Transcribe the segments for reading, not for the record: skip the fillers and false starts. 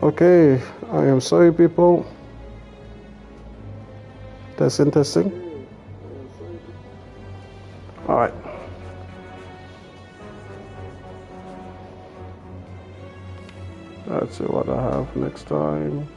Okay, I am sorry, people. That's interesting. All right. Let's see what I have next time.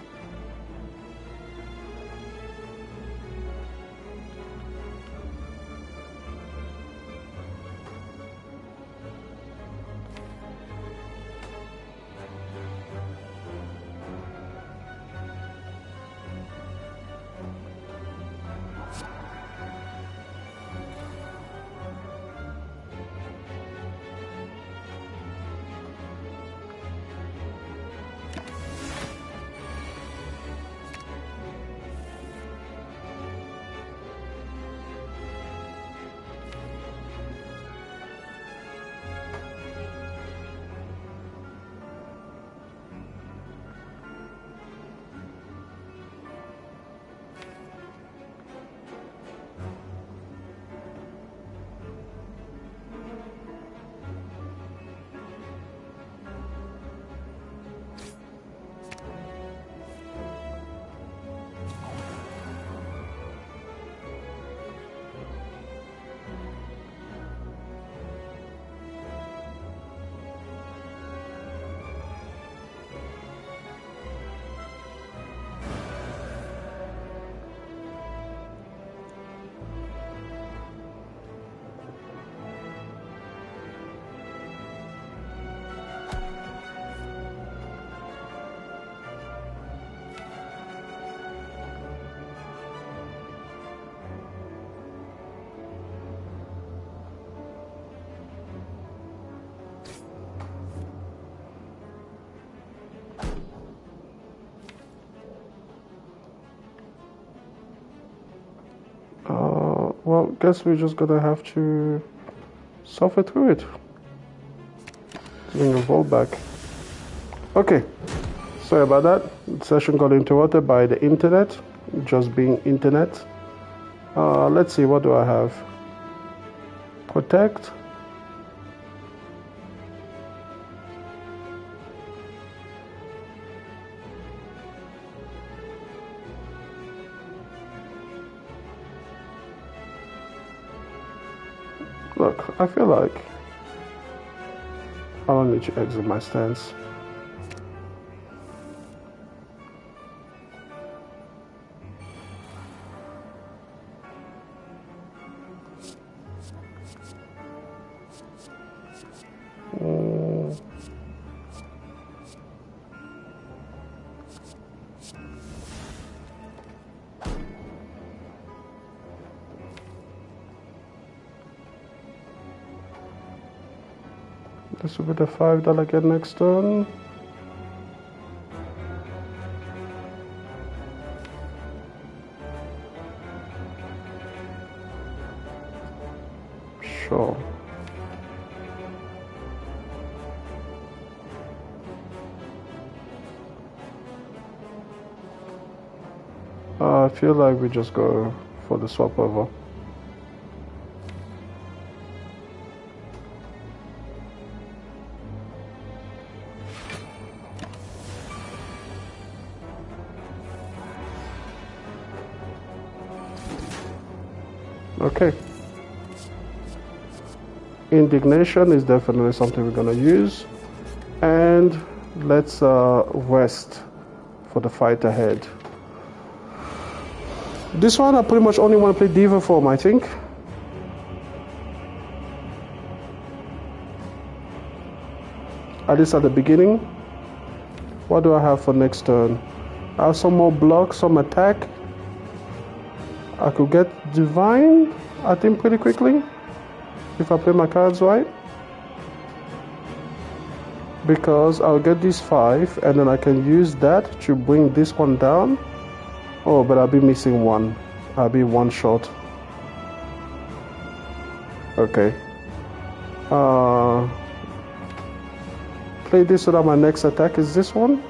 Well, guess we're just gonna have to suffer through it. Bring a vault back. Okay, sorry about that. The session got interrupted by the internet, just being internet. Let's see, what do I have? Protect. Look, I feel like I don't need to exit my stance. This will be the $5 get next turn. Sure. I feel like we just go for the swap over. Okay. Indignation is definitely something we're gonna use, and let's rest for the fight ahead. This one I pretty much only want to play Diva form, I think. At least at the beginning. What do I have for next turn? I have some more blocks, some attack. I could get Divine, I think, pretty quickly if I play my cards right, because I'll get these 5 and then I can use that to bring this one down. Oh, but I'll be missing one. I'll be one short. Okay. Play this so that my next attack is this one.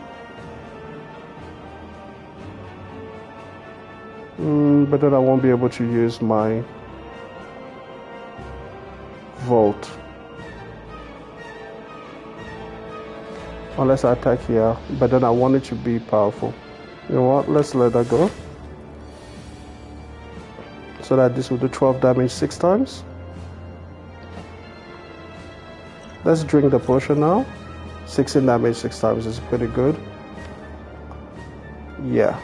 But then I won't be able to use my Vault. unless I attack here, but then I want it to be powerful. You know what, let's let that go, so that this will do 12 damage 6 times. Let's drink the potion now. 16 damage 6 times is pretty good. Yeah,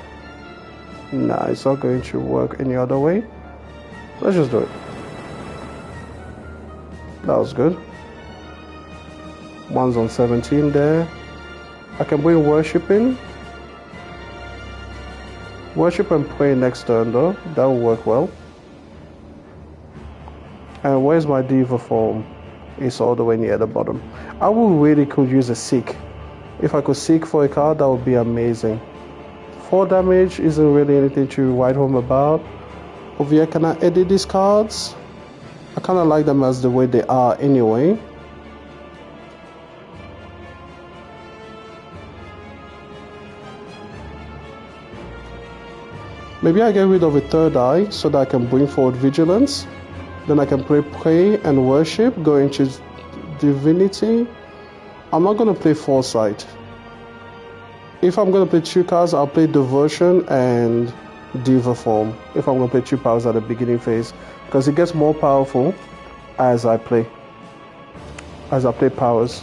nah, it's not going to work any other way. Let's just do it. That was good. One's on 17 there. I can bring worship in. Worship and pray next turn though. That will work well. And where's my diva form? It's all the way near the bottom. I really could use a seek. If I could seek for a card, that would be amazing. 4 damage isn't really anything to write home about. Over here, can I edit these cards? I kind of like them as the way they are anyway. Maybe I get rid of a third eye so that I can bring forward vigilance. Then I can pray and worship, go into divinity. I'm not going to play foresight. If I'm going to play 2 cards, I'll play devotion and diva form. If I'm going to play 2 powers at the beginning phase, because it gets more powerful as I play powers.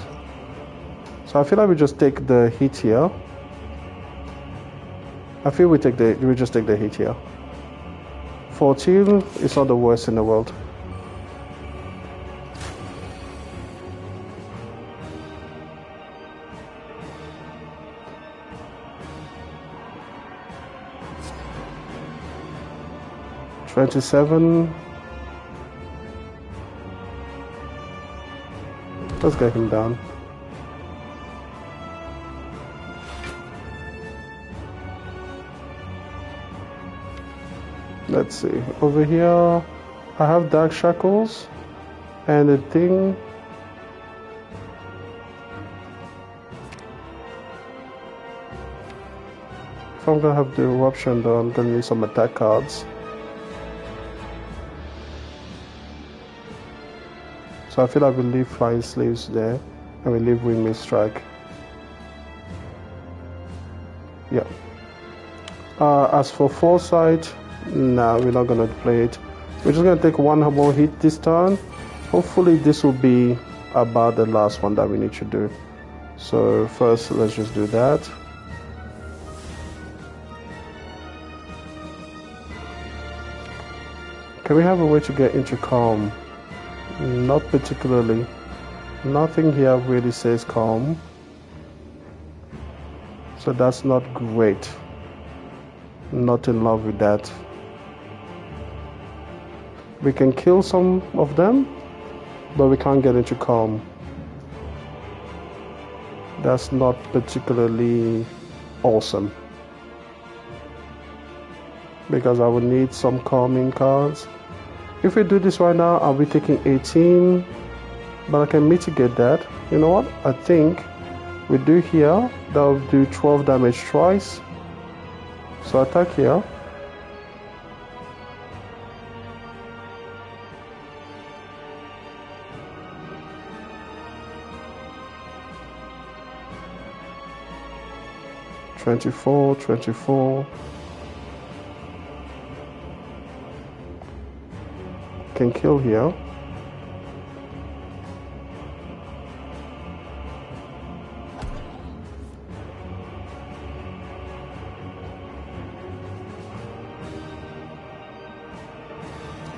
So I feel like we just take the hit here. I feel we just take the hit here. 14 is not the worst in the world. $27. Let's get him down. Let's see. Over here, I have Dark Shackles and the thing. If I'm gonna have the eruption though, I'm gonna need some attack cards. So I feel like we leave Flying Slaves there and we leave Wingmate Strike. Yeah. As for Foresight, nah, we're not gonna play it. We're just gonna take 1 more hit this turn. Hopefully this will be about the last one that we need to do. So first, let's just do that. Can we have a way to get into calm? Not particularly. Nothing here really says calm. So that's not great. Not in love with that. We can kill some of them, but we can't get into calm. That's not particularly awesome. Because I would need some calming cards. If we do this right now, I'll be taking 18, but I can mitigate that. You know what? I think we do here, that'll do 12 damage twice. So attack here. $24. Can kill here.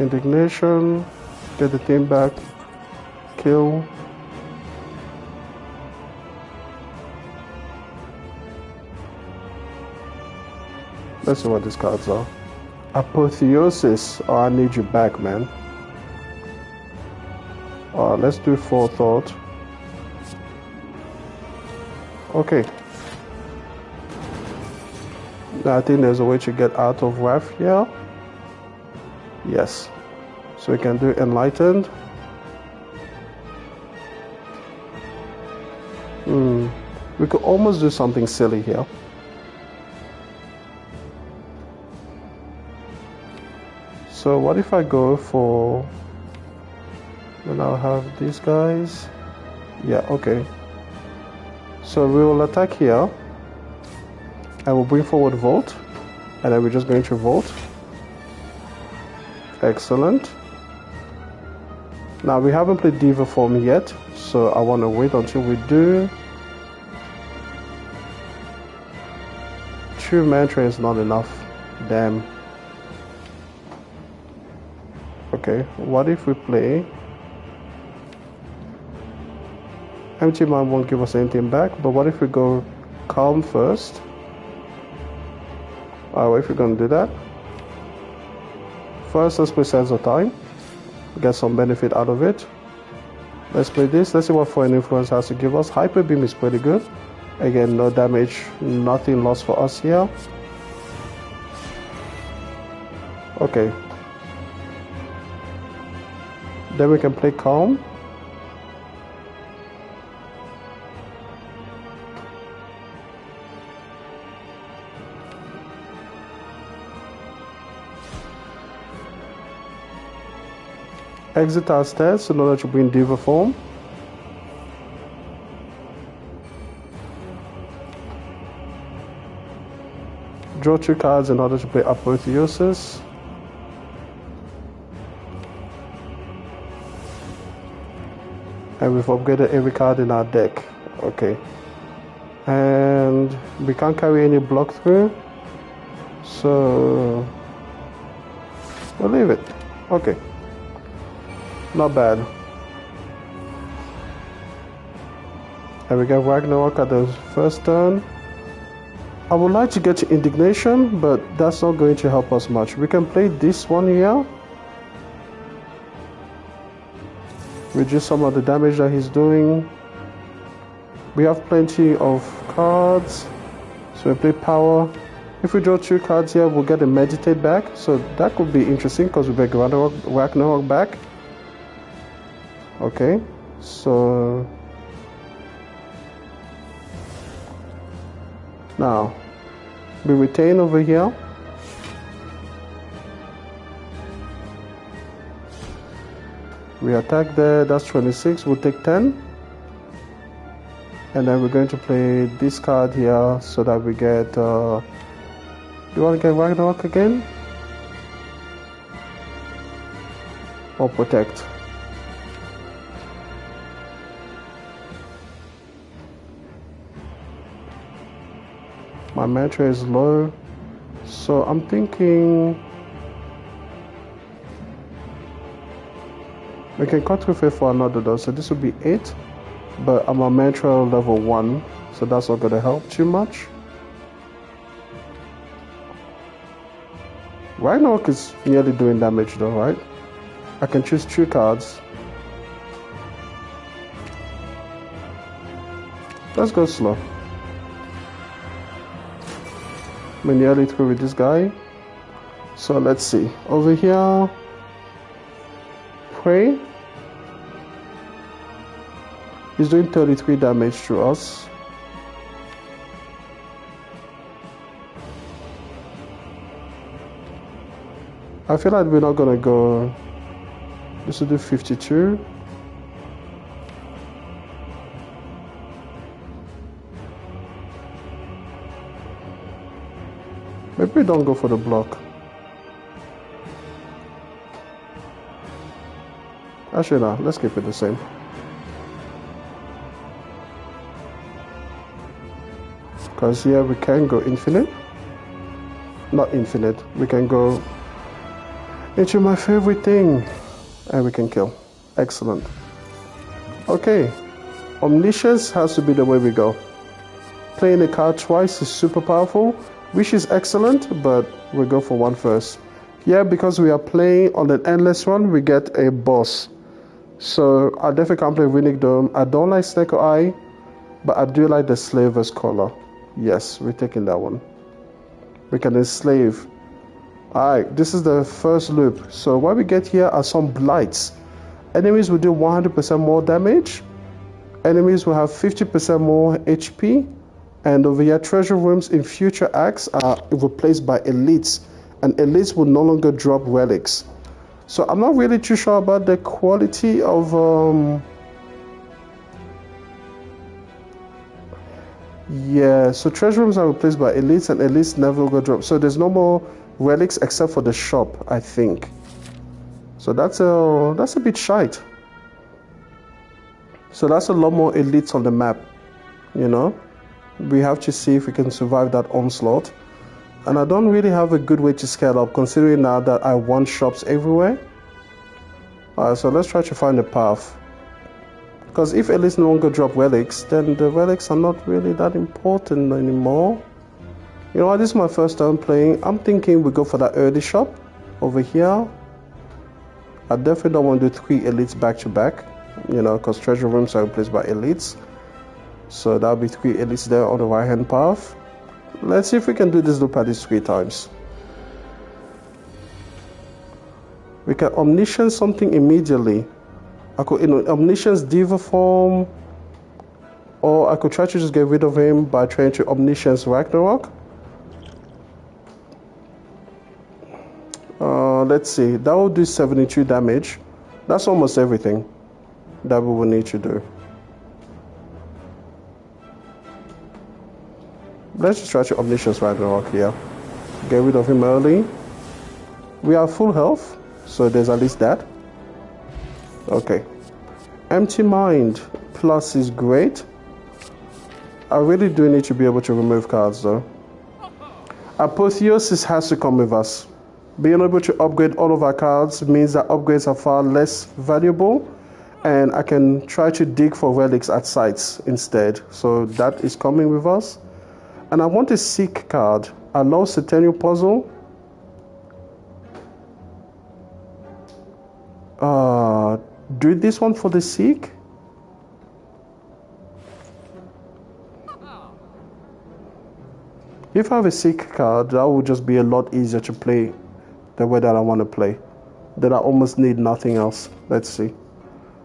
Indignation, get the thing back, kill. Let's see what these cards are. Apotheosis, oh, I need you back, man. Let's do Forethought. Okay. I think there's a way to get out of Wrath here. Yes. So we can do Enlightened. We could almost do something silly here. So what if I go for... Then I'll have these guys. Yeah, okay. So we will attack here. I will bring forward Volt. And then we're just going to Volt. Excellent. Now we haven't played Diva form yet, so I want to wait until we do. 2 mantra is not enough. Damn. Okay, what if we play? Empty Mind won't give us anything back, but what if we go Calm first? What if we're gonna do that? First, let's play Sense of Time. Get some benefit out of it. Let's play this. Let's see what Foreign Influence has to give us. Hyper Beam is pretty good. Again, no damage, nothing lost for us here. Okay. Then we can play Calm. Exit our stairs in order to bring Diva form. Draw 2 cards in order to play Apotheosis. And we've upgraded every card in our deck. Okay. And we can't carry any block through. So we'll leave it. Okay. Not bad. And we get Ragnarok at the first turn. I would like to get to Indignation, but that's not going to help us much. We can play this one here. Reduce some of the damage that he's doing. We have plenty of cards. So we play Power. If we draw 2 cards here, we'll get a Meditate back. So that could be interesting because we get Ragnarok back. Okay, so now we retain over here. We attack there, that's 26, we'll take 10. And then we're going to play this card here so that we get, do you want to get Ragnarok again? Or Protect? My mantra is low, so I'm thinking we can cut with it for another though, so this will be 8, but I'm a mantra level 1, so that's not going to help too much. Ragnarok is nearly doing damage though, right? I can choose 2 cards. Let's go slow. We're nearly through with this guy. So let's see. Over here, Prey. He's doing 33 damage to us. I feel like we're not gonna go. This will do 52. Maybe we don't go for the block. Actually, no, let's keep it the same. Because here we can go infinite. Not infinite, we can go into my favorite thing. And we can kill. Excellent. Okay. Omniscience has to be the way we go. Playing a card twice is super powerful, which is excellent, but we'll go for 1 first. Yeah, because we are playing on an endless run, we get a boss. So I definitely can't play Runic Dome. I don't like Snake Eye, but I do like the Slaver's Collar. Yes, we're taking that one. We can enslave. Alright, this is the first loop. So what we get here are some blights. Enemies will do 100% more damage. Enemies will have 50% more HP. And over here, treasure rooms in future acts are replaced by elites, and elites will no longer drop relics. So I'm not really too sure about the quality of Yeah, so treasure rooms are replaced by elites, and elites never go drop. So there's no more relics except for the shop, I think. So that's a bit shite. So that's a lot more elites on the map, you know. We have to see if we can survive that onslaught. And I don't really have a good way to scale up, considering now that I want shops everywhere. Alright, so let's try to find a path. Because if elites no longer drop relics, then the relics are not really that important anymore. You know what, this is my first time playing. I'm thinking we go for that early shop over here. I definitely don't want to do 3 elites back to back, you know, because treasure rooms are replaced by elites. So that'll be 3 elites there on the right hand path. Let's see if we can do this loop at least 3 times. We can omniscience something immediately. I could, you know, omniscience diva form, or I could try to just get rid of him by trying to omniscience Ragnarok. Let's see, that will do 72 damage. That's almost everything that we will need to do. Let's just try to omniscience Ragnarok here. Get rid of him early. We are full health, so there's at least that. Okay. Empty Mind plus is great. I really do need to be able to remove cards though. Apotheosis has to come with us. Being able to upgrade all of our cards means that upgrades are far less valuable, and I can try to dig for relics at sites instead. So that is coming with us. And I want a Seek card. Allow Centennial Puzzle. Do this one for the Seek. If I have a Seek card, that will just be a lot easier to play the way that I want to play. Then I almost need nothing else. Let's see.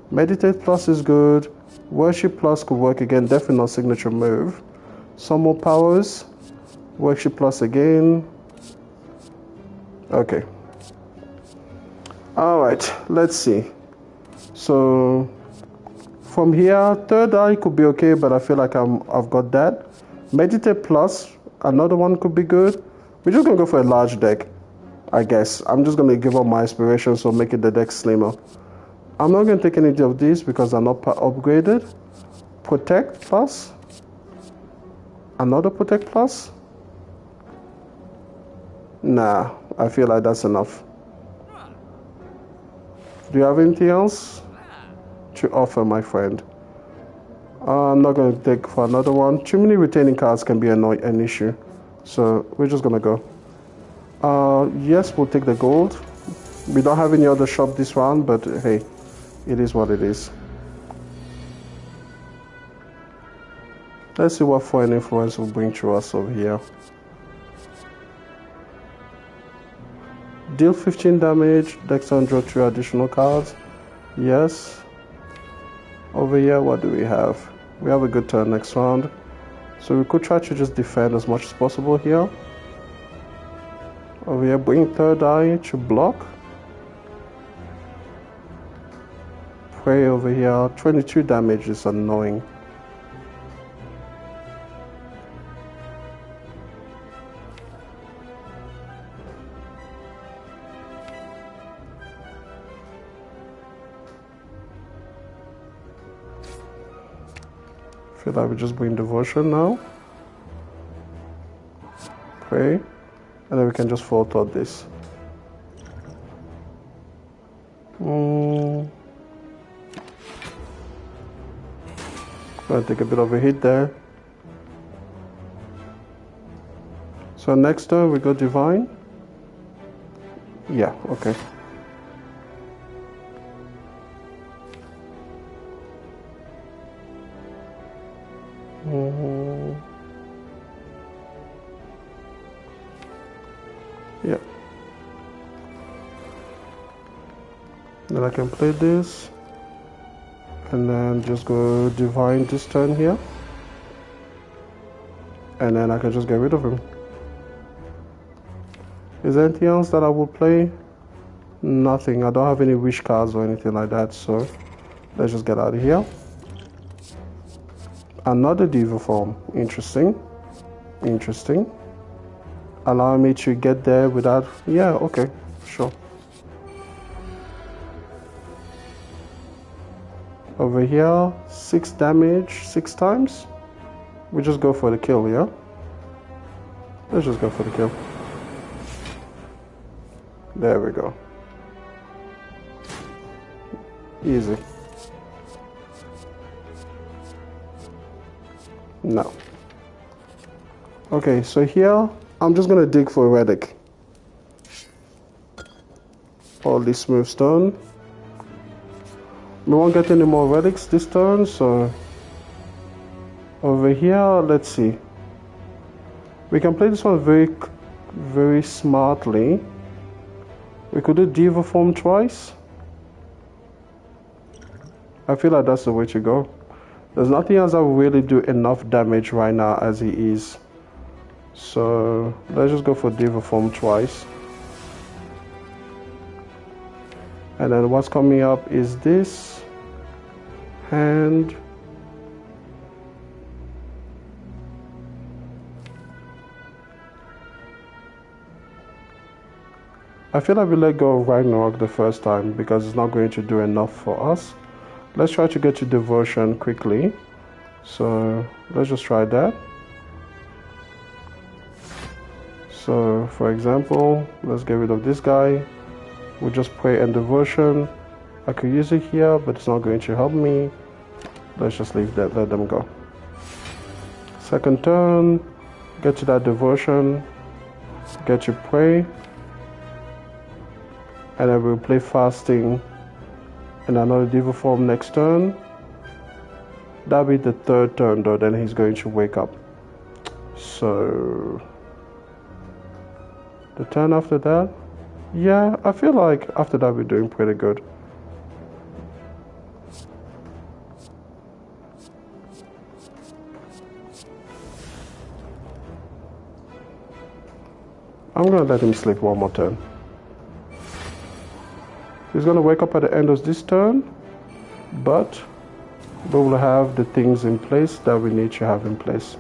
Meditate Plus is good. Worship Plus could work again. Definitely not signature move. Some more powers. Worship Plus again. Okay. Alright, let's see. So from here, third eye could be okay, but I feel like I've got that. Meditate Plus, another one could be good. We're just gonna go for a large deck, I guess. I'm just gonna give up my aspiration, so make it the deck slimmer. I'm not gonna take any of these because they're not upgraded. Protect Plus. Another Protect Plus? Nah, I feel like that's enough. Do you have anything else to offer, my friend? I'm not going to take for another one. Too many retaining cards can be an issue. So we're just going to go. Yes, we'll take the gold. We don't have any other shop this round, but hey, it is what it is. Let's see what foreign influence will bring to us over here. Deal 15 damage, Dexter and draw 2 additional cards. Yes. Over here, what do we have? We have a good turn next round. So we could try to just defend as much as possible here. Over here, bring third eye to block. Prey over here, 22 damage is annoying. I feel like we just bring Devotion now. Pray. And then we can just fall toward this. Gonna take a bit of a hit there. So next turn we go Divine. Yeah, okay. Yeah. Then I can play this and then just go Divine this turn here, and then I can just get rid of him. Is there anything else that I will play? Nothing. I don't have any wish cards or anything like that, so let's just get out of here. Another diva form. Interesting. Interesting. Allow me to get there without... Yeah, okay. Sure. Over here, 6 damage, 6 times. We just go for the kill, yeah? Let's just go for the kill. There we go. Easy. No. Okay, so here, I'm just gonna dig for a relic. All this smooth stone. We won't get any more relics this turn, so over here, let's see. We can play this one very smartly. We could do diva form twice. I feel like that's the way to go. There's nothing else that will really do enough damage right now as he is. So let's just go for diva form twice. And then what's coming up is this hand. I feel like we let go of Ragnarok the first time because it's not going to do enough for us. Let's try to get to Devotion quickly. So let's just try that. So for example, let's get rid of this guy. We'll just pray and Devotion. I could use it here, but it's not going to help me. Let's just leave that, let them go. Second turn, get to that Devotion, get your pray, and then we'll play Fasting and another diva form next turn. That'll be the third turn though, then he's going to wake up. So the turn after that, yeah, I feel like after that we're doing pretty good. I'm gonna let him sleep one more turn. He's gonna wake up at the end of this turn, but we will have the things in place that we need to have in place.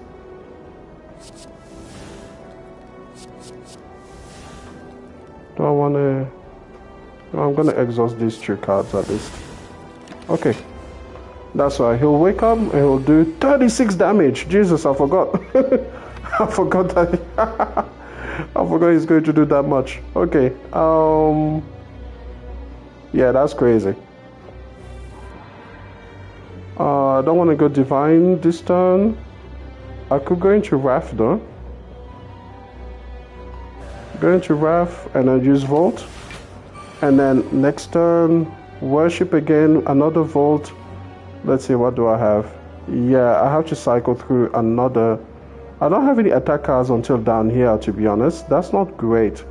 Do I wanna... No, I'm gonna exhaust these 2 cards at least. Okay. That's why he'll wake up and he'll do 36 damage. Jesus, I forgot. I forgot that. I forgot he's going to do that much. Okay. Yeah, that's crazy. I don't want to go Divine this turn. I could go into Wrath though. Go into Wrath and then use Vault. And then next turn, Worship again, another Vault. Let's see, what do I have? Yeah, I have to cycle through another... I don't have any attack cards until down here, to be honest. That's not great.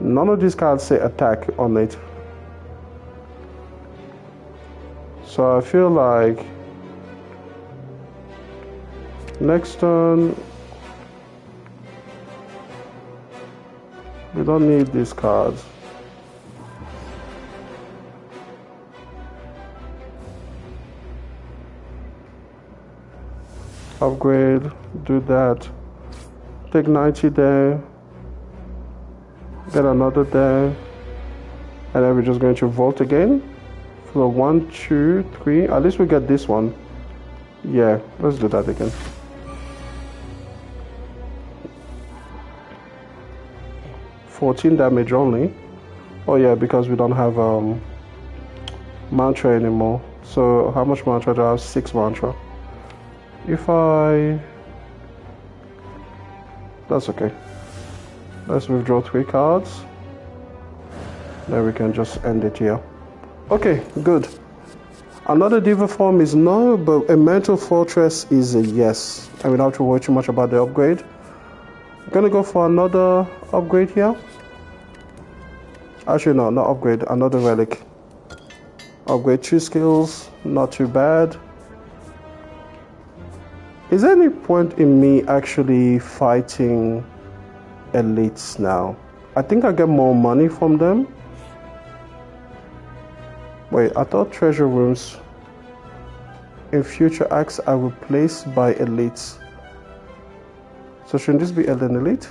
None of these cards say attack on it. So I feel like next turn we don't need these cards. Upgrade, do that. Take 90 there. Get another there. And then we're just going to Vault again. So 1, 2, 3. At least we get this one. Yeah, let's do that again. $14 damage only. Oh yeah, because we don't have mantra anymore. So how much mantra do I have? 6 mantra. If I... That's okay. Let's withdraw 3 cards. Then we can just end it here. Okay, good. Another diva form is no, but a mental fortress is a yes. I don't have to worry too much about the upgrade. I'm gonna go for another upgrade here. Actually no, not upgrade, another relic. Upgrade 2 skills, not too bad. Is there any point in me actually fighting elites now? I think I get more money from them. Wait, I thought treasure rooms in future acts are replaced by elites. So shouldn't this be an elite?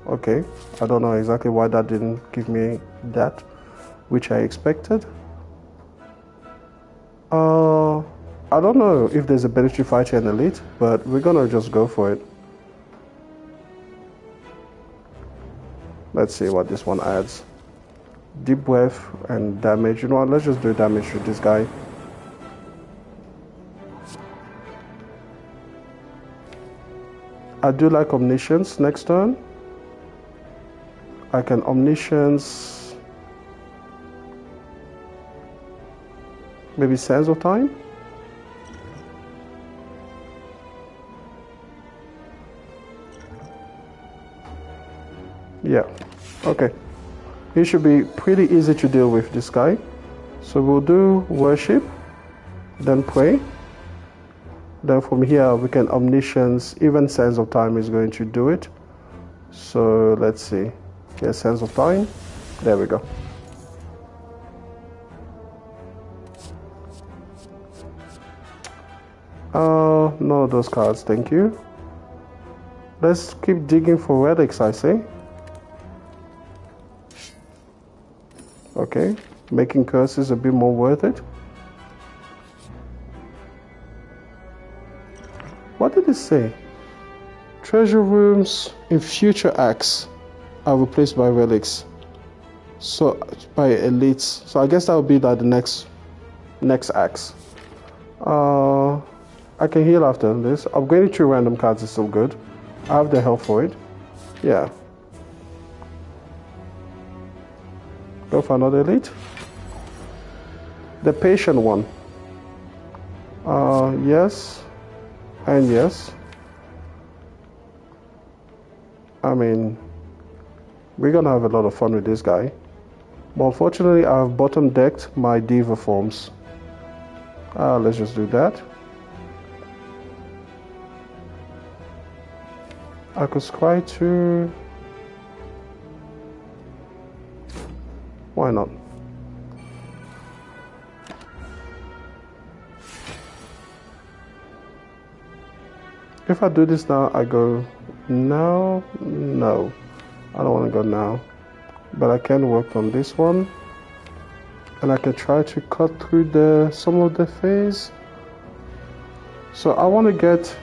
Okay, I don't know exactly why that didn't give me that, which I expected. I don't know if there's a ability to fight an elite, but we're gonna just go for it. Let's see what this one adds. Deep breath and damage. You know what, let's just do damage to this guy. I do like omniscience next turn. I can omniscience maybe Sands of Time. Yeah, okay. He should be pretty easy to deal with, this guy. So we'll do worship, then pray. Then from here we can omniscience. Even Sands of Time is going to do it. So let's see. Here's Sands of Time. There we go. None of those cards, thank you. Let's keep digging for relics, I say. Okay, making curses a bit more worth it. What did it say? Treasure rooms in future acts are replaced by relics. So by elites. So I guess that would be like the next acts. I can heal after this. Upgrading 2 random cards is still good. I have the health for it. Yeah. Go for another elite. The patient one. Yes. And yes. I mean, we're gonna have a lot of fun with this guy. But unfortunately, I've bottom decked my diva forms. Let's just do that. I could scry to... Why not? If I do this now, I go now? No. I don't want to go now. But I can work on this one. And I can try to cut through some of the phase. So I want to get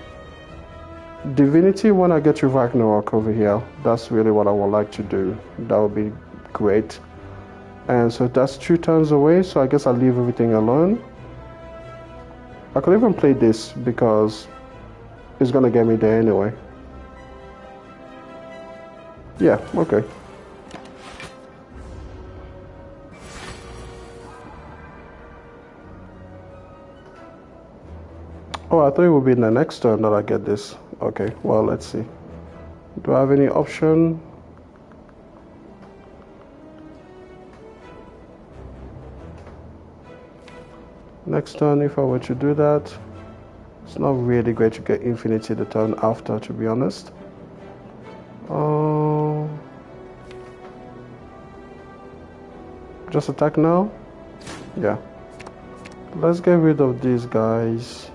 Divinity when I get to Ragnarok over here. That's really what I would like to do. That would be great. And so that's 2 turns away, so I guess I'll leave everything alone. I could even play this because it's gonna get me there anyway. Yeah, okay. Oh, I thought it would be in the next turn that I get this. Okay, well, let's see. Do I have any option? Next turn, if I were to do that, it's not really great to get Infinity the turn after, to be honest. Just attack now? Yeah. Let's get rid of these guys.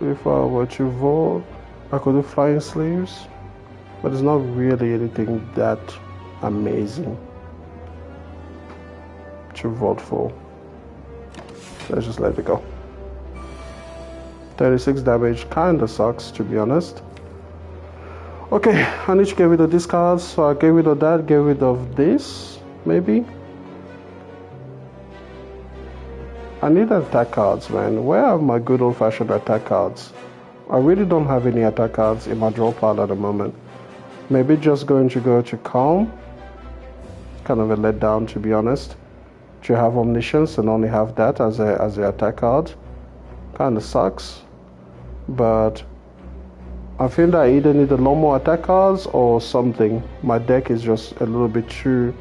If I were to vote, I could do Flying Sleeves, but it's not really anything that amazing to vote for. Let's just let it go. 36 damage kinda sucks, to be honest. Okay, I need to get rid of these cards, so I get rid of that, get rid of this, maybe. I need attack cards, man. Where are my good old-fashioned attack cards? I really don't have any attack cards in my draw pile at the moment. Maybe just going to go to Calm. Kind of a letdown, to be honest. To have Omniscience and only have that as a attack card. Kind of sucks. But I think I either need a lot more attack cards or something. My deck is just a little bit too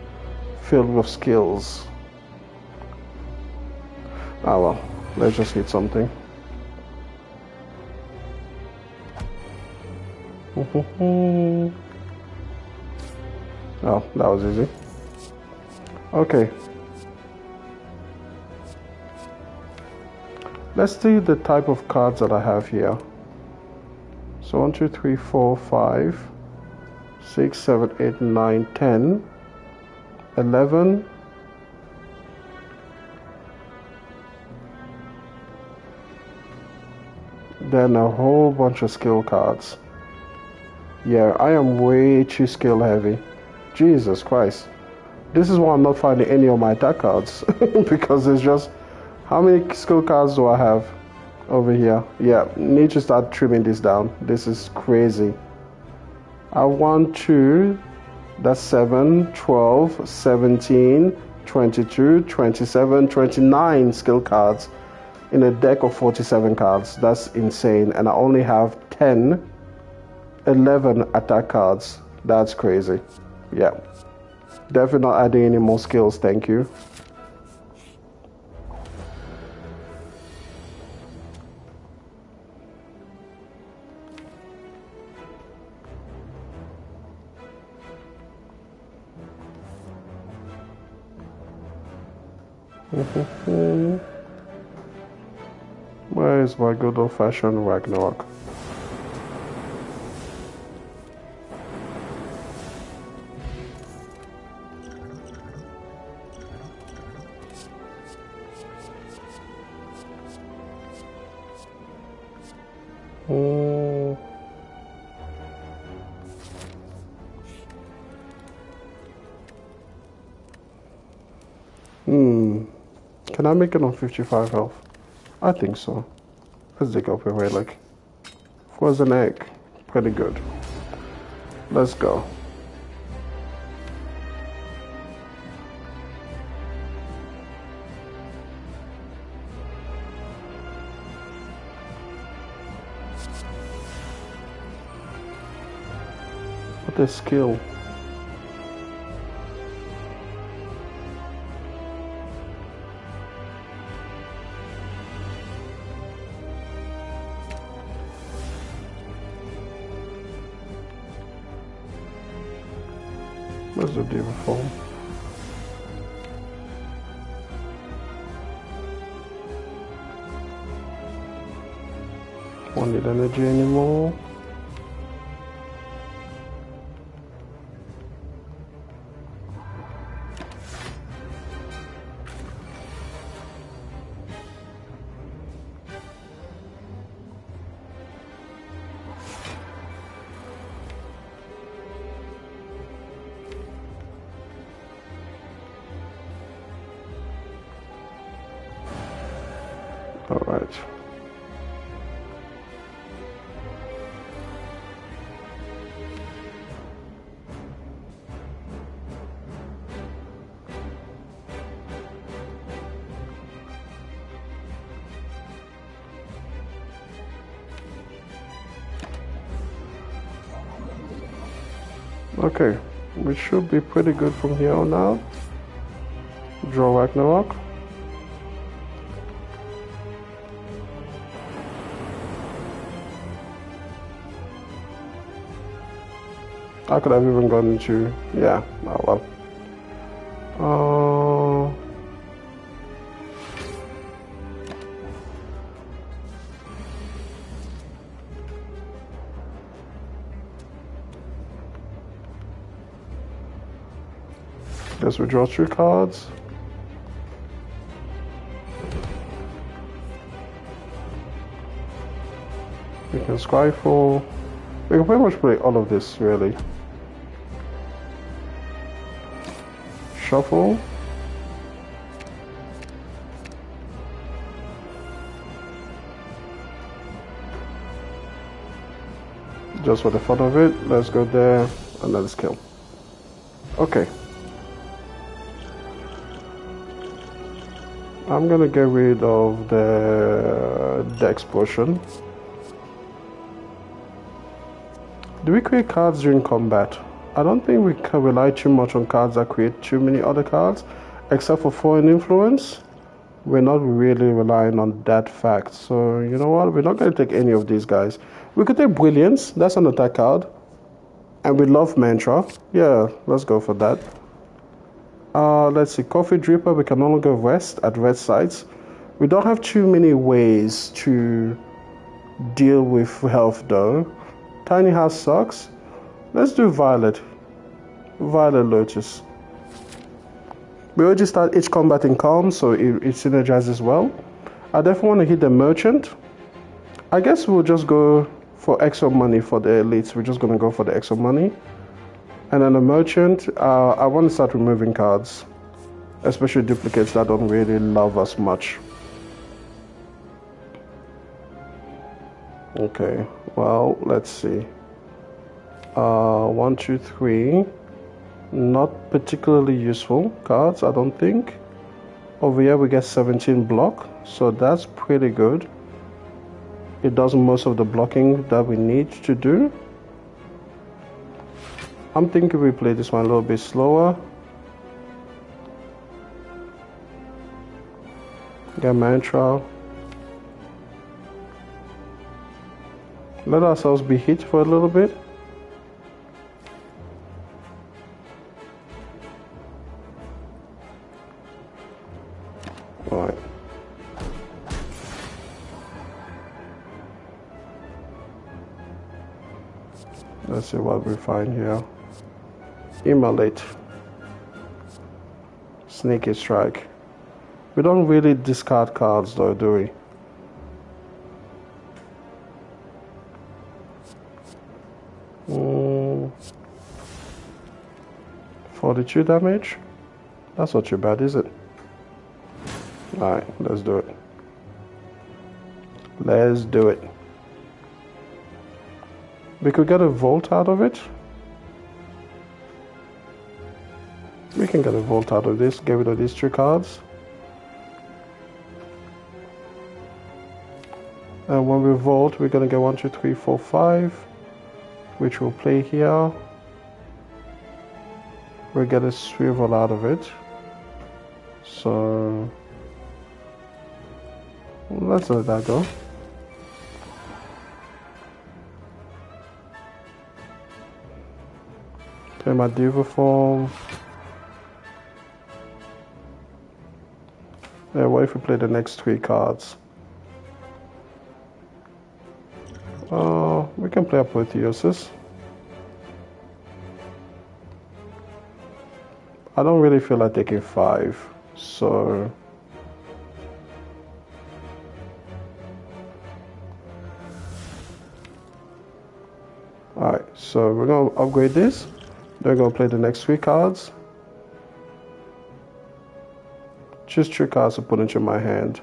filled with skills. Ah well, let's just hit something. Oh, that was easy. Okay. Let's see the type of cards that I have here. So 1, 2, 3, 4, 5, 6, 7, 8, 9, 10, 11. Then a whole bunch of skill cards. Yeah, I am way too skill heavy. Jesus Christ. This is why I'm not finding any of my attack cards. Because there's just... How many skill cards do I have over here? Yeah, need to start trimming this down. This is crazy. I want to... That's 7, 12, 17, 22, 27, 29 skill cards in a deck of 47 cards. That's insane. And I only have 11 attack cards. That's crazy. Yeah. Definitely not adding any more skills, thank you. Where is my good old-fashioned Ragnarok? Can I make it on 55 health? I think so. Let's dig up a relic. Frozen egg. Pretty good. Let's go. What a skill. Where's the diva form? Won't need energy anymore. All right. Okay, we should be pretty good from here on out. Draw Ragnarok. I could have even gone into, yeah, oh well. Let's withdraw 2 cards. We can Skyfall. We can pretty much play all of this, really. Shuffle. Just for the fun of it, let's go there and let's kill. Okay. I'm gonna get rid of the Dex potion. Do we create cards during combat? I don't think we can rely too much on cards that create too many other cards, except for foreign influence. We're not really relying on that fact. So, you know what? We're not going to take any of these guys. We could take Brilliance. That's an attack card. And we love Mantra. Yeah, let's go for that. Let's see. Coffee Dripper. We can no longer rest at red sites. We don't have too many ways to deal with health, though. Tiny House sucks. Let's do Violet. Violet Lotus. We already start each combat in calm, so it synergizes well. I definitely want to hit the merchant. I guess we'll just go for extra money for the elites. We're just going to go for the extra money. And then the merchant, I want to start removing cards. Especially duplicates that don't really love us much. Okay, well, let's see. 1, 2, 3. Not particularly useful cards, I don't think. Over here we get 17 block, so that's pretty good. It does most of the blocking that we need to do. I'm thinking we play this one a little bit slower. Get Mantra. Let ourselves be hit for a little bit. Alright. Let's see what we find here. Immolate. Sneaky Strike. We don't really discard cards though, do we? Mm. 42 damage? That's not too bad, is it? Alright, let's do it. Let's do it. We could get a Volt out of it. We can get a Volt out of this, get rid of these 2 cards. And when we Volt, we're gonna get 1, 2, 3, 4, 5, which we'll play here. We'll get a Swivel out of it. So let's let that go. Play my Diva form. Yeah, what if we play the next 3 cards? We can play Apotheosis. I don't really feel like taking 5, so alright, so we're gonna upgrade this. Then we're gonna play the next 3 cards. Choose 3 cards to put into my hand.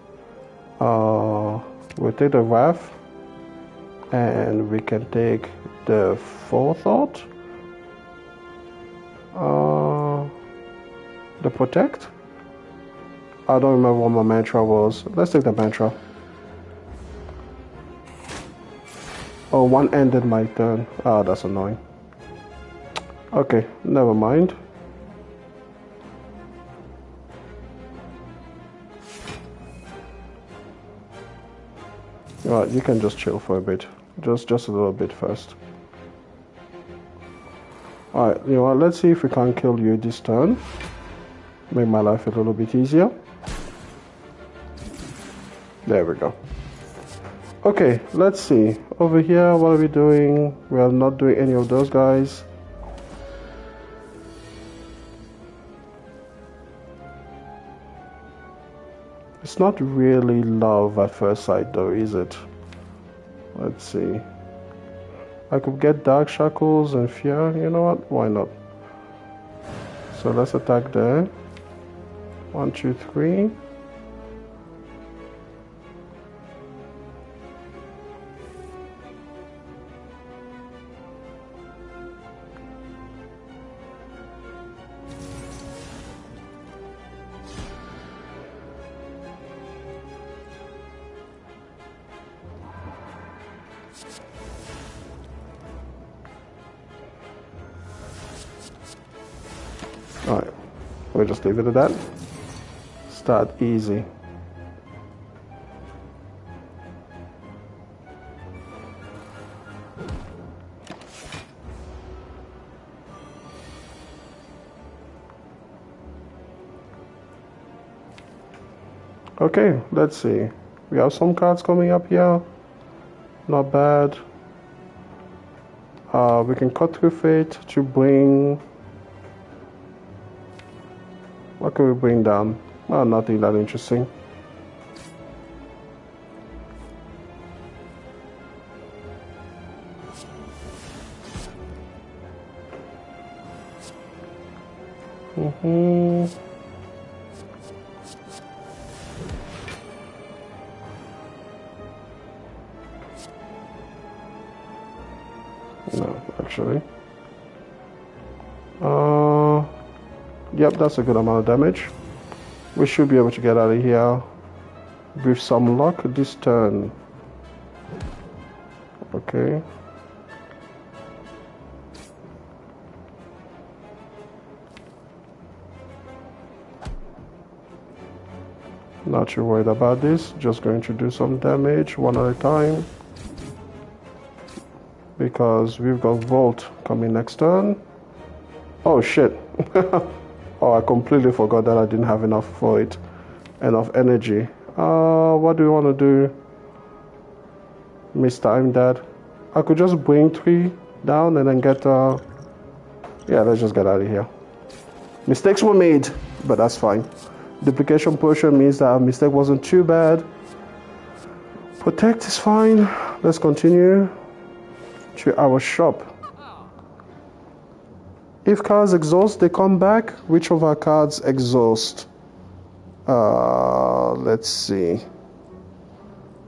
We'll take the Wrath, and we can take the Forethought. The Protect. I don't remember what my mantra was. Let's take the mantra. Oh, one ended my turn. Ah, that's annoying. Okay, never mind. Alright, you can just chill for a bit. Just a little bit first. Alright, you know what, let's see if we can kill you this turn. Make my life a little bit easier. There we go. Okay, let's see. Over here, what are we doing? We are not doing any of those guys. It's not really love at first sight though, is it? Let's see. I could get Dark Shackles and Fear. You know what? Why not? So let's attack there. 1, 2, 3. Alright, we'll just leave it at that. Start easy. Okay, let's see. We have some cards coming up here. Not bad. We can cut through fate to bring... What can we bring down? Oh, nothing that interesting. No, actually. Yep, that's a good amount of damage. We should be able to get out of here with some luck this turn. Okay. Not too worried about this. Just going to do some damage one at a time. Because we've got Volt coming next turn. Oh shit. Oh, I completely forgot that I didn't have enough for it. Enough energy. What do we want to do? Mistime that. I could just bring 3 down and then get... Yeah, let's just get out of here. Mistakes were made, but that's fine. Duplication potion means that our mistake wasn't too bad. Protect is fine. Let's continue to our shop. If cards exhaust, they come back. Which of our cards exhaust? Let's see.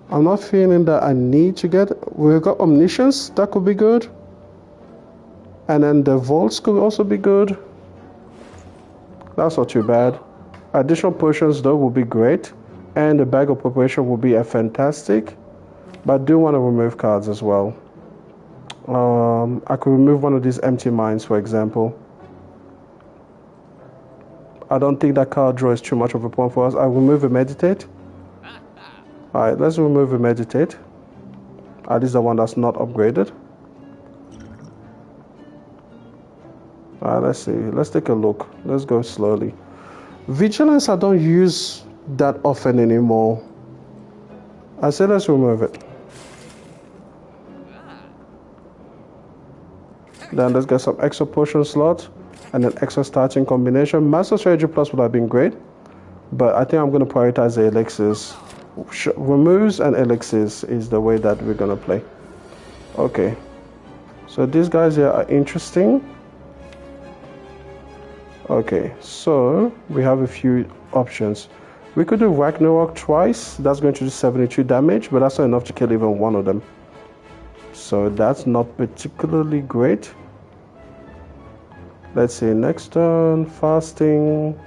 I'm not feeling that I need to get... We've got Omniscience. That could be good. And then the Volts could also be good. That's not too bad. Additional potions, though, will be great. And the Bag of Preparation will be a fantastic. But I do want to remove cards as well. I could remove one of these empty mines, for example. I don't think that card draw is too much of a point for us. I remove a Meditate. Alright, let's remove a Meditate. At least the one that's not upgraded. Alright, let's see. Let's take a look. Let's go slowly. Vigilance I don't use that often anymore. I say let's remove it. Then let's get some extra potion slot and an extra starting combination. Master Strategy Plus would have been great, but I think I'm going to prioritize the elixirs. Removes and elixirs is the way that we're going to play. Okay, so these guys here are interesting. Okay, so we have a few options. We could do Ragnarok twice. That's going to do 72 damage, but that's not enough to kill even one of them. So that's not particularly great. Let's see, next turn, Fasting,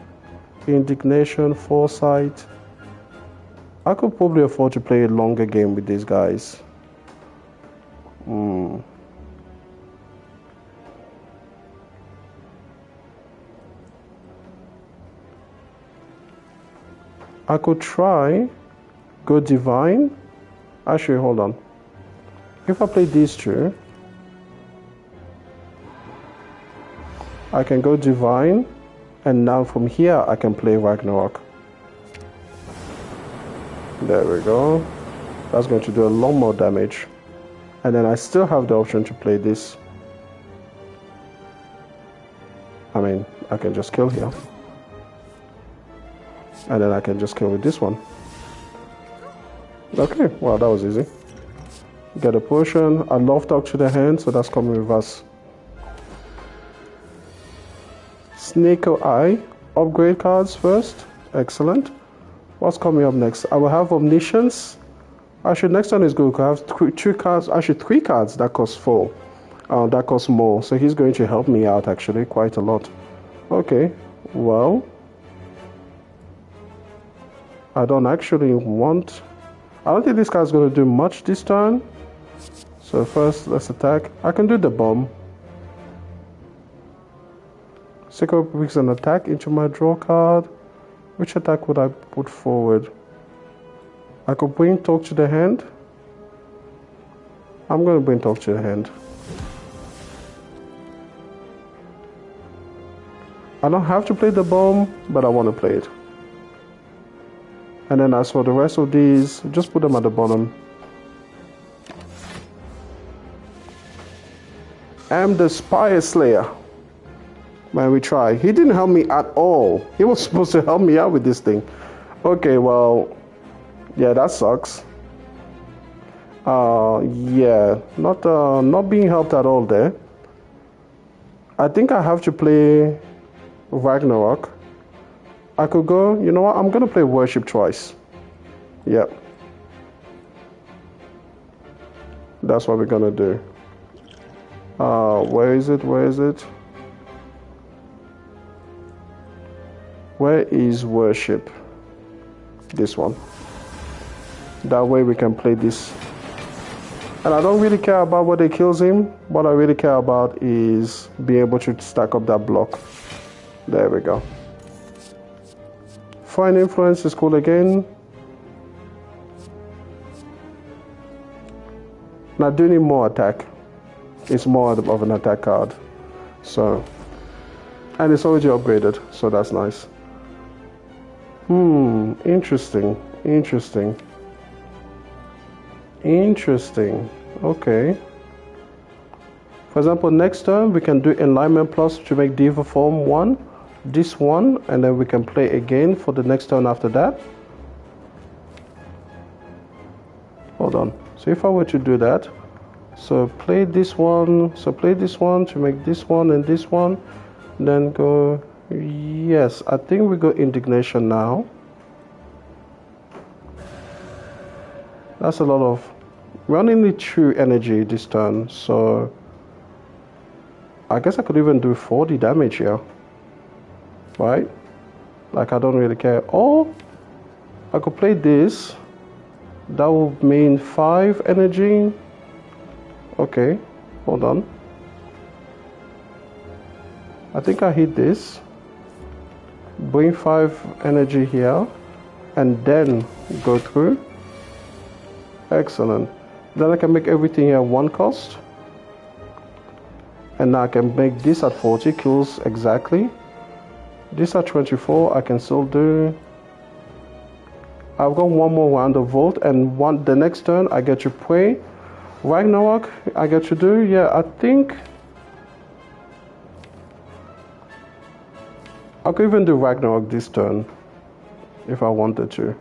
Indignation, Foresight. I could probably afford to play a longer game with these guys. I could try, go Divine. Actually, hold on. If I play these two, I can go Divine, and now from here I can play Ragnarok. There we go. That's going to do a lot more damage. And then I still have the option to play this. I mean, I can just kill here. And then I can just kill with this one. Okay, well, that was easy. Get a potion. I love Talk to the Hand, so that's coming with us. Snake Eye. Upgrade cards first. Excellent. What's coming up next? I will have Omniscience. Actually, next one is good. I have 2 cards. Actually, 3 cards that cost 4. That costs more. So he's going to help me out, actually, quite a lot. Okay, well, I don't actually want... I don't think this guy's going to do much this turn. So first, let's attack. I can do the bomb. Secret brings an attack into my draw card. Which attack would I put forward? I could bring Talk to the hand. I'm going to bring Talk to the hand. I don't have to play the bomb, but I want to play it. And then as for the rest of these, just put them at the bottom. I'm the Spire Slayer. Man, we try. He didn't help me at all. He was supposed to help me out with this thing. Okay, well, yeah, that sucks. Yeah, not being helped at all there. I think I have to play Ragnarok. I could go, you know what, I'm gonna play Worship twice. Yep. That's what we're gonna do. Where is it? Where is it? Where is Worship? This one. That way we can play this. And I don't really care about what it kills him. What I really care about is being able to stack up that block. There we go. Fine Influence is cool again. Now do need more attack. It's more of an attack card. So, and it's already upgraded, so that's nice. Interesting. Okay. For example, next turn we can do Enlightenment Plus to make Diva Form 1. This one, and then we can play again for the next turn after that. Hold on. So if I were to do that, so play this one, to make this one and this one, then go, yes, I think we go Indignation now. That's a lot of, we only need 2 energy this turn, so I guess I could even do 40 damage here. Right? Like, I don't really care. Or I could play this. That would mean 5 energy. Okay, hold on. I think I hit this. Bring 5 energy here. And then go through. Excellent. Then I can make everything here 1 cost. And now I can make this at 40. Kills exactly. This at 24, I can still do. I've got 1 more round of Volt, and the next turn I get to play Ragnarok. I get to do, yeah, I think I could even do Ragnarok this turn if I wanted to.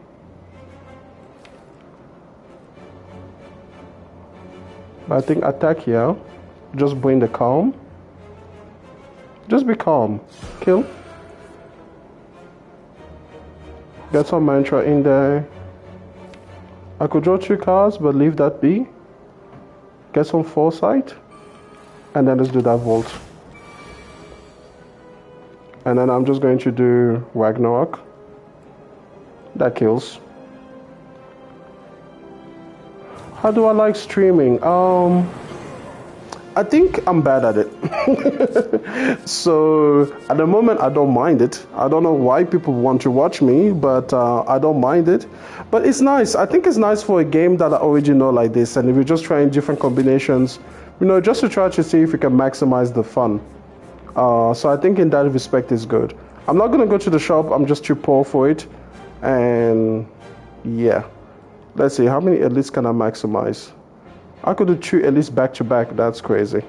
But I think attack here, just bring the calm. Just be calm. Kill. Get some mantra in there. I could draw 2 cards, but leave that be. Get some foresight. And then let's do that Volt. And then I'm just going to do Ragnarok. That kills. How do I like streaming? I think I'm bad at it. So at the moment I don't mind it. I don't know why people want to watch me, but I don't mind it. But it's nice. I think it's nice for a game that I already know like this, and if you're just trying different combinations, you know, just to try to see if you can maximize the fun. So I think in that respect it's good. I'm not gonna go to the shop. I'm just too poor for it. And yeah, let's see, how many elites can I maximize? I could do 2 elites back to back. That's crazy.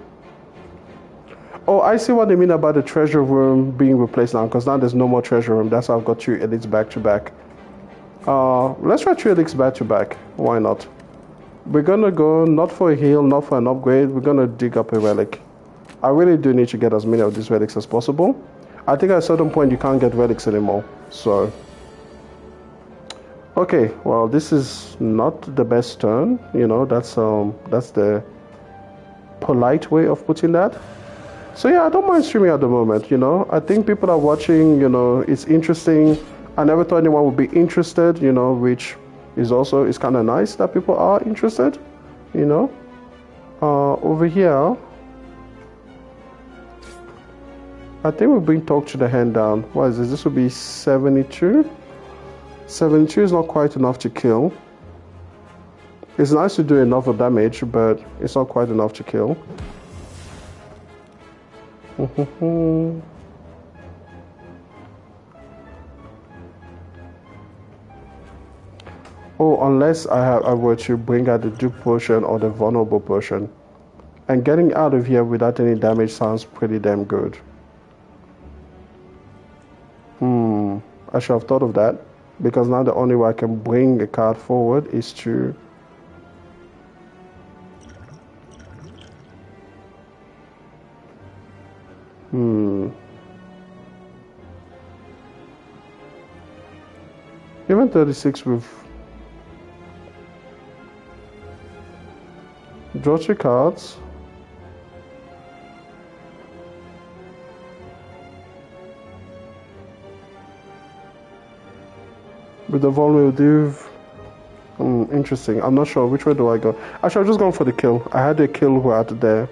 Oh, I see what they mean about the treasure room being replaced now, because now there's no more treasure room. That's how I've got 2 elites back to back. Let's try 2 elites back to back. Why not? We're gonna go not for a heal, not for an upgrade. We're gonna dig up a relic. I really do need to get as many of these relics as possible. I think at a certain point you can't get relics anymore. So okay, well, this is not the best turn, you know, that's the polite way of putting that. So yeah, I don't mind streaming at the moment, you know. I think people are watching, you know, it's interesting. I never thought anyone would be interested, you know, which is also, it's kind of nice that people are interested, you know. Over here, I think we'll bring Talk to the Hand down. What is this? This will be 72. 72 is not quite enough to kill. It's nice to do enough of damage, but it's not quite enough to kill. Oh, unless I were to bring out the Duke potion or the vulnerable potion. And getting out of here without any damage sounds pretty damn good. I should have thought of that. Because now the only way I can bring a card forward is to... Even 36 with... Draw 3 cards. With the vulnerable, interesting. I'm not sure. Which way do I go? Actually, I've just gone for the kill. I had a kill right there.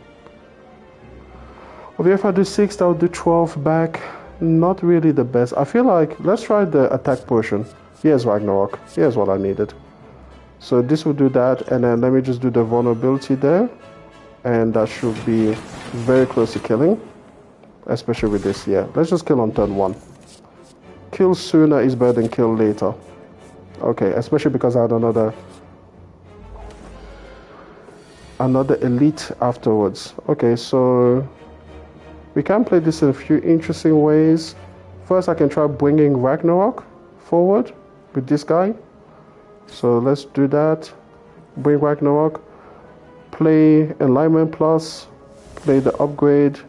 Okay, if I do 6, that would do 12 back. Not really the best. I feel like, let's try the attack potion. Here's Ragnarok. Here's what I needed. So this will do that, and then let me just do the vulnerability there. And that should be very close to killing. Especially with this, yeah. Let's just kill on turn 1. Kill sooner is better than kill later. Okay, especially because I had another elite afterwards. Okay, so we can play this in a few interesting ways. First, I can try bringing Ragnarok forward with this guy. So let's do that. Bring Ragnarok. Play Alignment Plus. Play the upgrade.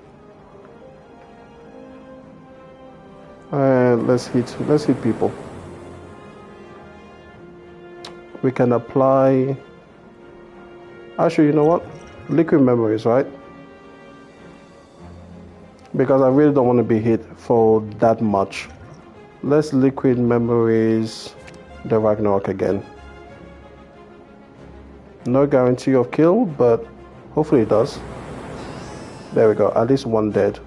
And let's hit people. We can apply... Actually, you know what? Liquid Memories, right? Because I really don't want to be hit for that much. Let's Liquid Memories the Ragnarok again. No guarantee of kill, but hopefully it does. There we go, at least one dead.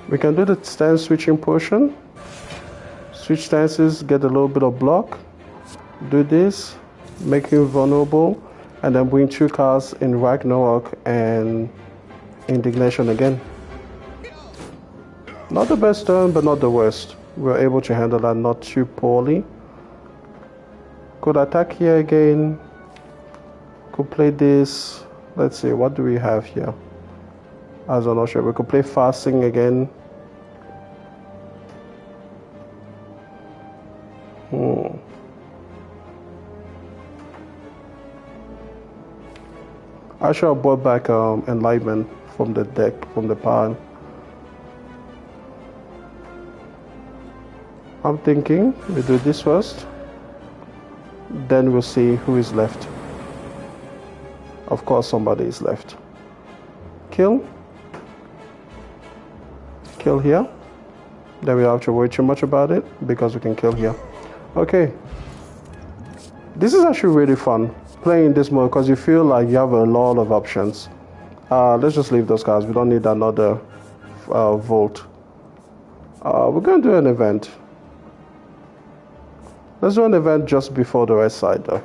We can do the stance switching potion. Switch stances, get a little bit of block. Do this, make him vulnerable, and then bring 2 cards in Ragnarok and Indignation again. Not the best turn, but not the worst. We were able to handle that not too poorly. Could attack here again. Could play this. Let's see, what do we have here? As I'm not sure. We could play Fasting again. I should have brought back Enlightenment from the deck, from the pile. I'm thinking we do this first, then we'll see who is left. Of course somebody is left. Kill here. Then we don't have to worry too much about it because we can kill here. Okay, this is actually really fun playing this mode because you feel like you have a lot of options. Let's just leave those cards. We don't need another Volt. We're going to do an event. Let's do an event just before the right side though.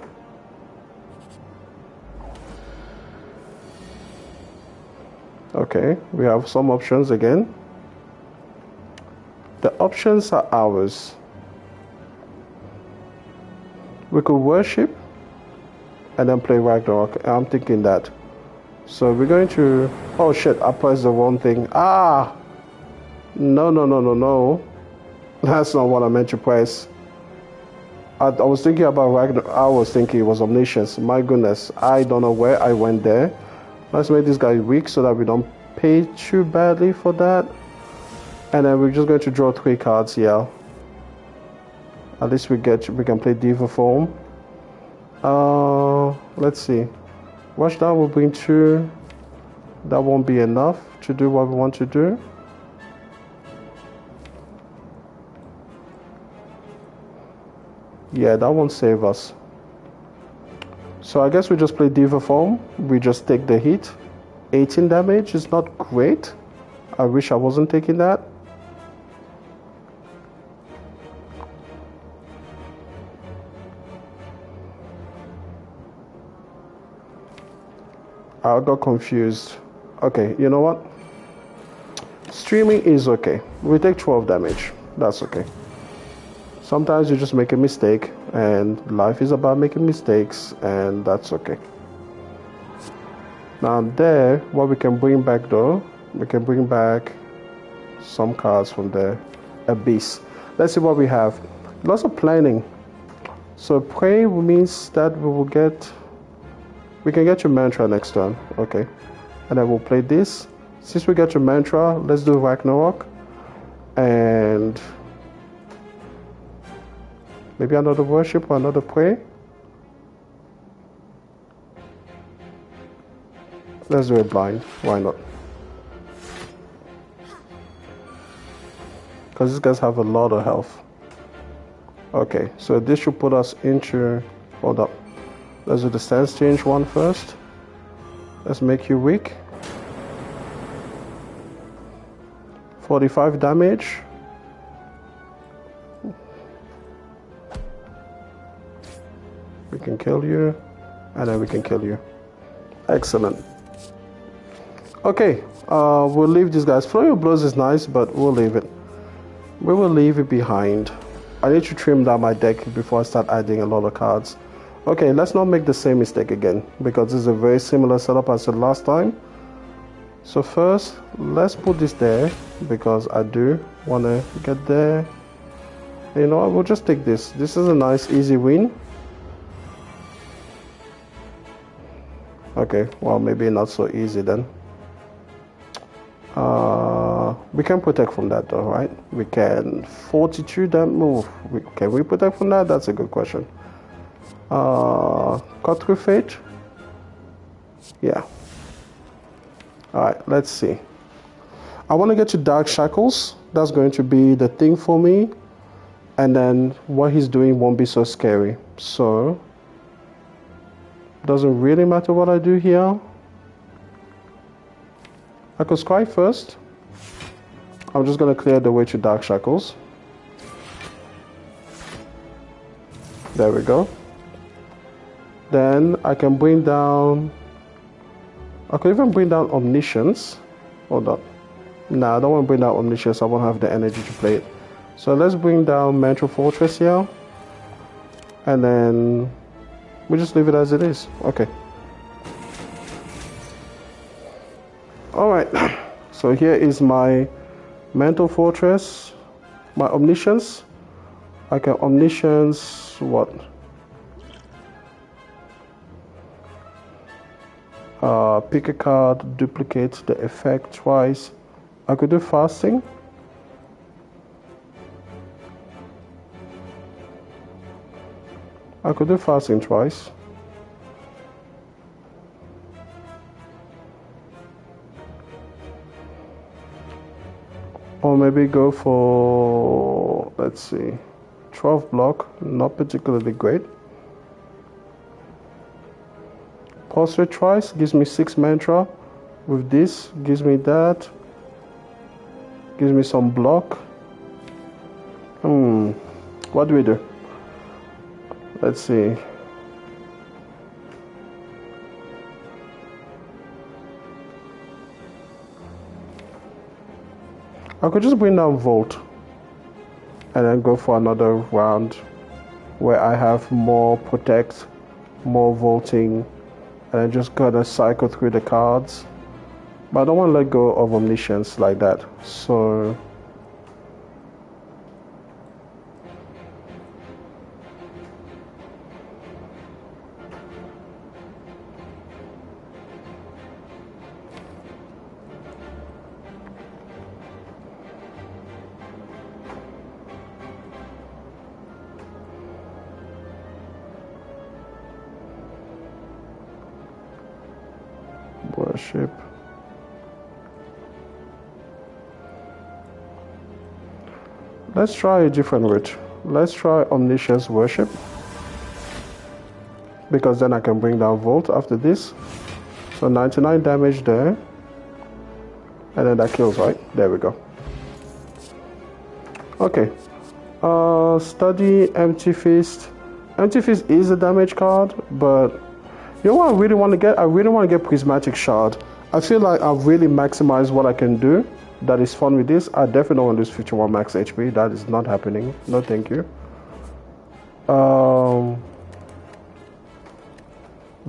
Okay, we have some options again. The options are ours. We could worship and then play Ragnarok. I'm thinking that. So we're going to... Oh shit, I pressed the wrong thing. Ah! No. That's not what I meant to press. I was thinking about Ragnarok. I was thinking it was Omniscience. My goodness, I don't know where I went there. Let's make this guy weak so that we don't pay too badly for that. And then we're just going to draw 3 cards here. At least we can play Diva Form. Let's see. Rushdown will bring 2. That won't be enough to do what we want to do. Yeah, that won't save us. So I guess we just play Diva Form. We just take the hit. 18 damage is not great. I wish I wasn't taking that. I got confused. Okay, you know what? Streaming is okay. We take 12 damage. That's okay. Sometimes you just make a mistake, and life is about making mistakes, and that's okay. Now there, what we can bring back though, we can bring back some cards from there. Abyss. Let's see what we have. Lots of planning. So pray means that we can get your mantra next turn. Okay. And then we'll play this. Since we get your mantra, let's do Ragnarok. And maybe another worship or another pray. Let's do it blind. Why not? Because these guys have a lot of health. Okay, so this should put us into... Hold up. Let's do the stance change one first. Let's make you weak. 45 damage. We can kill you. And then we can kill you. Excellent. Okay, we'll leave these guys. Flurry of Blows is nice, but we'll leave it. We will leave it behind. I need to trim down my deck before I start adding a lot of cards. Okay, let's not make the same mistake again, because this is a very similar setup as the last time. So first, let's put this there, because I do want to get there. You know what, we'll just take this. This is a nice, easy win. Okay, well, maybe not so easy then. We can protect from that though, right? We can 42 that move. Can we protect from that? That's a good question. Cut through fate. Yeah. Alright, let's see. I want to get to Dark Shackles. That's going to be the thing for me. And then what he's doing won't be so scary. So, doesn't really matter what I do here. I could Scry first. I'm just going to clear the way to Dark Shackles. There we go. Then I can bring down... I could even bring down Omniscience. Hold up. Nah, I don't want to bring down Omniscience. I won't have the energy to play it. So let's bring down Mental Fortress here. And then we just leave it as it is. Okay. Alright. So here is my Mental Fortress. My Omniscience. I can Omniscience what? Pick a card, duplicate the effect twice. I could do Fasting. I could do Fasting twice. Or maybe go for, let's see, 12 block, not particularly great. Pulsate twice gives me 6 mantra. With this, gives me that. Gives me some block. What do we do? Let's see. I could just bring down Volt and then go for another round where I have more protect, more vaulting, and I just gotta cycle through the cards. But I don't want to let go of Omniscience like that. So worship. Let's try a different route. Let's try Omniscience Worship. because then I can bring down Volt after this. So 99 damage there. And then that kills, right? There we go. Okay. Study Empty Fist. Empty Fist is a damage card, but you know what I really want to get? I really want to get Prismatic Shard. I feel like I've really maximized what I can do. That is fun with this. I definitely don't want to lose 51 max HP. That is not happening. No, thank you.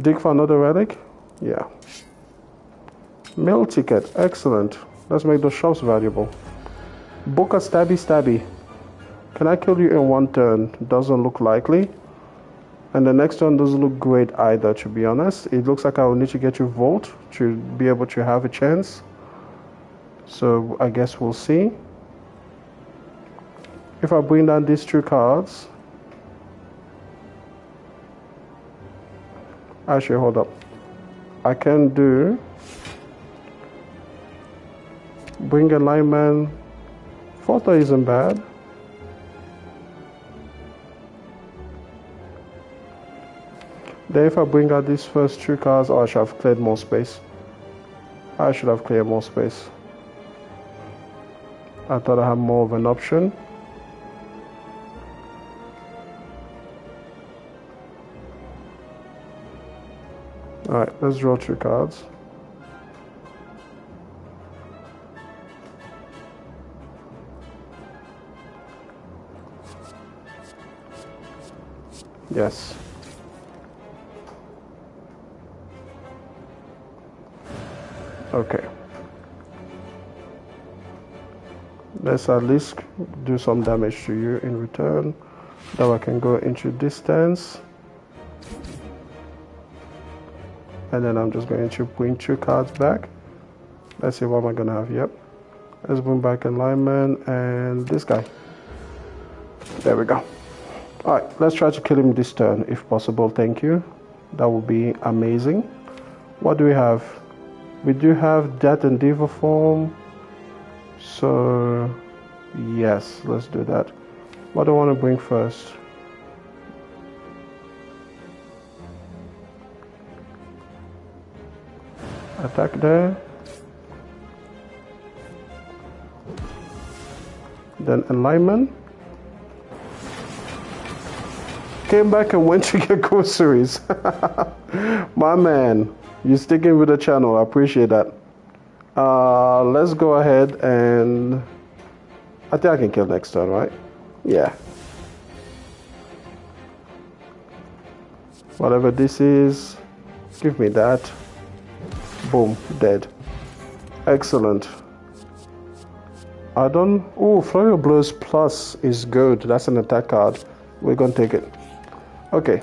Dig for another relic? Yeah. Mail ticket. Excellent. Let's make those shops valuable. Book a stabby. Can I kill you in one turn? Doesn't look likely. And the next one doesn't look great either, to be honest. It looks like I will need to get you Volt to be able to have a chance. So I guess we'll see. If I bring down these 2 cards. Actually, hold up. I can do bring a lineman. Photo isn't bad. Then if I bring out these first 2 cards, I should have cleared more space. I should have cleared more space. I thought I had more of an option. Alright, let's draw 2 cards. Yes. Okay. Let's at least do some damage to you in return. Now I can go into distance. And then I'm just going to bring 2 cards back. Let's see what am I going to have. Yep. Let's bring back a lineman and this guy. There we go. Alright, let's try to kill him this turn if possible. Thank you. That would be amazing. What do we have? We do have Death and Diva form. So, yes, let's do that. What do I want to bring first? Attack there. Then alignment. Came back and went to get groceries. My man, you're sticking with the channel. I appreciate that. Let's go ahead and I think I can kill next turn, right? Yeah. Whatever this is, give me that. Boom, dead. Excellent. I don't. Oh, Flurry of Blows Plus is good. That's an attack card. We're gonna take it. Okay.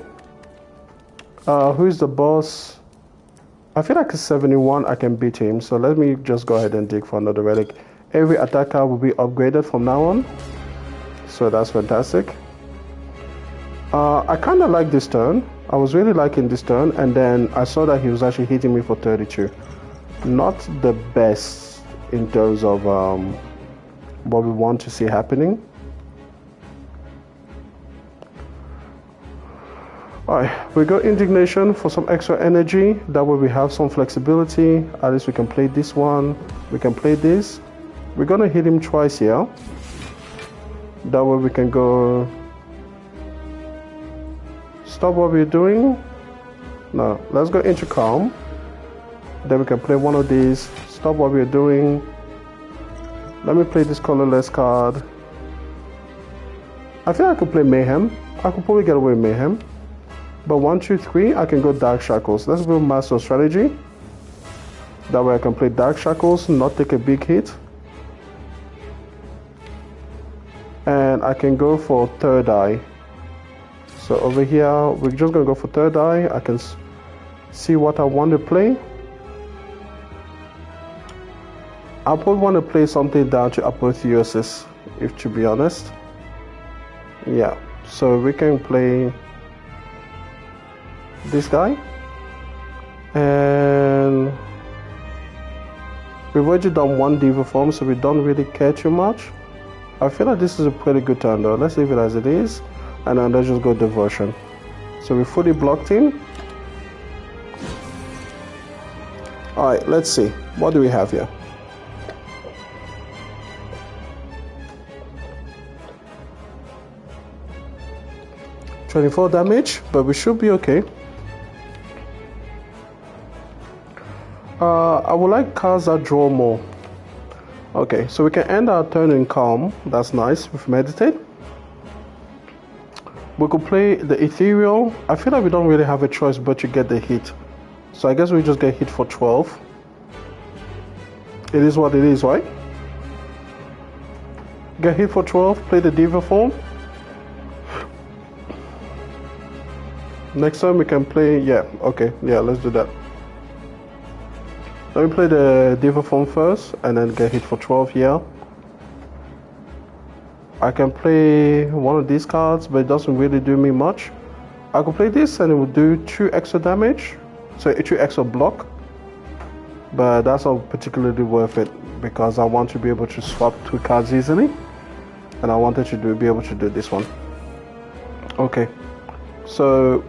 Who is the boss? I feel like it's 71. I can beat him. So let me just go ahead and dig for another relic. Every attack card will be upgraded from now on. So that's fantastic. I kind of like this turn. I was really liking this turn, and then I saw that he was actually hitting me for 32. Not the best in terms of what we want to see happening. Alright, we got Indignation for some extra energy. That way we have some flexibility. At least we can play this one. We can play this. We're gonna hit him twice here. That way we can go. Stop what we're doing. No, let's go into Calm. Then we can play one of these. Stop what we're doing. Let me play this colorless card. I think I could play Mayhem. I could probably get away with Mayhem. But 1, 2, 3, I can go Dark Shackles. Let's go Master Strategy. That way I can play Dark Shackles, not take a big hit. And I can go for Third Eye. So over here, we're just going to go for Third Eye. I can see what I want to play. I probably want to play something down to Apotheosis, if to be honest. Yeah, so we can play this guy. And we've already done 1 Diva form, so we don't really care too much. I feel like this is a pretty good turn though. Let's leave it as it is. And then let's just go Devotion. So we fully blocked him. Alright, let's see. What do we have here? $24 damage, but we should be okay. I would like cards that draw more. Okay, so we can end our turn in calm. That's nice with meditate. We could play the ethereal. I feel like we don't really have a choice but to get the hit. So I guess we just get hit for 12. It is what it is, right? Get hit for 12, play the diva form. Next time we can play, yeah, okay, yeah, let's do that. Let me play the diva form first and then get hit for 12 here. I can play one of these cards, but it doesn't really do me much. I could play this and it will do 2 extra damage, so 2 extra block. But that's not particularly worth it because I want to be able to swap 2 cards easily. And I wanted to be able to do this one. Okay, so...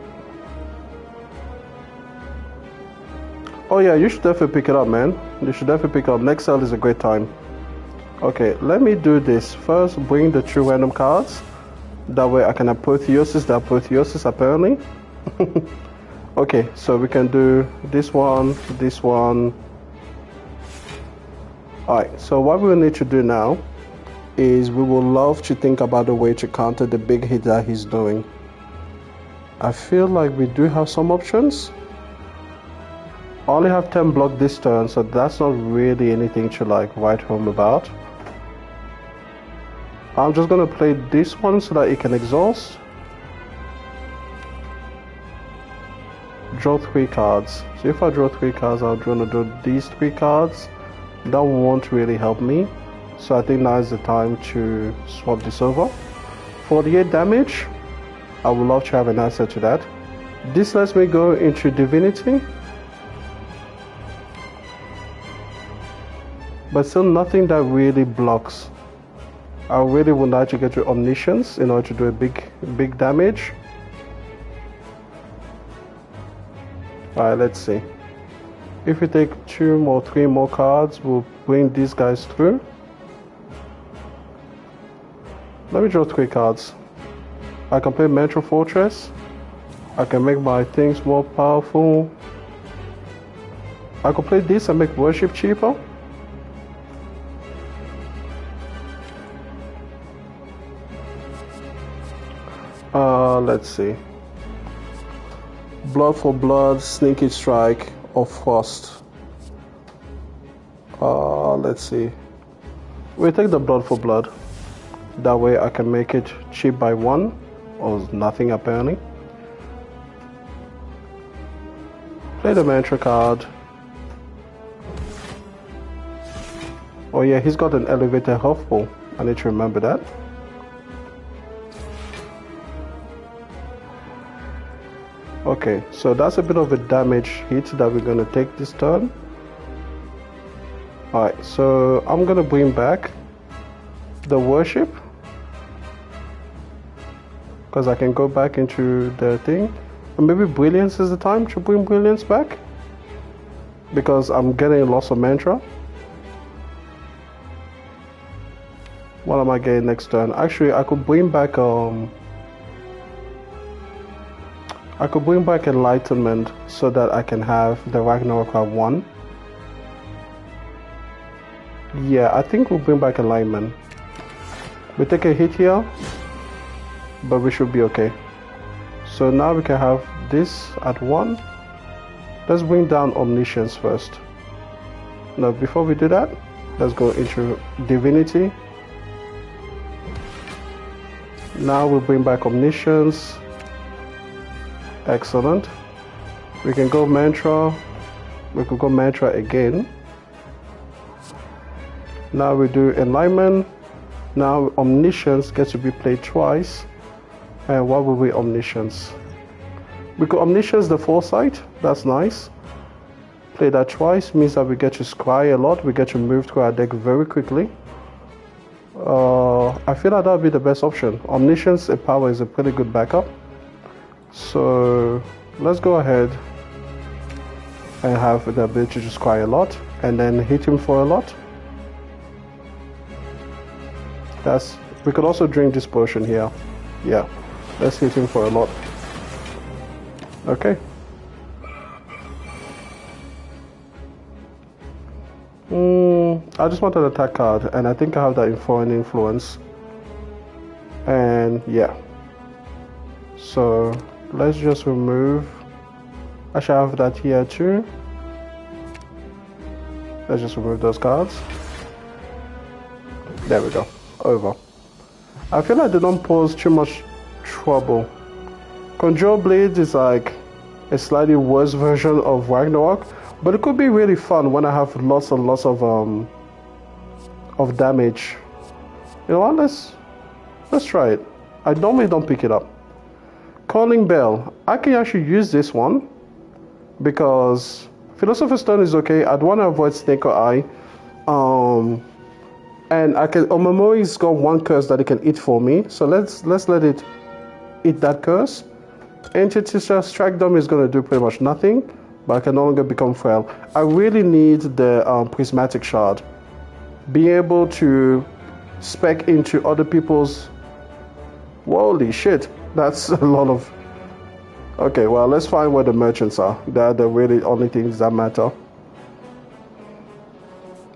Oh yeah, you should definitely pick it up, man. You should definitely pick it up. Next sale is a great time. Okay, let me do this. First, bring the 2 random cards. That way I can apotheosis the apotheosis apparently. Okay, so we can do this one, this one. Alright, so what we will need to do now is we will love to think about a way to counter the big hit that he's doing. I feel like we do have some options. I only have 10 block this turn, so that's not really anything to like write home about. I'm just gonna play this one so that it can exhaust. Draw 3 cards. So if I draw 3 cards, I'm gonna draw these 3 cards. That won't really help me. So I think now is the time to swap this over. 48 damage. I would love to have an answer to that. This lets me go into divinity. But still nothing that really blocks. I really would like to get to omniscience in order to do a big damage. Alright, let's see. If we take 2 more, 3 more cards, we'll bring these guys through. Let me draw 3 cards. I can play Mental Fortress. I can make my things more powerful. I could play this and make worship cheaper. Let's see. Blood for blood, sneaky strike, or frost. Let's see. We'll take the blood for blood. That way I can make it cheap by 1 or nothing apparently. Play the mantra card. Oh yeah, he's got an elevated health pool. I need to remember that. Okay, so that's a bit of a damage hit that we're going to take this turn. Alright, so I'm going to bring back the worship. Because I can go back into the thing. And maybe brilliance is the time to bring brilliance back. Because I'm getting lots of mantra. What am I getting next turn? Actually, I could bring back enlightenment so that I can have the Ragnarok at 1. Yeah, I think we'll bring back enlightenment. We take a hit here, but we should be okay. So now we can have this at 1. Let's bring down omniscience first. Now before we do that, let's go into divinity. Now we'll bring back omniscience. Excellent. We can go mantra. We could go mantra again. Now we do enlightenment. Now omniscience gets to be played twice. And what will be omniscience? We could omniscience the foresight. That's nice. Play that twice means that we get to scry a lot. We get to move through our deck very quickly. I feel like that would be the best option. Omniscience, a power, is a pretty good backup. So let's go ahead and have the ability to scry a lot, and then hit him for a lot. We could also drink this potion here. Yeah, let's hit him for a lot. Okay. I just want an attack card, and I think I have that in foreign influence. And yeah. So let's just remove. I shall have that here too. Let's just remove those cards. There we go. Over. I feel like they don't pose too much trouble. Conjure Blade is like a slightly worse version of Ragnarok, but it could be really fun when I have lots and lots of damage. You know what? Let's try it. I normally don't pick it up. Calling Bell. I can actually use this one because Philosopher's Stone is okay. I'd want to avoid Snake or Eye. And I can. Omamori's got one curse that it can eat for me. So let's let it eat that curse. Entity Strike Dome is going to do pretty much nothing, but I can no longer become frail. I really need the Prismatic Shard. Being able to spec into other people's. Holy shit, that's a lot of. Okay, well, let's find where the merchants are. They're the really only things that matter.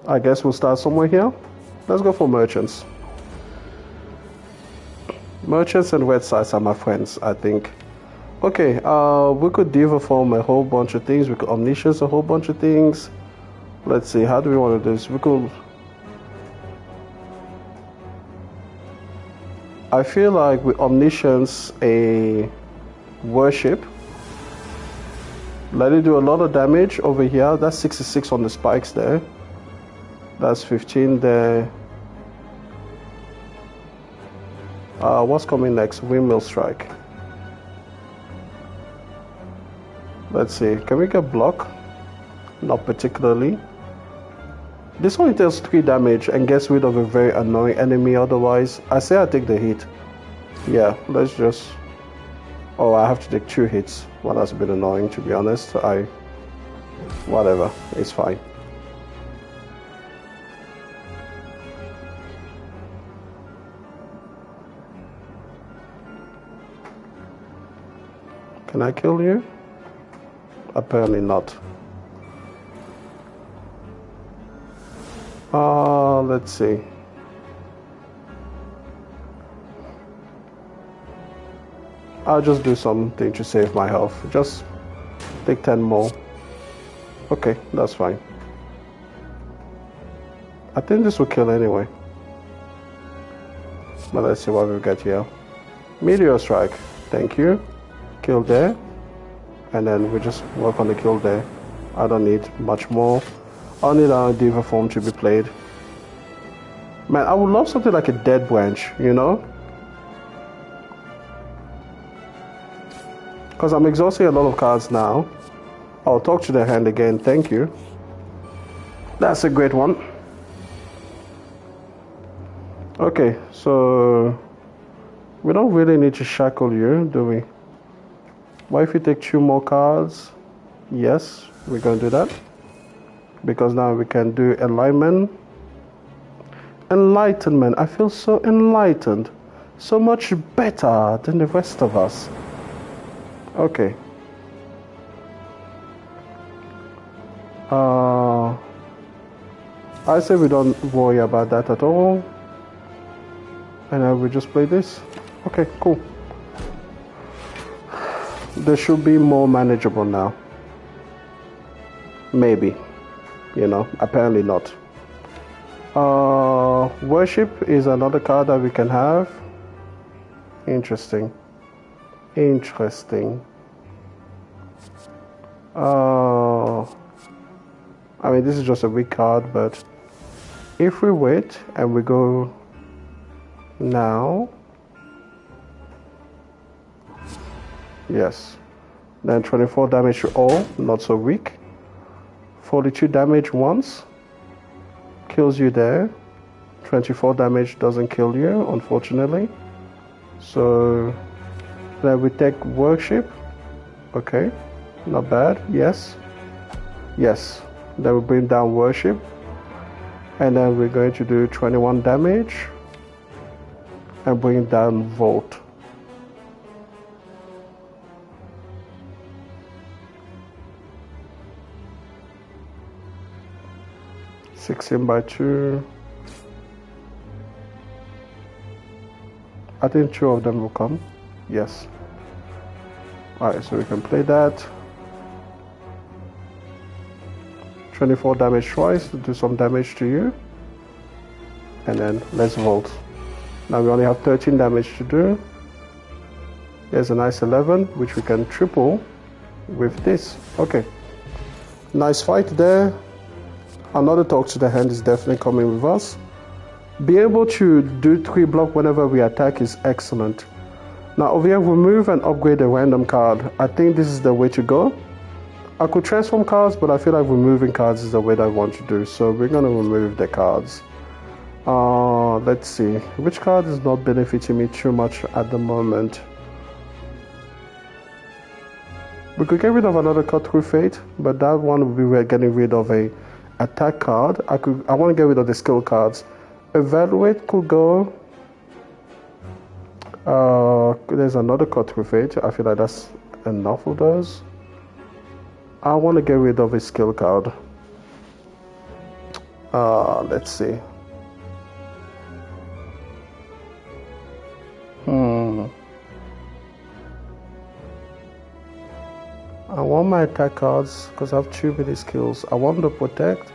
I guess we'll start somewhere here. Let's go for merchants. Merchants and websites are my friends, I think. Okay, we could Diva form a whole bunch of things. We could Omniscience a whole bunch of things. Let's see, how do we want to do this? We could... I feel like with Omniscience a Worship. Let it do a lot of damage over here. That's 66 on the spikes there. That's 15 there. What's coming next? Windmill Strike. Let's see. Can we get block? Not particularly. This one deals 3 damage and gets rid of a very annoying enemy otherwise. I say I take the hit. Yeah, let's just... Oh, I have to take 2 hits. Well, that's a bit annoying, to be honest. Whatever. It's fine. Can I kill you? Apparently not. Let's see. I'll just do something to save my health. Just take 10 more. Okay, that's fine. I think this will kill anyway. But let's see what we get here. Meteor Strike. Thank you. Kill there. And then we just work on the kill there. I don't need much more. I need our Diva form to be played. Man, I would love something like a Dead Branch, you know? Because I'm exhausting a lot of cards now. I'll talk to the hand again, thank you. That's a great one. Okay, so... we don't really need to shackle you, do we? What if you take 2 more cards? Yes, we're going to do that. Because now we can do alignment. Enlightenment. I feel so enlightened. So much better than the rest of us. Okay. I say we don't worry about that at all. And I will just play this. Okay, cool. They should be more manageable now. Maybe. You know, apparently not. Worship is another card that we can have. Interesting. Interesting. I mean, this is just a weak card, but if we wait and we go now, yes, then 24 damage to all, not so weak. 42 damage once, kills you there. 24 damage doesn't kill you, unfortunately. So then we take Worship. Okay, not bad, yes. Yes. Then we bring down Worship. And then we're going to do 21 damage. And bring down Volt. $16 by 2. I think 2 of them will come. Yes. Alright, so we can play that. 24 damage twice to do some damage to you. And then let's Volt. Now we only have 13 damage to do. There's a nice 11, which we can triple with this. Okay. Nice fight there. Another talk to the hand is definitely coming with us. Be able to do 3 block whenever we attack is excellent. Now over here, remove and upgrade a random card. I think this is the way to go. I could transform cards, but I feel like removing cards is the way that I want to do. So we're going to remove the cards. Let's see. Which card is not benefiting me too much at the moment? We could get rid of another Cut Through Fate, but that one we were getting rid of a attack card. I want to get rid of the skill cards. Evaluate could go. There's another Cut Through Fate. I feel like that's enough of those. I want to get rid of a skill card. Let's see. I want my attack cards because I have too many skills. I want to protect.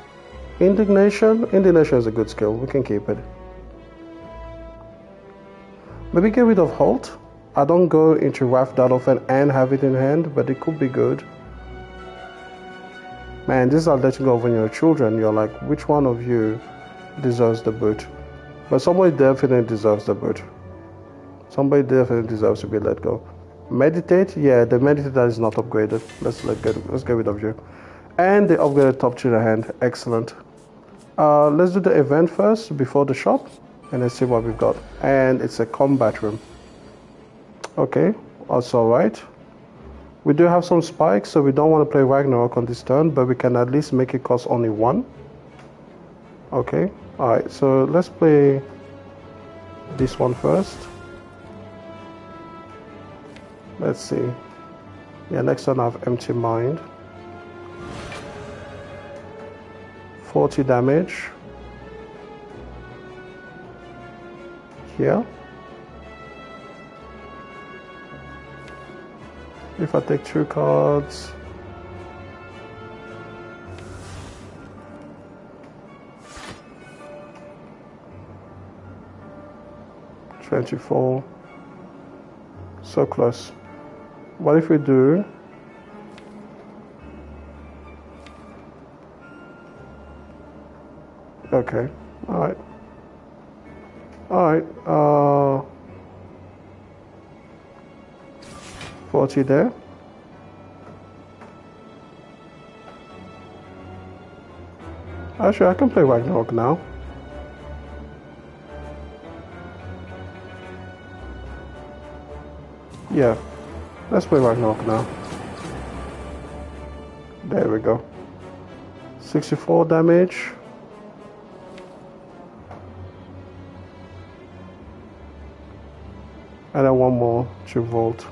Indignation. Indignation is a good skill. We can keep it. Maybe get rid of Halt. I don't go into Wrath that often and have it in hand, but it could be good. Man, this is letting go when you're children. You're like, which one of you deserves the boot? But somebody definitely deserves the boot. Somebody definitely deserves to be let go. Meditate, yeah, the meditator is not upgraded. Let's get rid of you. And the upgraded top to the hand. Excellent. Let's do the event first before the shop, and let's see what we've got. And it's a combat room. Okay, that's all right. We do have some spikes, so we don't want to play Ragnarok on this turn, but we can at least make it cost only 1. Okay, all right. So let's play this one first. Let's see. Yeah, next turn I have Empty Mind. 40 damage. Here. If I take 2 cards. $24. So close. What if we do okay, all right, 40 there. Actually, I can play Ragnarok now. Yeah, let's play Ragnarok now. There we go. 64 damage. And then one more to Volt.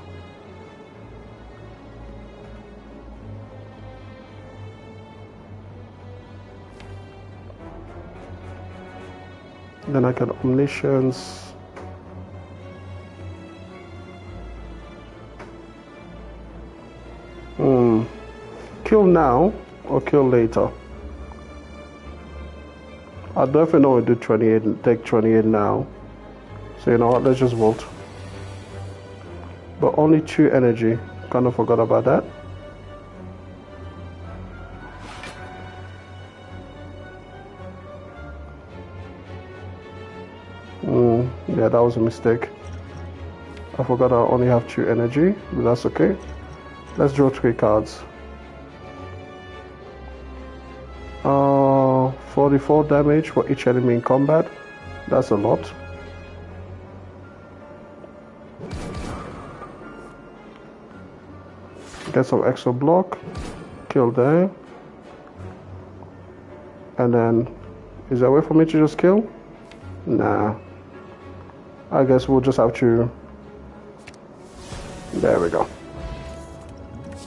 Then I get Omniscience. Kill now or kill later? I definitely don't want to do 28 and take 28 now. So you know what, let's just Volt. But only 2 energy. Kind of forgot about that. Yeah, that was a mistake. I forgot I only have 2 energy, but that's okay. Let's draw 3 cards. 44 damage for each enemy in combat. That's a lot. Get some extra block. Kill there. And then, is there a way for me to just kill? Nah. I guess we'll just have to... There we go.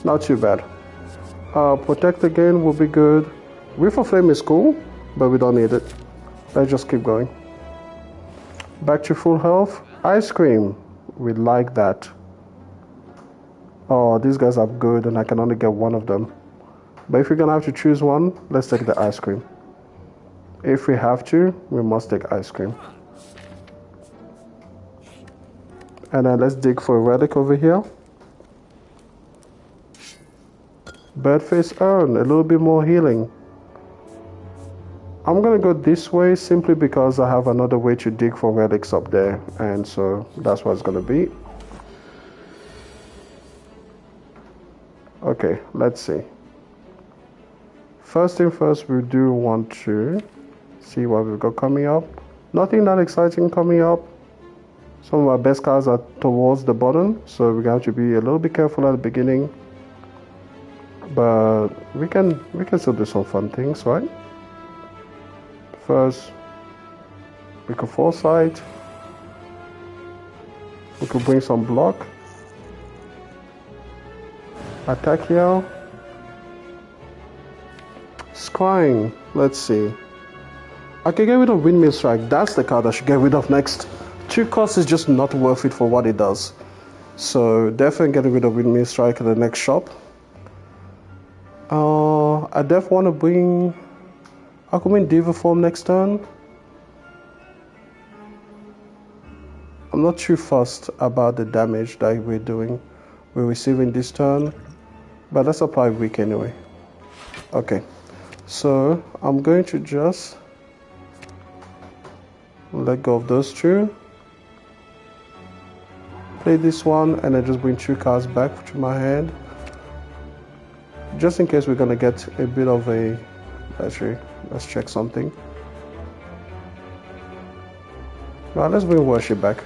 Not too bad. Protect again will be good. Reef of Flame is cool, but we don't need it. Let's just keep going. Back to full health. Ice cream. We like that. Oh, these guys are good and I can only get one of them. But if we're gonna have to choose one, let's take the ice cream. If we have to, we must take ice cream. And then let's dig for a relic over here. Birdface urn, a little bit more healing. I'm gonna go this way simply because I have another way to dig for relics up there, and so that's what it's gonna be. Okay, let's see. First thing first, we do want to see what we've got coming up. Nothing that exciting coming up. Some of our best cards are towards the bottom, so we're going to be a little bit careful at the beginning. But we can still do some fun things, right? First, we could foresight. We could bring some block. Attack here. Scrying. Let's see. I can get rid of Windmill Strike. That's the card I should get rid of next. 2 costs is just not worth it for what it does. So definitely getting rid of Windmill Strike at the next shop. I definitely want to bring... I could bring Diva Form next turn. I'm not too fussed about the damage that we're receiving this turn. But let's apply weak anyway. Okay. So I'm going to just let go of those 2. Play this one and then just bring 2 cards back to my hand. Just in case we're gonna get a bit of a... Let's check something. Well, let's bring Worship back.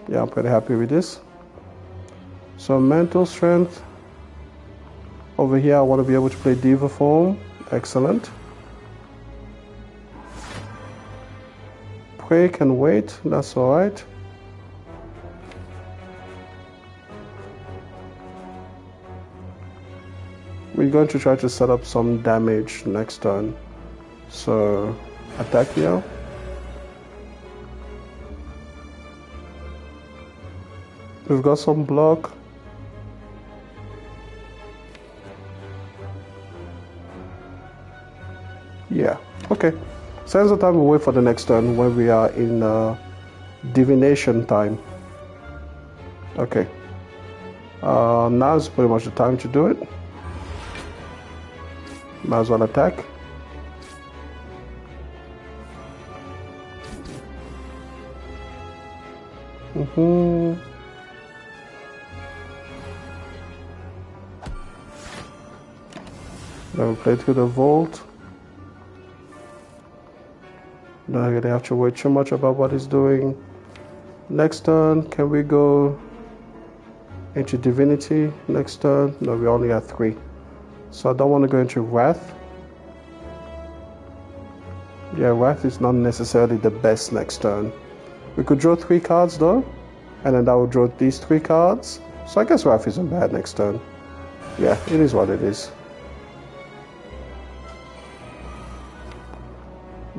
Yeah, I'm pretty happy with this. So Mental Strength. Over here I want to be able to play Diva Form. Excellent. Pray can wait, that's alright. We're going to try to set up some damage next turn. So, attack here. We've got some block. Yeah, okay. So that's the time we wait for the next turn when we are in divination time. Okay. Now is pretty much the time to do it. Might as well attack. Then we play through the vault. Don't really have to worry too much about what he's doing. Next turn, can we go into Divinity next turn? No, we only have 3. So I don't want to go into Wrath. Yeah, Wrath is not necessarily the best next turn. We could draw 3 cards though, and then that would draw these 3 cards. So I guess Wrath isn't bad next turn. Yeah, it is what it is.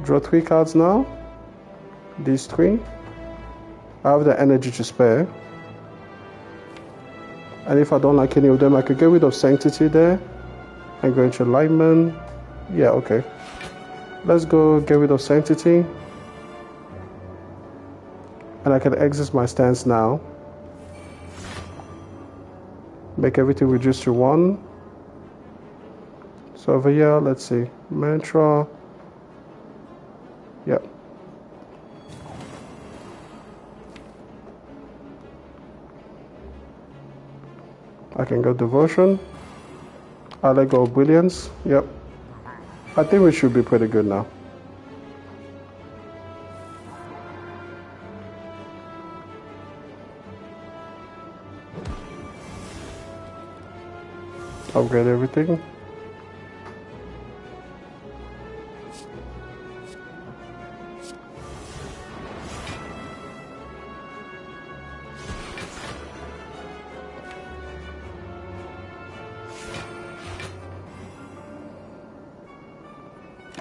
Draw 3 cards now. These 3. I have the energy to spare. And if I don't like any of them, I could get rid of Sanctity there. And go into Alignment. Yeah, okay. Let's go get rid of Sanctity. And I can exit my stance now. Make everything reduce to 1. So over here, let's see. Mantra. Yep. I can go Devotion. I let go of Brilliance. Yep. I think we should be pretty good now. Upgrade everything.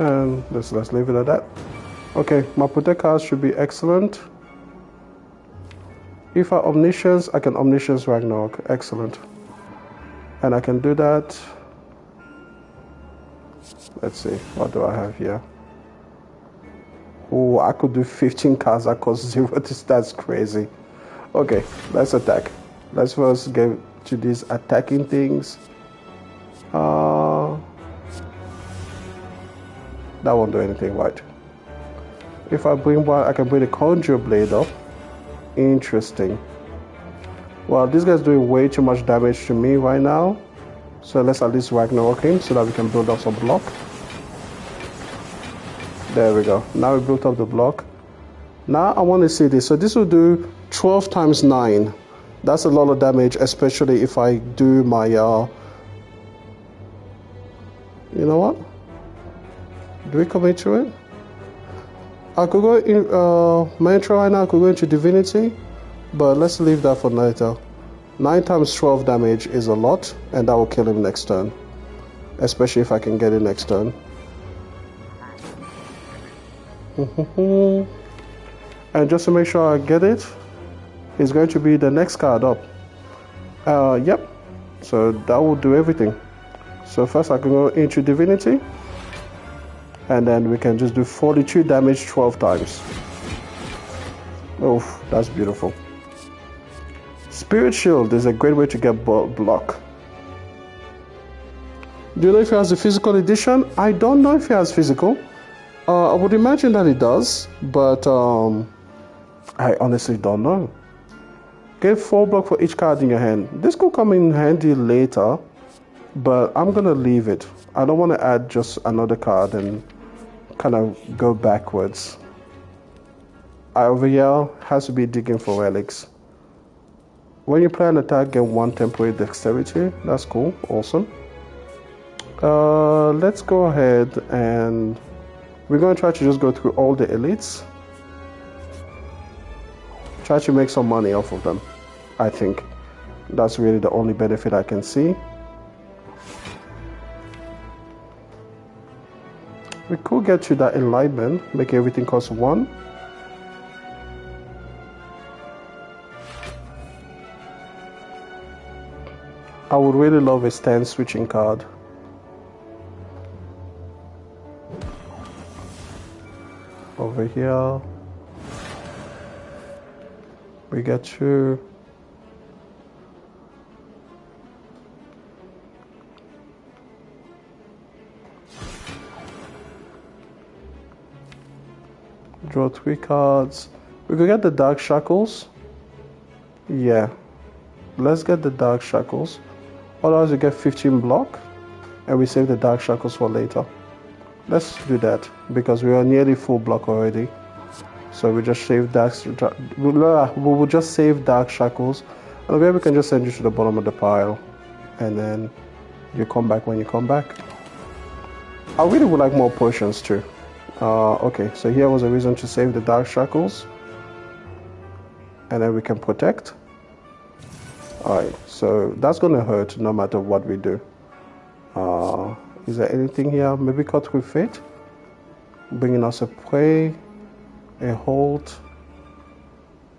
And let's leave it at that. Okay, my protect cards should be excellent. If I omniscience, I can omniscience Ragnarok. Excellent. And I can do that. Let's see, what do I have here? Oh, I could do 15 cards that cost 0. That's crazy. Okay, let's attack. Let's first get to these attacking things. That won't do anything, right? If I bring one, I can bring the Conjure Blade up. Interesting. Well, this guy's doing way too much damage to me right now. So let's at least Ragnarok him so that we can build up some block. There we go. Now we built up the block. Now I want to see this. So this will do 12 times 9. That's a lot of damage, especially if I do my... You know what? Do we commit to it? I could go in Mantra right now, I could go into Divinity, but let's leave that for later. 9 times 12 damage is a lot, and that will kill him next turn. Especially if I can get it next turn. And just to make sure I get it, it's going to be the next card up. Yep, so that will do everything. So first I can go into Divinity, and then we can just do 42 damage 12 times. Oh, that's beautiful. Spirit Shield is a great way to get block. Do you know if he has a physical edition? I don't know if he has physical. I would imagine that he does, but I honestly don't know. Get 4 block for each card in your hand. This could come in handy later, but I'm gonna leave it. I don't want to add just another card and kind of go backwards. Over here has to be digging for relics. When you play an attack, get 1 temporary dexterity. That's cool, awesome. Let's go ahead and we're going to try to just go through all the elites. Try to make some money off of them. I think that's really the only benefit I can see. We could get to that enlightenment, make everything cost 1. I would really love a stand switching card. Over here, we get to draw 3 cards. We could get the Dark Shackles. Yeah, let's get the Dark Shackles. Otherwise we get 15 block and we save the Dark Shackles for later. Let's do that because we are nearly full block already. So we just save we will just save Dark Shackles, and maybe we can just send you to the bottom of the pile, and then you come back when you come back. I really would like more potions too. Okay, so here was a reason to save the Dark Shackles, and then we can protect. Alright, so that's gonna hurt no matter what we do. Is there anything here? Maybe cut through fate, bringing us a prey, a hold.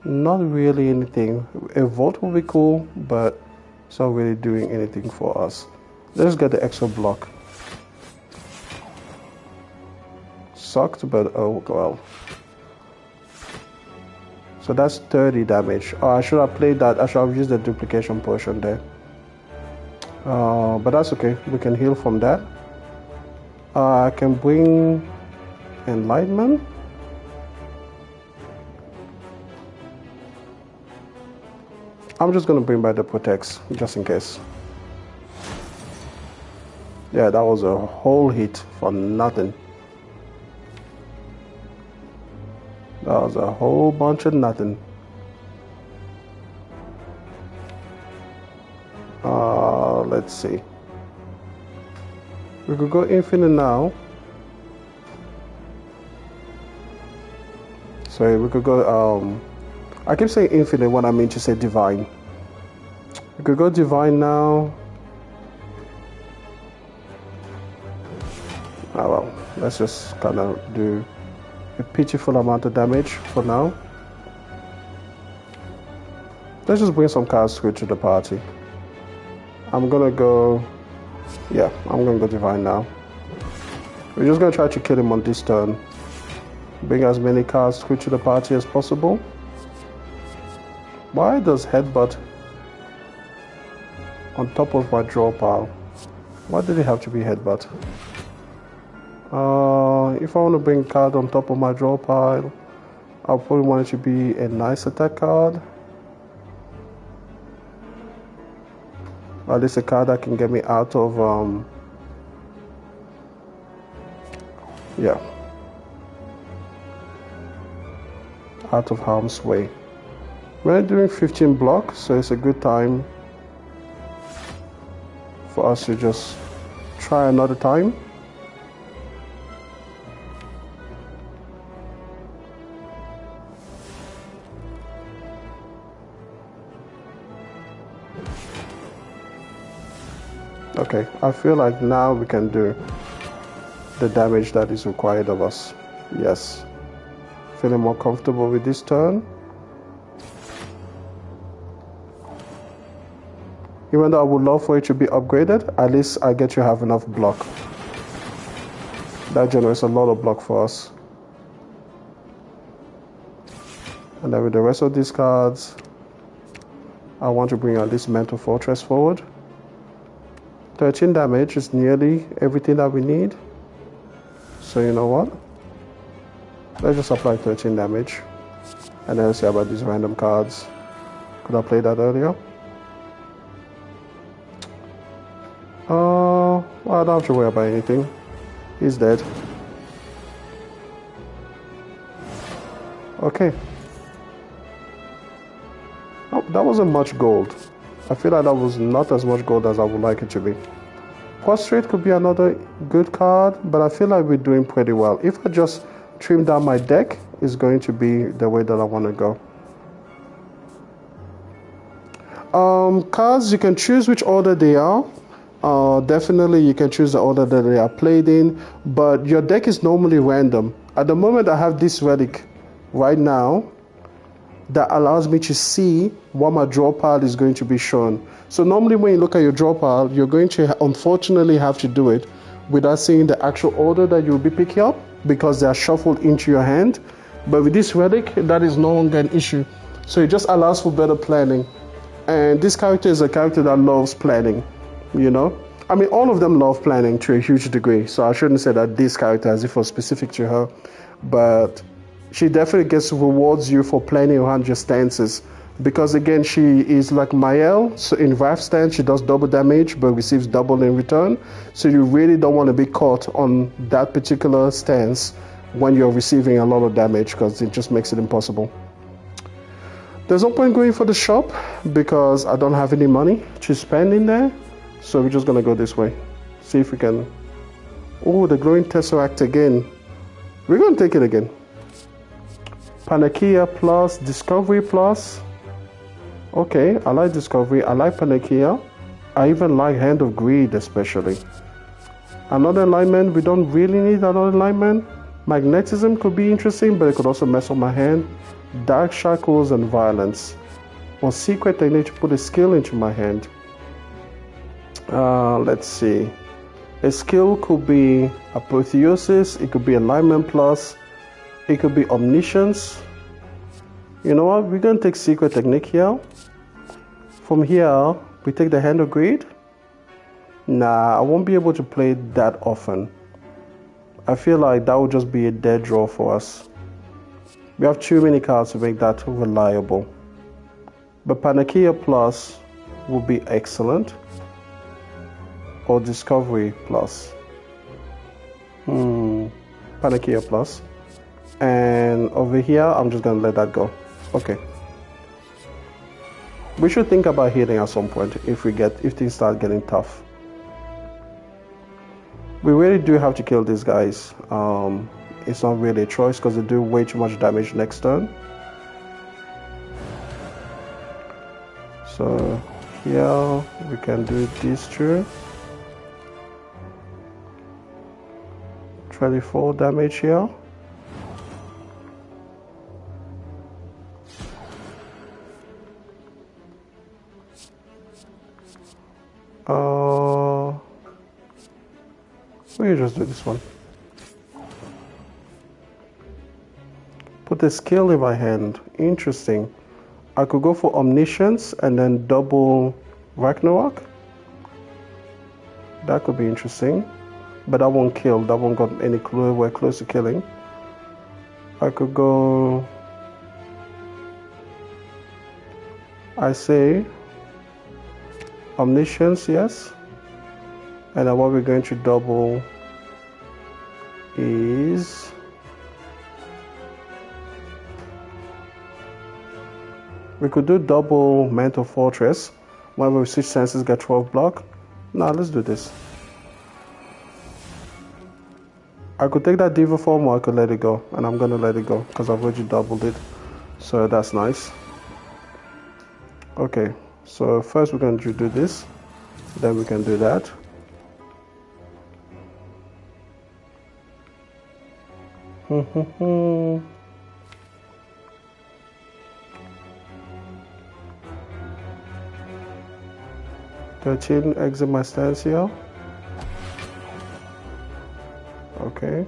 Not really anything. A vault will be cool, but it's not really doing anything for us. Let's get the extra block. Sucked, but oh well. So that's 30 damage. I should have played that. I should have used the duplication potion there. But that's okay. We can heal from that. I can bring enlightenment. I'm just gonna bring back the protects just in case. Yeah, that was a whole hit for nothing. That was a whole bunch of nothing. Let's see. We could go infinite now. Sorry, we could go, I keep saying infinite when I mean to say divine. We could go divine now. Oh well, Let's just kind of do a pitiful amount of damage for now. Let's just bring some cards through to the party. I'm gonna go, yeah, I'm gonna go Divine now. We're just gonna try to kill him on this turn. Bring as many cards through to the party as possible. Why does Headbutt on top of my draw pile? Why did it have to be Headbutt? If I want to bring a card on top of my draw pile, I'll probably want it to be a nice attack card. Or at least a card that can get me out of, yeah, out of harm's way. We're doing 15 blocks, so it's a good time for us to just try another time. Okay, I feel like now we can do the damage that is required of us. Yes. Feeling more comfortable with this turn. Even though I would love for it to be upgraded, at least I get to have enough block. That generates a lot of block for us. And then with the rest of these cards, I want to bring at least Mental Fortress forward. 13 damage is nearly everything that we need. So you know what? Let's just apply 13 damage. And then let's see about these random cards. Could I play that earlier? Well, I don't have to worry about anything. He's dead. Okay. Oh, that wasn't much gold. I feel like that was not as much gold as I would like it to be. Prostrate could be another good card, but I feel like we're doing pretty well. If I just trim down my deck, it's going to be the way that I want to go. Cards, you can choose which order they are. Definitely you can choose the order that they are played in, but your deck is normally random. At the moment I have this relic right now that allows me to see what my draw pile is going to be shown. So normally when you look at your draw pile, you're going to unfortunately have to do it without seeing the actual order that you'll be picking up because they are shuffled into your hand. But with this relic, that is no longer an issue. So it just allows for better planning. And this character is a character that loves planning, you know? I mean, all of them love planning to a huge degree. So I shouldn't say that this character as if it was specific to her. But she definitely rewards you for planning around your stances. Because again, she is like Mael. So in Wrath stance, she does double damage but receives double in return. So you really don't want to be caught on that particular stance when you're receiving a lot of damage because it just makes it impossible. There's no point going for the shop because I don't have any money to spend in there. So we're just going to go this way. See if we can... Oh, the glowing tesseract again. We're going to take it again. Panakia plus Discovery plus. Okay, I like Discovery. I like Panakia. I even like Hand of Greed especially. Another alignment. We don't really need another alignment. Magnetism could be interesting, but it could also mess up my hand. Dark Shackles and Violence. Or Secret, I need to put a skill into my hand. Let's see. A skill could be Apotheosis. It could be Alignment Plus. It could be Omniscience. You know what? We're going to take Secret Technique here. From here, we take the Hand of Greed. Nah, I won't be able to play it that often. I feel like that would just be a dead draw for us. We have too many cards to make that reliable. But Panakia Plus would be excellent. Or Discovery Plus. Panakia Plus. And over here, I'm just going to let that go. Okay. We should think about healing at some point if things start getting tough. We really do have to kill these guys. It's not really a choice because they do way too much damage next turn. So here we can do these two. 24 damage here. We can just do this one. Put a skill in my hand. Interesting. I could go for Omniscience and then double Ragnarok. That could be interesting. But that won't kill. That won't got any clue. We're close to killing. I could go... I say... Omniscience, yes. And then what we're going to double is... We could do double Mental Fortress. Whenever we switch senses, get 12 block. Now let's do this. I could take that Diva form or I could let it go. And I'm gonna let it go because I've already doubled it. So that's nice. Okay, so first we're going to do this. Then we can do that. Exit my stance here. Okay.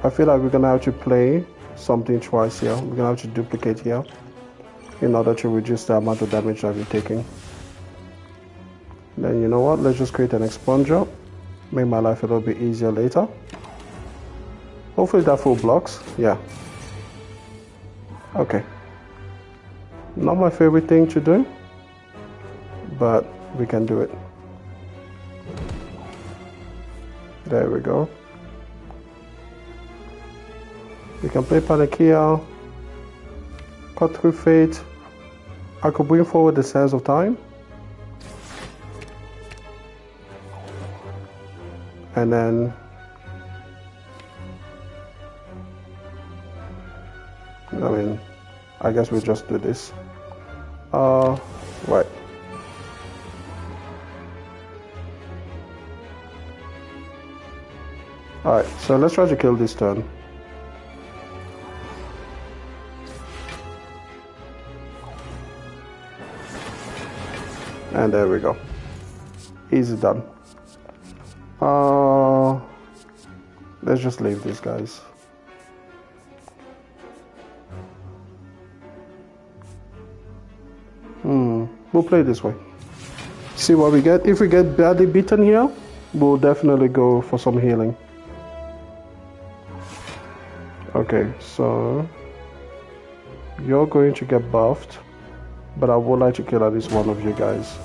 I feel like we're gonna have to play something twice here. We're gonna have to duplicate here in order to reduce the amount of damage that we're taking. Then you know what? Let's just create an expunger. Make my life a little bit easier later. Hopefully that full blocks. Yeah. Okay. Not my favorite thing to do, but we can do it. There we go. We can play Panakia, Cut Through Fate. I could bring forward the Sands of Time. And then I guess we'll just do this. Right. Alright, so let's try to kill this turn. And there we go. Easy done. Let's just leave these guys. We'll play this way. See what we get. If we get badly beaten here, we'll definitely go for some healing. Okay, so you're going to get buffed, but I would like to kill at least one of you guys.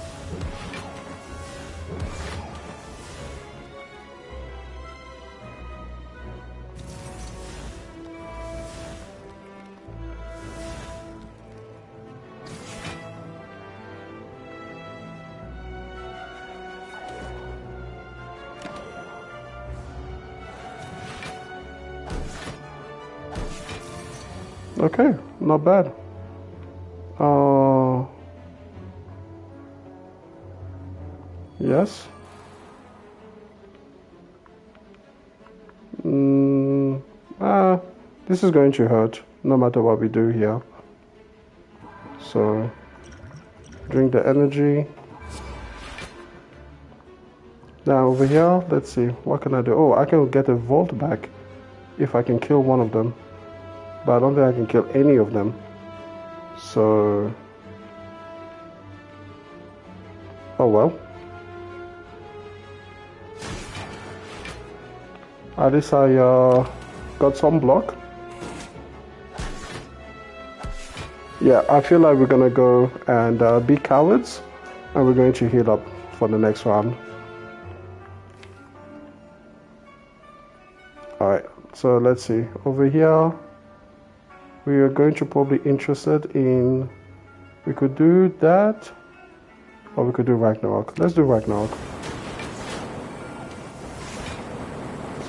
Okay, not bad. Yes. This is going to hurt no matter what we do here. So, drink the energy. Now over here, let's see, what can I do? Oh, I can get a vault back if I can kill one of them. But I don't think I can kill any of them. So... oh well. At least I got some block. Yeah, I feel like we're gonna go and be cowards. And we're going to heal up for the next round. Alright, so let's see. Over here, we are going to probably interested in... we could do that. Or we could do Ragnarok. Let's do Ragnarok.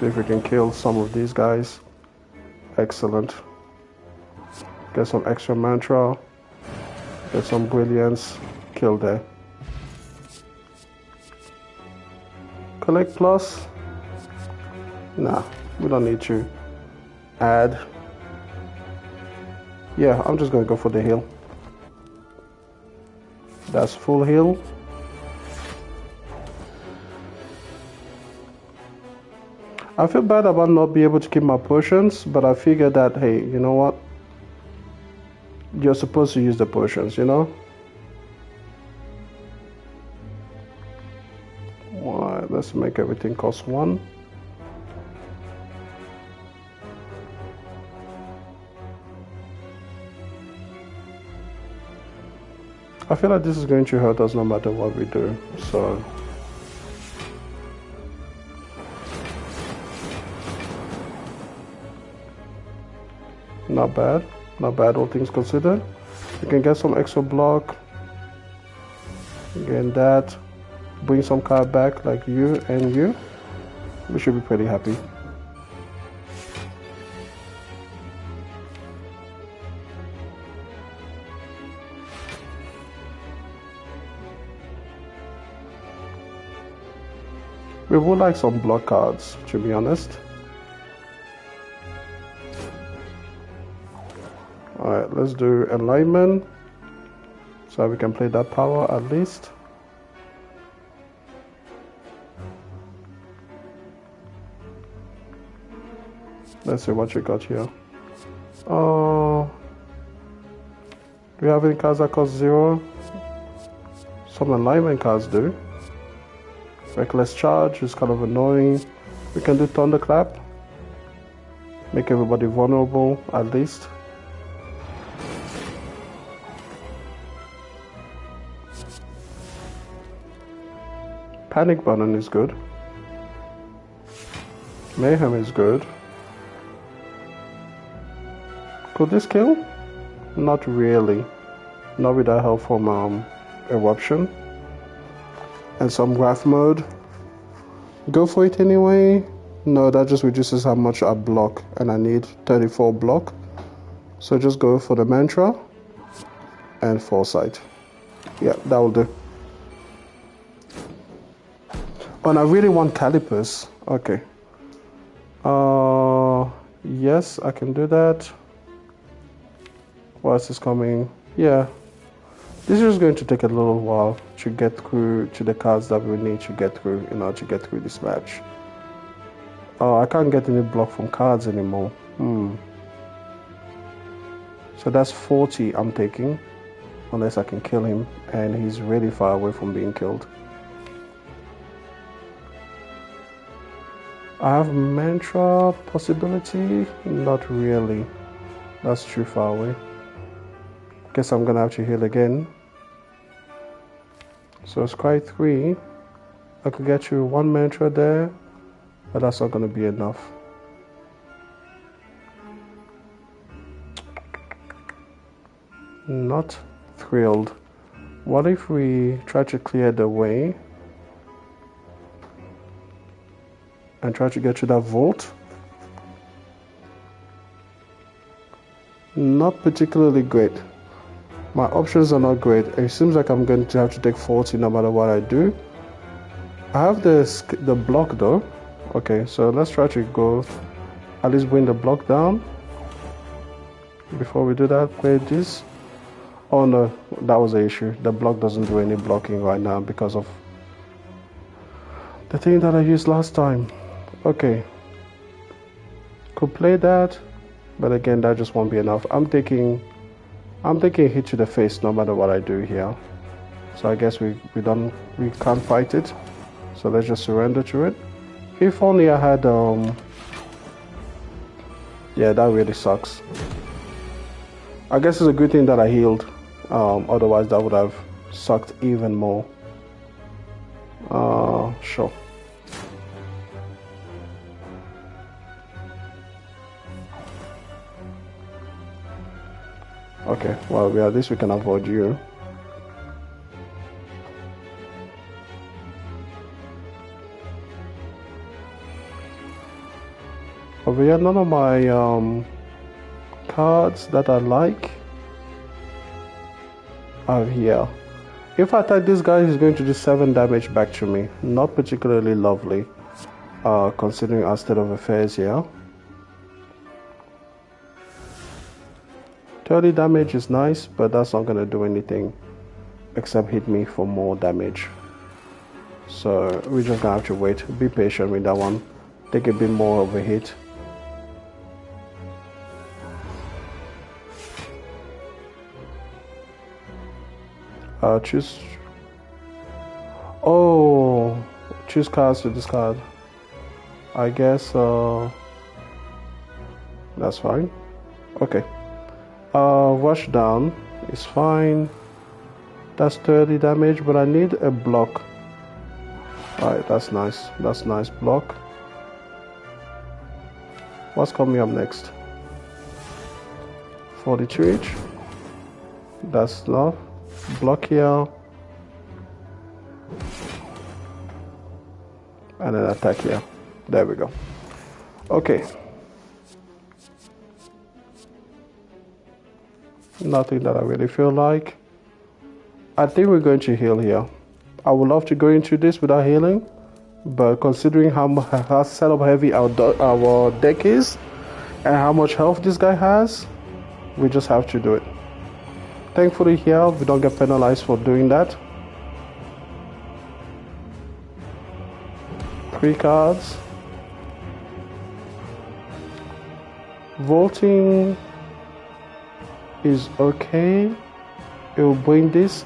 See if we can kill some of these guys. Excellent. Get some extra mantra. Get some brilliance. Kill there. Collect plus. Nah, we don't need to add. Yeah, I'm just gonna go for the heal. That's full heal. I feel bad about not being able to keep my potions, but I figured that, hey, you know what? You're supposed to use the potions, you know? Alright, let's make everything cost 1. I feel like this is going to hurt us no matter what we do, so... Not bad, all things considered. We can get some extra block. Again, that. Bring some card back like you and you. We should be pretty happy. We would like some block cards, to be honest. Alright, let's do Enlightenment, so we can play that power at least. Let's see what you got here. Do we have any cards that cost 0? Some Enlightenment cards do. Reckless Charge is kind of annoying. We can do Thunderclap. Make everybody vulnerable at least. Panic Button is good. Mayhem is good. Could this kill? Not really. Not with that help from Eruption. And some graph mode. Go for it anyway. No, that just reduces how much I block, and I need 34 block. So just go for the Mantra and Foresight. Yeah, that will do. And I really want Calipers. Okay. Yes, I can do that. What else is coming? Yeah. This is going to take a little while to get through to the cards that we need to get through in order to get through this match. I can't get any block from cards anymore. So that's 40 I'm taking. Unless I can kill him, and he's really far away from being killed. I have Mantra possibility? Not really. That's too far away. Guess I'm gonna have to heal again. So Scry 3. I could get you 1 Mantra there, but that's not gonna be enough. Not thrilled. What if we try to clear the way and try to get to that vault? Not particularly great. My options are not great. It seems like I'm going to have to take 40 no matter what I do. I have the block though. Okay, so let's try to go at least bring the block down. Before we do that, play this. Oh no, that was the issue. The block doesn't do any blocking right now because of the thing that I used last time. Okay, could play that, but again that just won't be enough. I'm taking a hit to the face no matter what I do here. So I guess we can't fight it. So let's just surrender to it. If only I had yeah, that really sucks. I guess it's a good thing that I healed. Otherwise that would have sucked even more. Sure. Okay, well, at least we can avoid you. Over here, none of my cards that I like are here. If I attack this guy, he's going to do 7 damage back to me. Not particularly lovely, considering our state of affairs here. 30 damage is nice, but that's not going to do anything except hit me for more damage. So we're just going to have to wait. Be patient with that one. Take a bit more of a hit. Choose. Oh, choose cards to discard. I guess that's fine. Okay. Rush down is fine. That's 30 damage, but I need a block. Alright, that's nice. That's nice block. What's coming up next? 42 each. That's enough. Block here. And then attack here. There we go. Okay. Nothing that I really feel like. I think we're going to heal here. I would love to go into this without healing, but considering how set up heavy our deck is and how much health this guy has, we just have to do it. Thankfully here we don't get penalized for doing that. 3 cards. Vaulting is okay. It will bring this,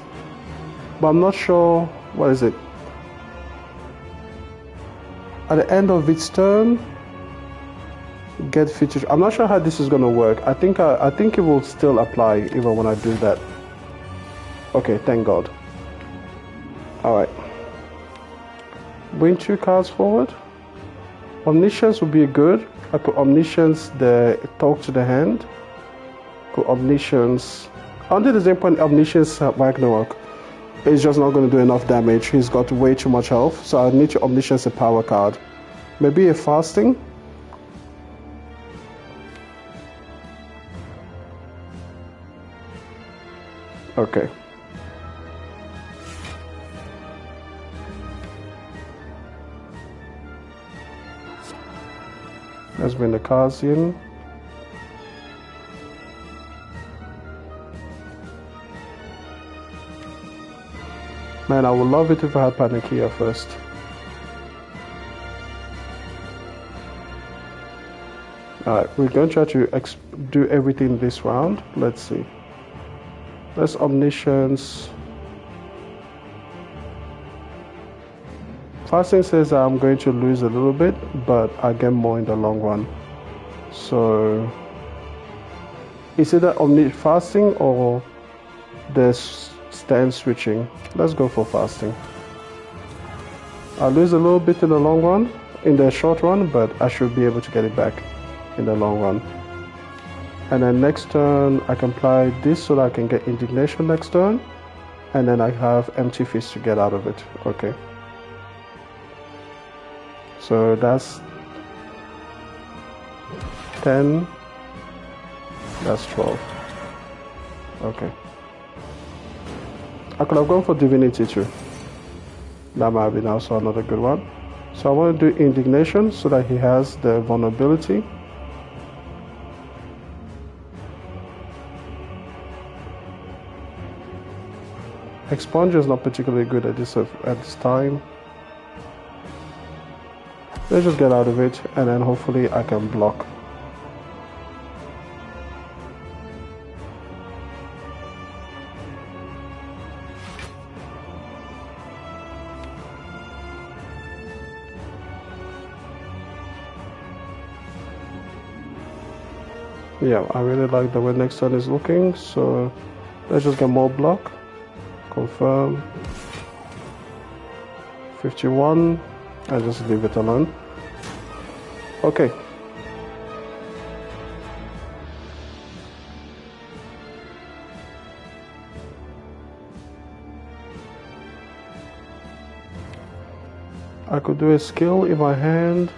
but I'm not sure. What is it? At the end of its turn, get feature. I'm not sure how this is gonna work. I think it will still apply even when I do that. Okay, thank God. All right. Bring 2 cards forward. Omniscience would be good. I put Omniscience the talk to the hand. Put Omniscience. Until the same point, Omniscience Ragnarok. It's just not going to do enough damage. He's got way too much health, so I need to Omniscience a power card. Maybe a Fasting. Okay. Let's bring the cards in. Man, I would love it if I had Panakia first. Alright, we're going to try to do everything this round. Let's see. Let's Omniscience. Fasting says I'm going to lose a little bit, but I get more in the long run. So, is it Fasting or the stand switching? Let's go for Fasting. I'll lose a little bit in the long run, in the short run, but I should be able to get it back in the long run. And then next turn I can apply this so that I can get Indignation next turn, and then I have Empty Fist to get out of it. Okay. So that's 10. That's 12. Okay. I could have gone for Divinity too. That might have been also another good one. So I want to do Indignation so that he has the vulnerability. Expunge is not particularly good at this time. Let's just get out of it, and then hopefully I can block. Yeah, I really like the way next turn is looking, so let's just get more block. Confirm. 51, and just leave it alone. Okay. I could do a skill in my hand.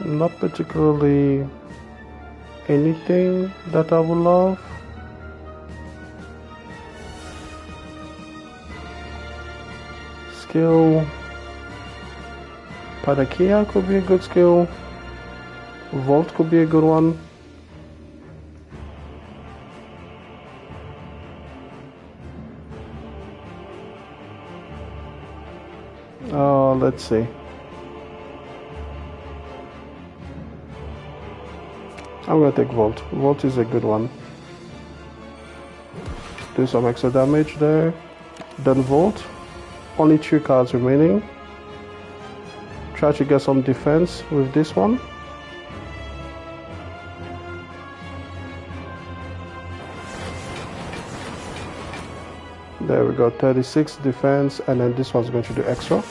Not particularly anything that I would love. Skill. Panakia could be a good skill. Vault could be a good one. Let's see. I'm gonna take Vault. Vault is a good one. Do some extra damage there. Then Vault. Only 2 cards remaining. Try to get some defense with this one. There we go, 36 defense, and then this one's going to do extra.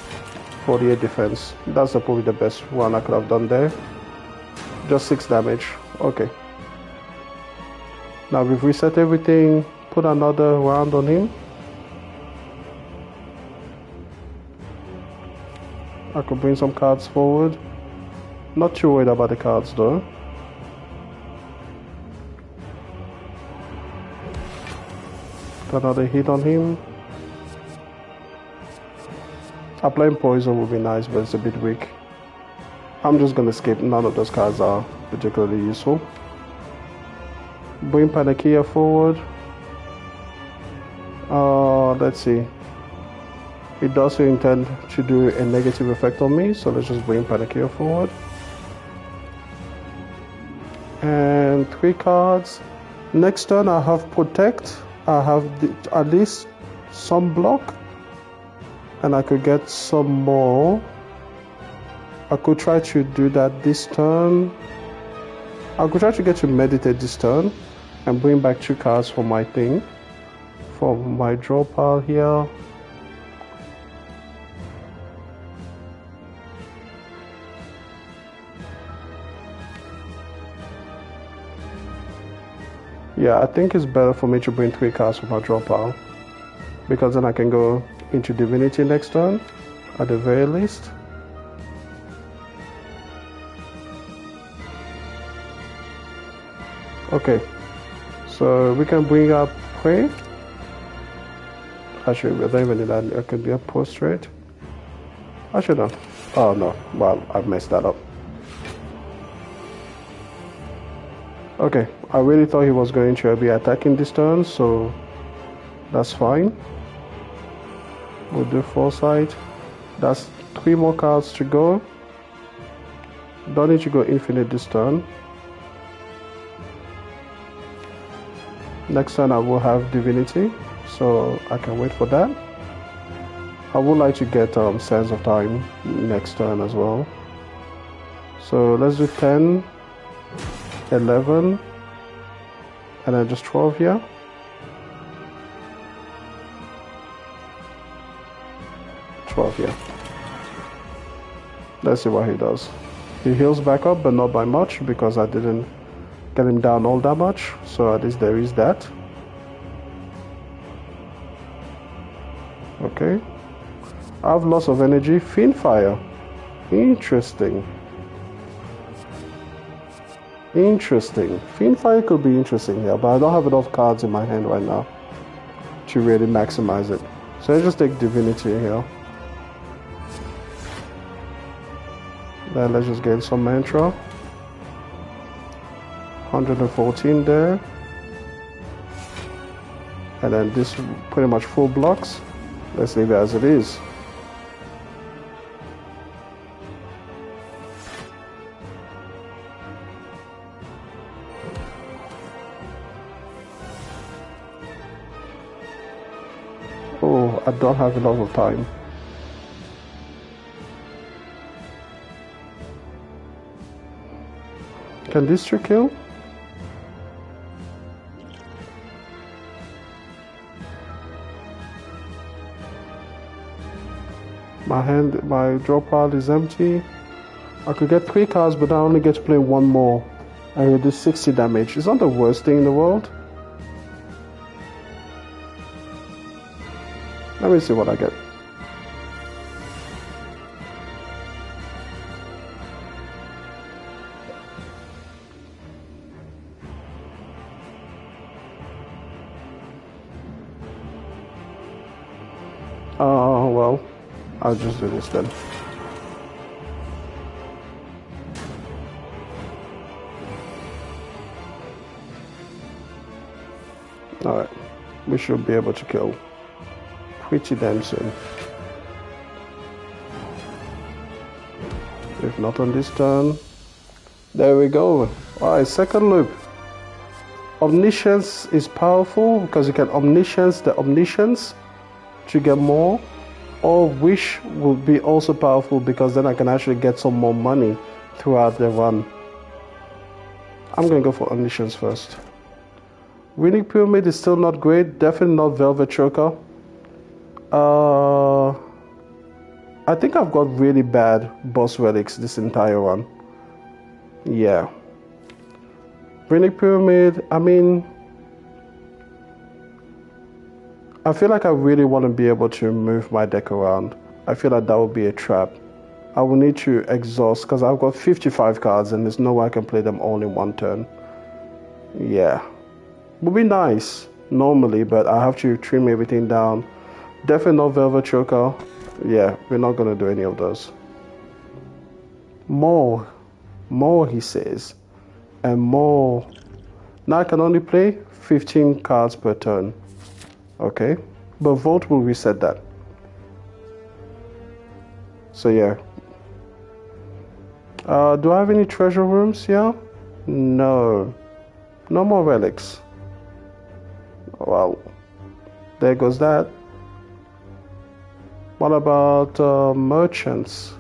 48 defense. That's probably the best one I could have done there. Just 6 damage. Okay. Now we've reset everything. Put another round on him. I could bring some cards forward. Not too worried about the cards though. Got another hit on him. Applying poison would be nice, but it's a bit weak. I'm just gonna skip. None of those cards are particularly useful. Bring Panakia forward. Let's see. It does intend to do a negative effect on me, so let's just bring Panakia forward. And 3 cards. Next turn I have Protect. I have at least some block. And I could get some more. I could try to do that this turn. I could try to get to Meditate this turn and bring back 2 cards for my thing. For my draw pile here. Yeah, I think it's better for me to bring 3 cards for my draw pile. Because then I can go into Divinity next turn, at the very least. Okay, so we can bring up Prey. Actually, I don't even need that. It could be a Prostrate. Actually, no. Oh no, well, I've messed that up. Okay, I really thought he was going to be attacking this turn, so that's fine. We'll do Foresight. That's 3 more cards to go. Don't need to go infinite this turn. Next turn I will have Divinity, so I can wait for that. I would like to get Sands of Time next turn as well. So let's do 10, 11, and then just 12 here. Here. Let's see what he does. He heals back up, but not by much because I didn't get him down all that much. So at least there is that. Okay. I have loss of energy. Fiendfire. Interesting. Interesting. Fiendfire could be interesting here, but I don't have enough cards in my hand right now to really maximize it. So I just take Divinity here. Then let's just get some mantra. 114 there. And then this pretty much full blocks. Let's leave it as it is. Oh, I don't have a lot of time. Can this 2 kill? My draw pile is empty. I could get 3 cards, but I only get to play 1 more. I will do 60 damage. It's not the worst thing in the world. Let me see what I get. I'll just do this then. Alright, we should be able to kill pretty damn soon. If not on this turn. There we go. Alright, second loop. Omniscience is powerful because you can omniscience the omniscience to get more. Or wish will be also powerful because then I can actually get some more money throughout the run. I'm gonna go for omniscience first. Runic Pyramid is still not great, definitely not Velvet Choker. I think I've got really bad boss relics this entire run. Yeah. Runic Pyramid, I mean, I feel like I really want to be able to move my deck around. I feel like that would be a trap. I will need to exhaust because I've got 55 cards and there's no way I can play them all in one turn. Yeah. Would be nice normally, but I have to trim everything down. Definitely not Velvet Choker. Yeah, we're not going to do any of those. More, he says. And more. Now I can only play 15 cards per turn. Okay, but Vote will reset that. So yeah. Do I have any treasure rooms here? No. No more relics. Well, there goes that. What about merchants?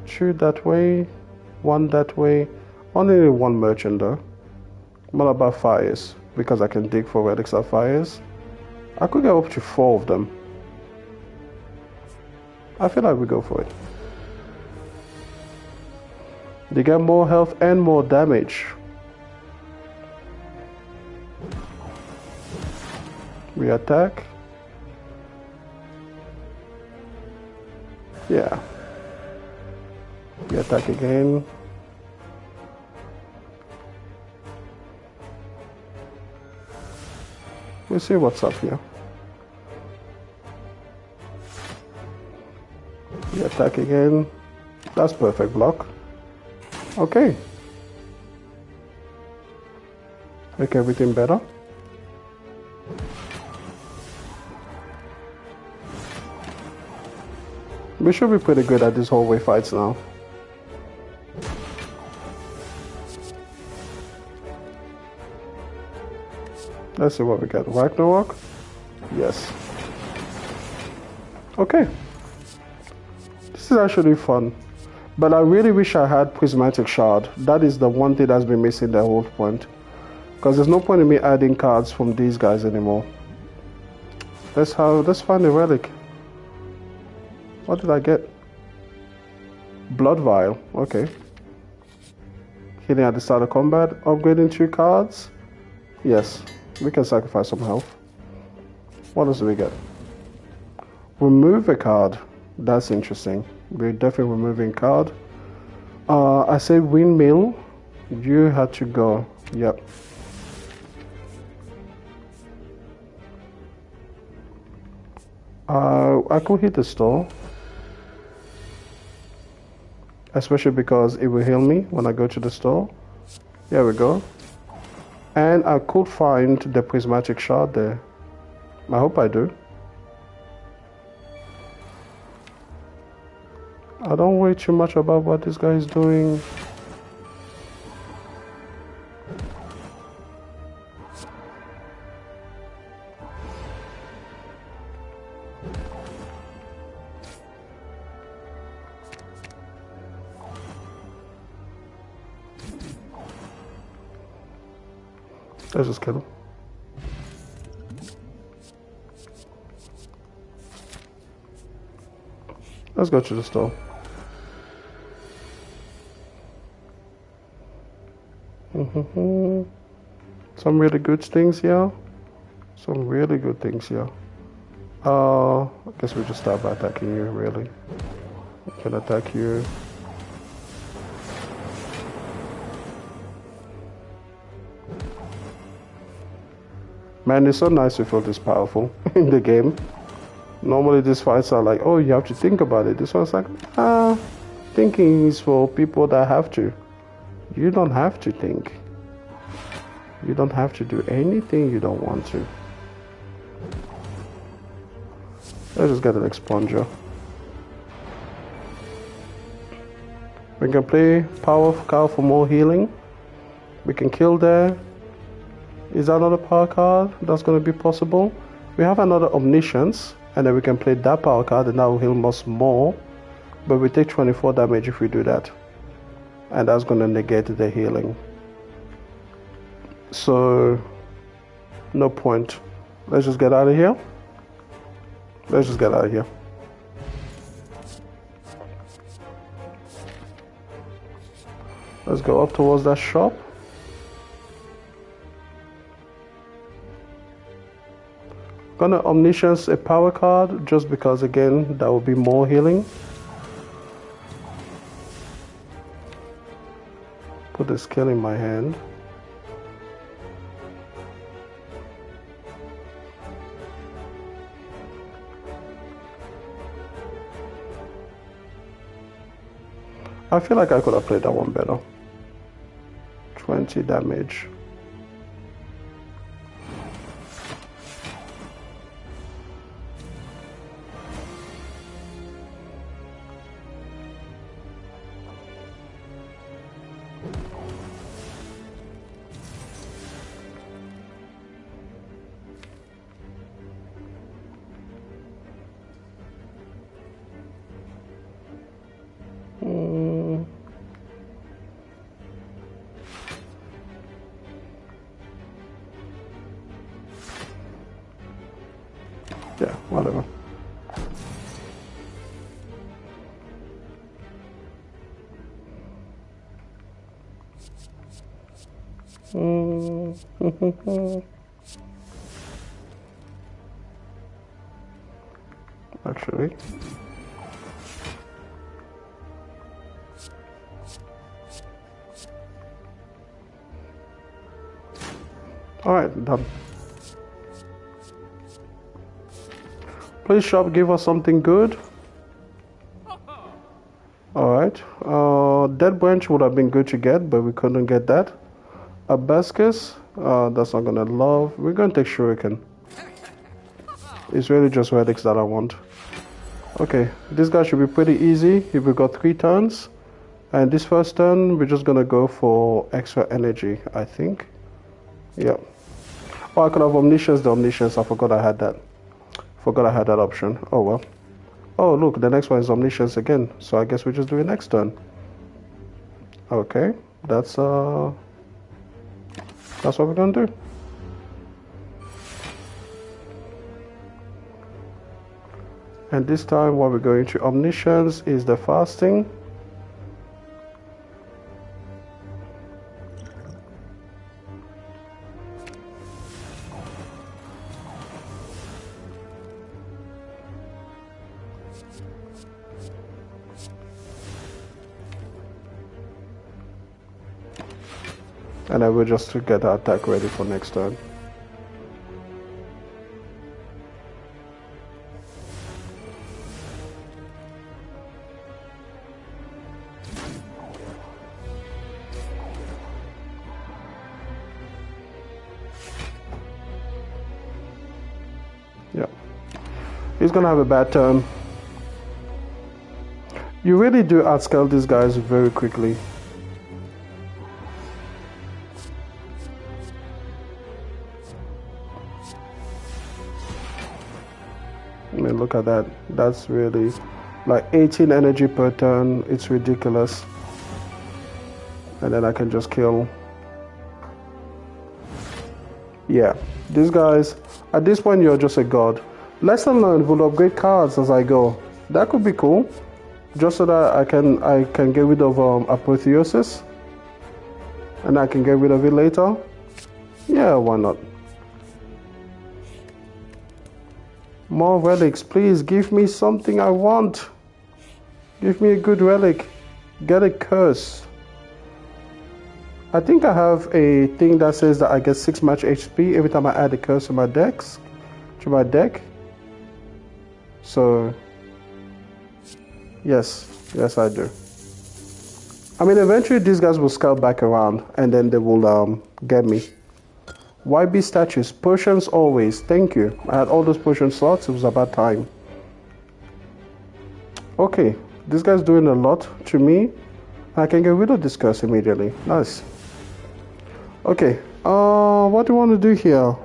Two that way, one that way. Only one merchant though. What about fires? Because I can dig for relics of fires. I could get up to 4 of them. I feel like we go for it. They get more health and more damage. We attack. Yeah. We attack again. We'll see what's up here. We attack again. That's perfect block. Okay. Make everything better. We should be pretty good at these hallway fights now. Let's see what we got. Ragnarok? Yes. Okay. This is actually fun. But I really wish I had Prismatic Shard. That is the one thing that's been missing the whole point. Because there's no point in me adding cards from these guys anymore. Let's find a relic. What did I get? Blood Vial. Okay. Healing at the start of combat. Upgrading 2 cards. Yes. We can sacrifice some health. What else do we get? Remove a card. That's interesting. We're definitely removing card. I say Windmill. You had to go. Yep. I could hit the store. Especially because it will heal me when I go to the store. There we go. And I could find the Prismatic Shard there. I hope I do. I don't worry too much about what this guy is doing. Let's just kill him. Let's go to the store. Some really good things here. Some really good things here. I guess we just start by attacking you, really. I can attack you. Man, it's so nice to feel this powerful in the game. Normally these fights are like, oh, you have to think about it. This one's like, thinking is for people that have to. You don't have to think. You don't have to do anything you don't want to. Let's just get an expunger. We can play power card for more healing. We can kill there. Is that another power card that's going to be possible? We have another omniscience, and then we can play that power card, and that will heal us more. But we take 24 damage if we do that, and that's going to negate the healing. So no point. Let's just get out of here. Let's just get out of here. Let's go up towards that shop. Gonna omniscience a power card just because, again, that will be more healing. Put the skill in my hand. I feel like I could have played that one better. 20 damage. Yeah, whatever. Actually. All right, done. Please, shop, give us something good. Alright. Dead Branch would have been good to get, but we couldn't get that. A Bascus, that's not gonna love. We're gonna take Shuriken. It's really just relics that I want. Okay, this guy should be pretty easy if we got 3 turns. And this first turn, we're just gonna go for extra energy, I think. Yeah. Oh, I could have Omniscience the Omniscience. I forgot I had that. Forgot I had that option. Oh well. Oh look, the next one is Omniscience again. So I guess we just do it next turn. Okay, that's what we're gonna do. And this time what we're going to Omniscience is the fasting. And I will just get the attack ready for next turn. Yeah. He's gonna have a bad turn. You really do outscale these guys very quickly. I mean, look at that. That's really like 18 energy per turn. It's ridiculous. And then I can just kill. Yeah, these guys, at this point, you're just a god. Lesson learned, will upgrade cards as I go. That could be cool. Just so that I can get rid of Apotheosis. And I can get rid of it later. Yeah, why not? More relics, please give me something I want. Give me a good relic. Get a curse. I think I have a thing that says that I get 6 match HP every time I add a curse to my deck. So yes, I do. I mean, eventually these guys will scale back around and then they will get me. YB statues, potions always. Thank you. I had all those potion slots. It was about time. Okay, this guy's doing a lot to me. I can get rid of this curse immediately. Nice. Okay, what do you want to do here?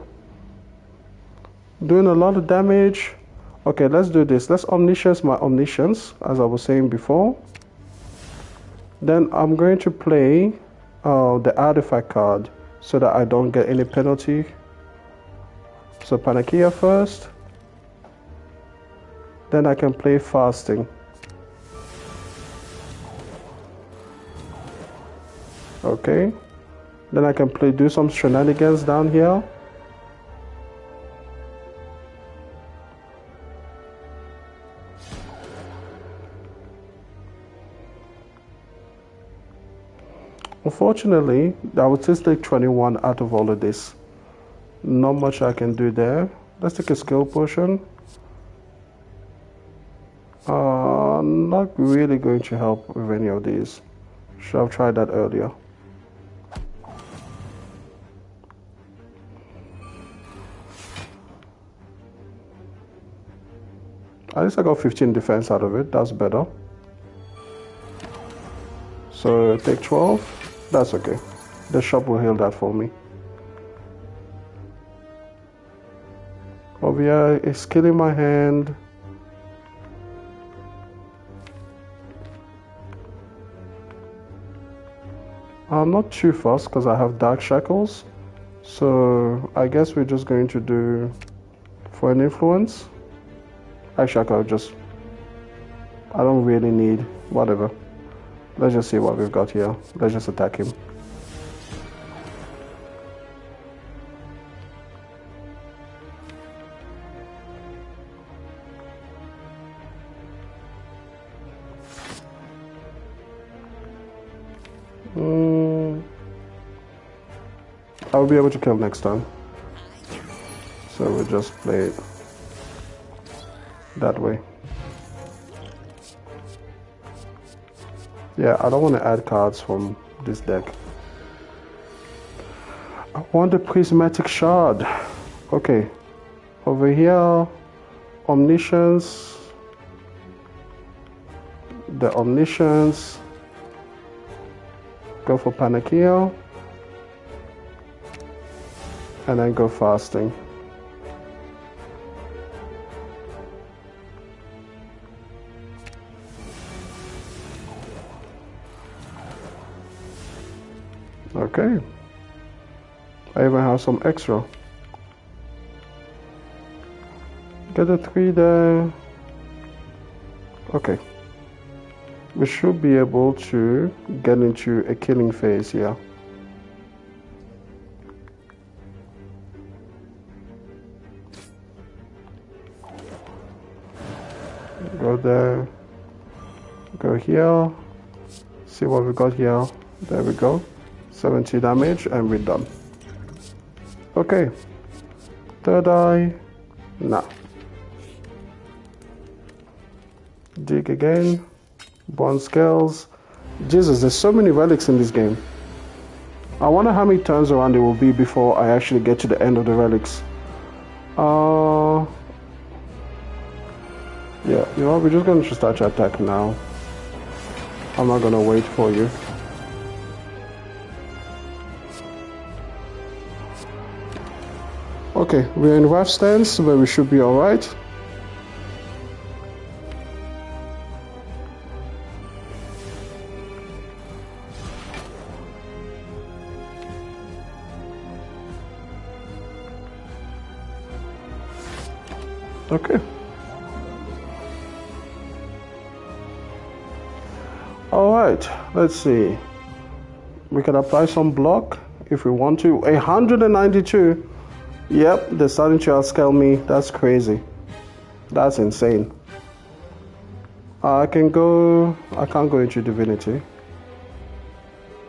Doing a lot of damage. Okay, let's do this. Let's omniscience my omniscience, as I was saying before. Then I'm going to play the artifact card so that I don't get any penalty. So Panakia first. Then I can play fasting. Okay. Then I can do some shenanigans down here. Unfortunately, I would just take 21 out of all of this. Not much I can do there. Let's take a skill potion. Not really going to help with any of these. Should have tried that earlier. At least I got 15 defense out of it. That's better. So take 12. That's okay. The shop will heal that for me. Over here is killing my hand. I'm not too fast because I have dark shackles. So I guess we're just going to do for an influence. Actually, I don't really need whatever. Let's just see what we've got here. Let's just attack him. I'll be able to kill next time. So we'll just play it that way. Yeah, I don't want to add cards from this deck. I want the prismatic shard. Okay. Over here, omniscience. The omniscience. Go for Panakia. And then go fasting. Okay. I even have some extra. Get a 3 there. Okay. We should be able to get into a killing phase here. Go there. Go here. See what we got here. There we go. 70 damage and we're done. Okay. Third eye. Nah. Dig again. Bond scales. Jesus, there's so many relics in this game. I wonder how many turns around it will be before I actually get to the end of the relics. Yeah, you know what? We're just going to start your attack now. I'm not going to wait for you. Okay, we're in rough stance, but we should be alright. Okay. Alright, let's see. We can apply some block if we want to. 192. Yep, they're starting to outscale me. That's crazy. That's insane. I can't go into divinity.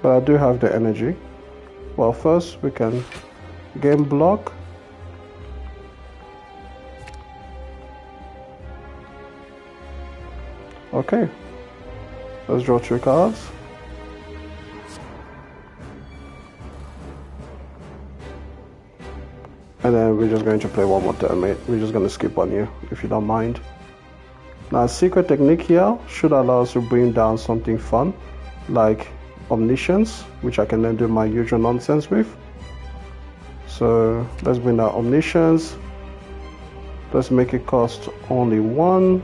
But I do have the energy. Well, first we can gain block. Okay, let's draw 3 cards. And then we're just going to play one more turn, mate. We're just going to skip on you, if you don't mind. Now, secret technique here should allow us to bring down something fun, like Omniscience, which I can then do my usual nonsense with. So let's bring down Omniscience. Let's make it cost only 1.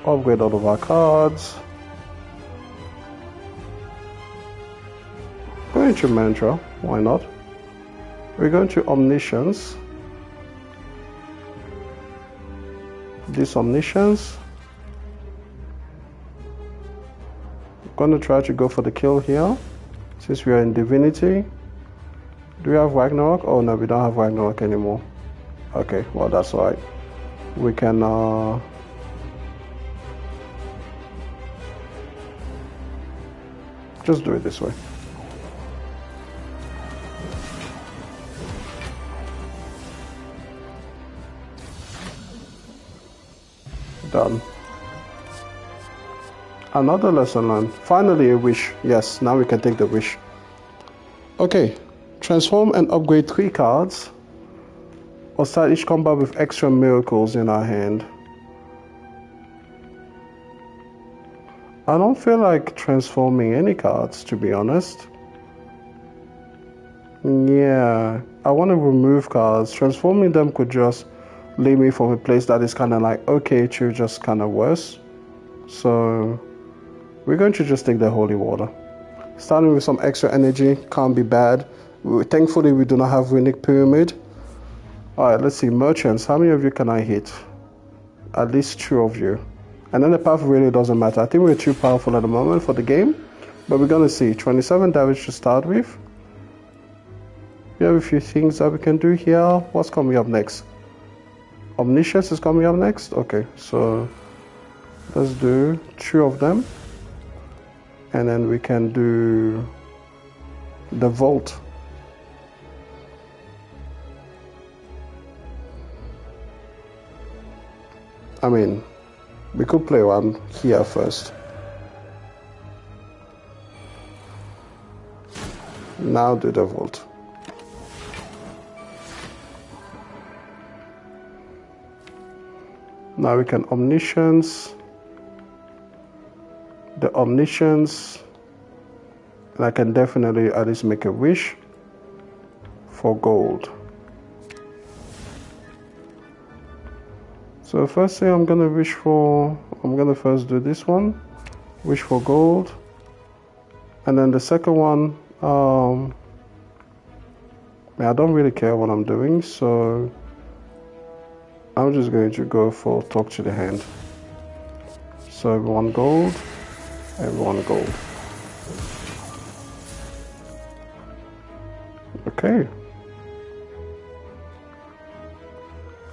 Upgrade all of our cards. Going to Mantra, why not? We're going to Omniscience. This Omniscience. I'm going to try to go for the kill here, since we are in Divinity. Do we have Ragnarok? Oh no, we don't have Ragnarok anymore. Okay, well that's alright. We can just do it this way. Done. Another lesson learned. Finally a wish. Yes, now we can take the wish. Okay, transform and upgrade 3 cards, or start each combat with extra miracles in our hand. I don't feel like transforming any cards, to be honest. Yeah, I want to remove cards. Transforming them could just leave me from a place that is kind of like okay to just kind of worse. So we're going to just take the holy water. Starting with some extra energy can't be bad. Thankfully we do not have runic pyramid. Alright, let's see. Merchants, how many of you can I hit? At least 2 of you. And then the path really doesn't matter. I think we're too powerful at the moment for the game, but we're gonna see. 27 damage to start with. We have a few things that we can do here. What's coming up next? Omniscience is coming up next. Okay, so let's do 2 of them, and then we can do the Vault. I mean, we could play one here first. Now do the Vault. Now we can Omniscience, the Omniscience, and I can definitely at least make a wish for gold. So first thing I'm gonna wish for, I'm gonna first do this one, wish for gold, and then the second one, I don't really care what I'm doing, so I'm just going to go for talk to the hand. So everyone gold, everyone gold. Okay.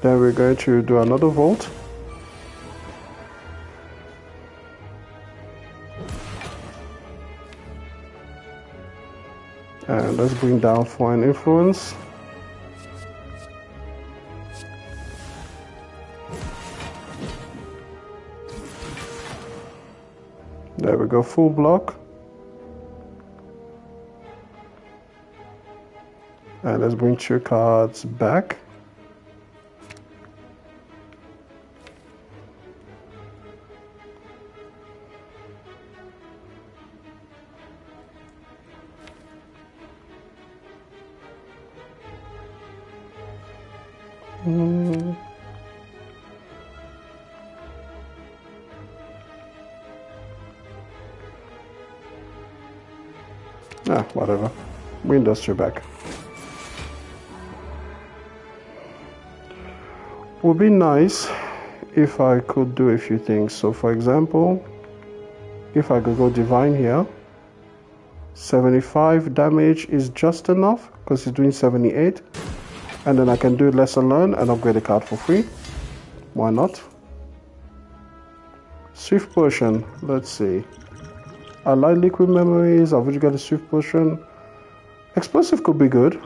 Then we're going to do another Vault. And let's bring down Foreign Influence. There we go, full block. And let's bring 2 cards back. Whatever. Bring those 2 back. Would be nice if I could do a few things. So for example, if I could go Divine here, 75 damage is just enough because he's doing 78, and then I can do Lesson Learned and upgrade the card for free. Why not? Swift Potion, let's see. I like Liquid Memories. I've already got a Swift Potion. Explosive could be good,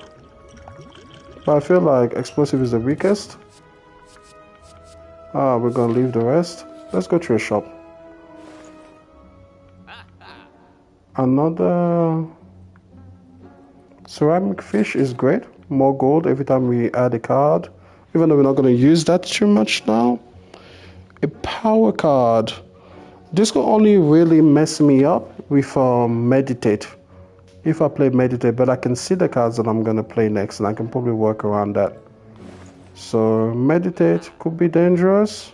but I feel like Explosive is the weakest. We're gonna leave the rest. Let's go to a shop. Another ceramic fish is great. More gold every time we add a card, even though we're not going to use that too much now. A power card. This will only really mess me up with meditate. If I play meditate, but I can see the cards that I'm going to play next, and I can probably work around that. So meditate could be dangerous.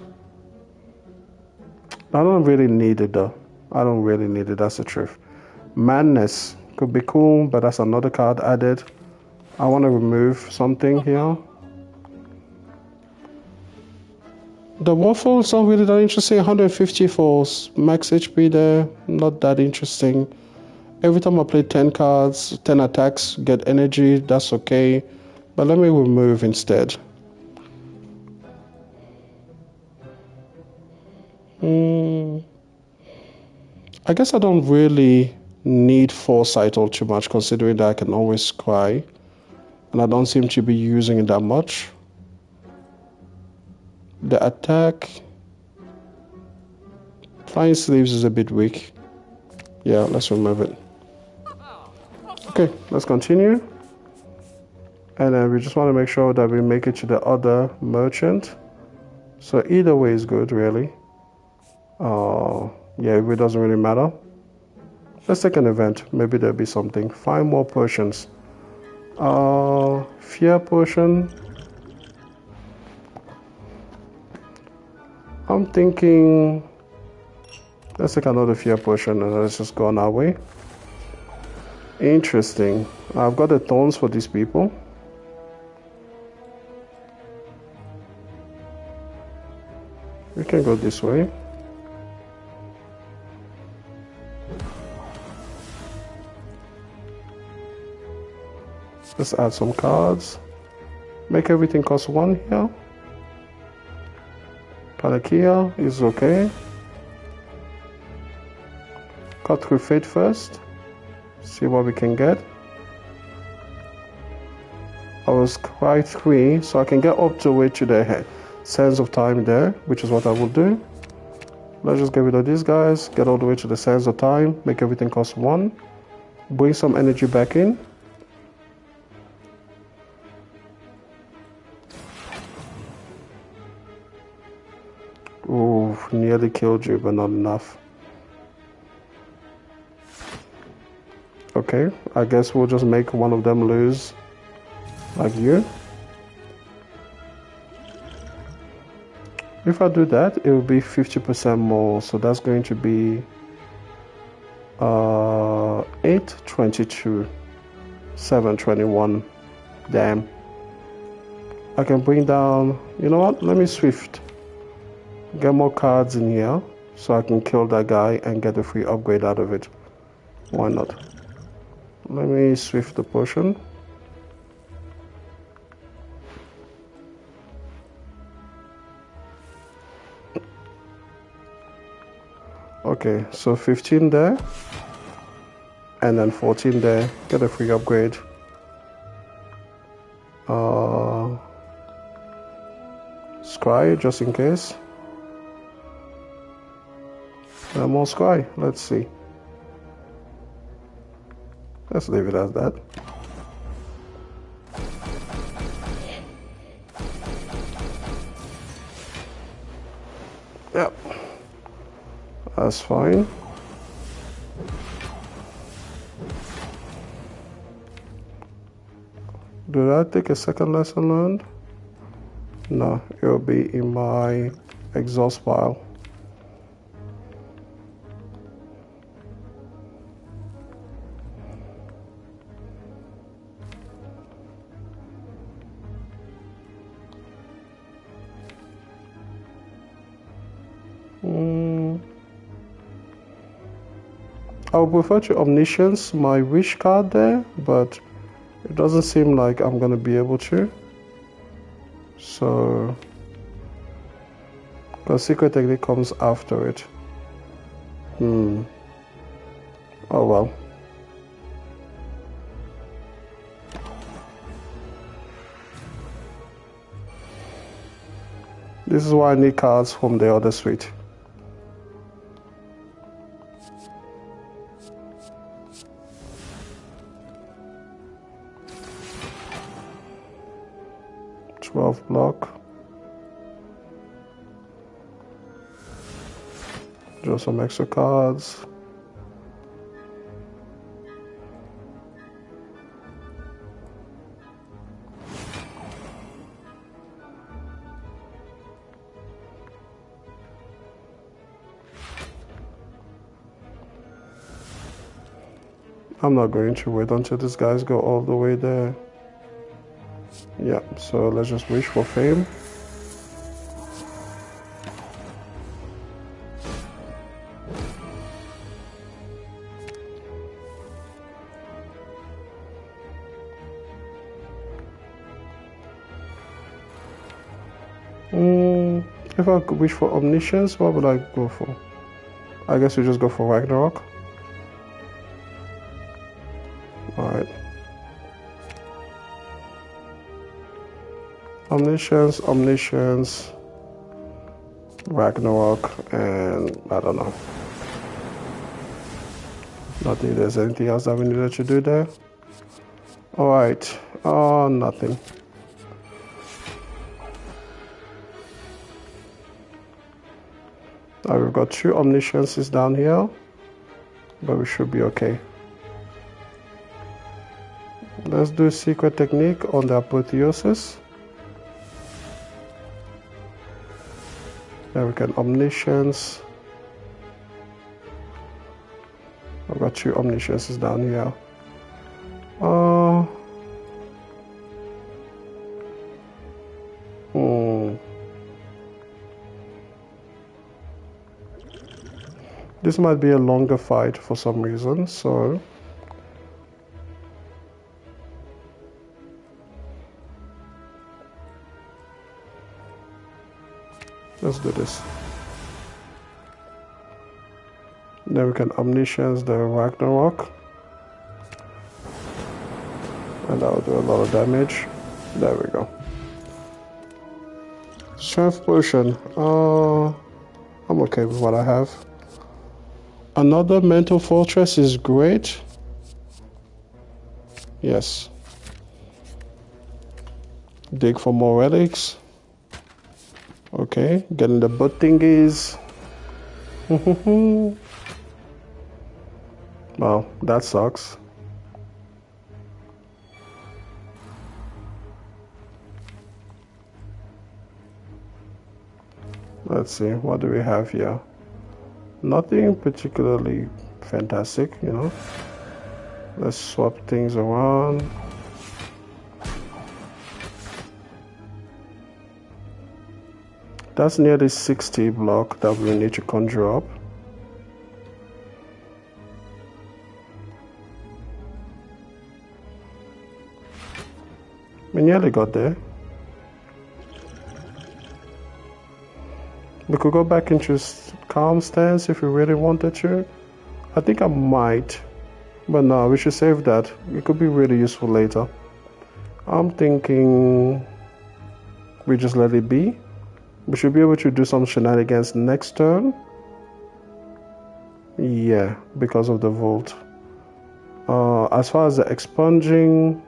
I don't really need it though. I don't really need it, that's the truth. Madness could be cool, but that's another card added. I want to remove something here. The waffles are really that interesting. 150 for max HP there. Not that interesting. Every time I play 10 cards, 10 attacks, get energy, that's okay. But let me remove instead. I guess I don't really need foresight all too much, considering that I can always cry. And I don't seem to be using it that much. The attack. Flying sleeves is a bit weak. Yeah, let's remove it. Okay, let's continue. And then we just want to make sure that we make it to the other merchant. So either way is good, really. Yeah, it doesn't really matter. Let's take an event. Maybe there'll be something. 5 more potions. Fear potion. I'm thinking, let's take another fear potion and let's just go on our way. Interesting. I've got the thorns for these people. We can go this way. Let's add some cards. Make everything cost 1 here. Panakia is okay. Cut through fate first. See what we can get. I was quite 3, so I can get up to way to the Sands of Time there, which is what I will do. Let's just get rid of these guys, get all the way to the Sands of Time, make everything cost 1. Bring some energy back in. Ooh, nearly killed you, but not enough. Okay, I guess we'll just make one of them lose, like you. If I do that, it will be 50% more, so that's going to be 822, 721. Damn. I can bring down, you know what, let me Swift. Get more cards in here, so I can kill that guy and get a free upgrade out of it. Why not? Let me Swift the potion. Okay, so 15 there, and then 14 there, get a free upgrade. Scry, just in case. And more Scry, let's see. Let's leave it as that. Yep. That's fine. Did I take a second lesson learned? No, it will be in my exhaust pile. I would prefer to Omniscience my wish card there, but it doesn't seem like I'm going to be able to. So, because Secret Technique comes after it. Oh well. This is why I need cards from the other suite. 12 block. Draw some extra cards. I'm not going to wait until these guys go all the way there. Yeah, so let's just wish for fame. If I could wish for omniscience, what would I go for? I guess we just go for Ragnarok. Alright. Omniscience, Ragnarok, and I don't know. Not think there's anything else that we needed to do there. Alright. Nothing. We've got 2 omnisciences down here, but we should be okay. Let's do secret technique on the apotheosis. Then we can omniscience. I've got 2 omnisciences down here. This might be a longer fight for some reason, so let's do this. Then we can omniscience the Ragnarok, and that will do a lot of damage. There we go. Strength potion. I'm okay with what I have. Another mental fortress is great. Yes. Dig for more relics. Okay, getting the boat thingies. Well, that sucks. Let's see, what do we have here? Nothing particularly fantastic, you know. Let's swap things around. That's nearly 60 block that we need to conjure up. We nearly got there. We could go back into calm stance if we really wanted to. I think I might, but no, we should save that. It could be really useful later. I'm thinking we just let it be. We should be able to do some shenanigans next turn. Yeah, because of the Volt. As far as the expunging,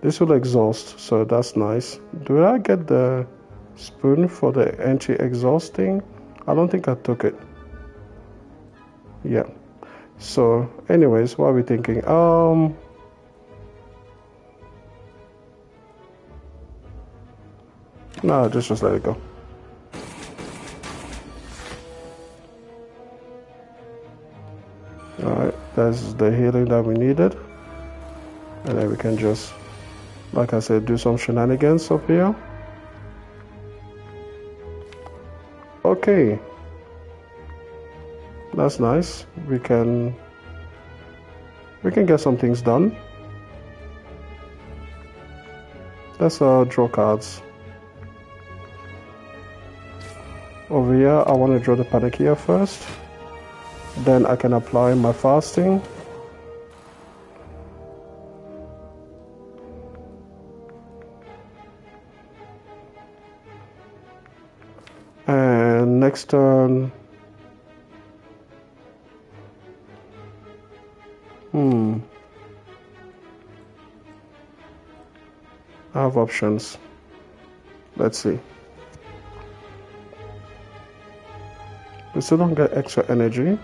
this will exhaust, so that's nice. Do I get the spoon for the anti-exhausting? I don't think I took it. Yeah. So, anyways, what are we thinking? No, just let it go. Alright, that's the healing that we needed. And then we can just, like I said, do some shenanigans up here. Okay. That's nice. We can get some things done. Let's draw cards. Over here, I want to draw the Panakia first. Then I can apply my fasting. And next turn, have options. Let's see. We still don't get extra energy.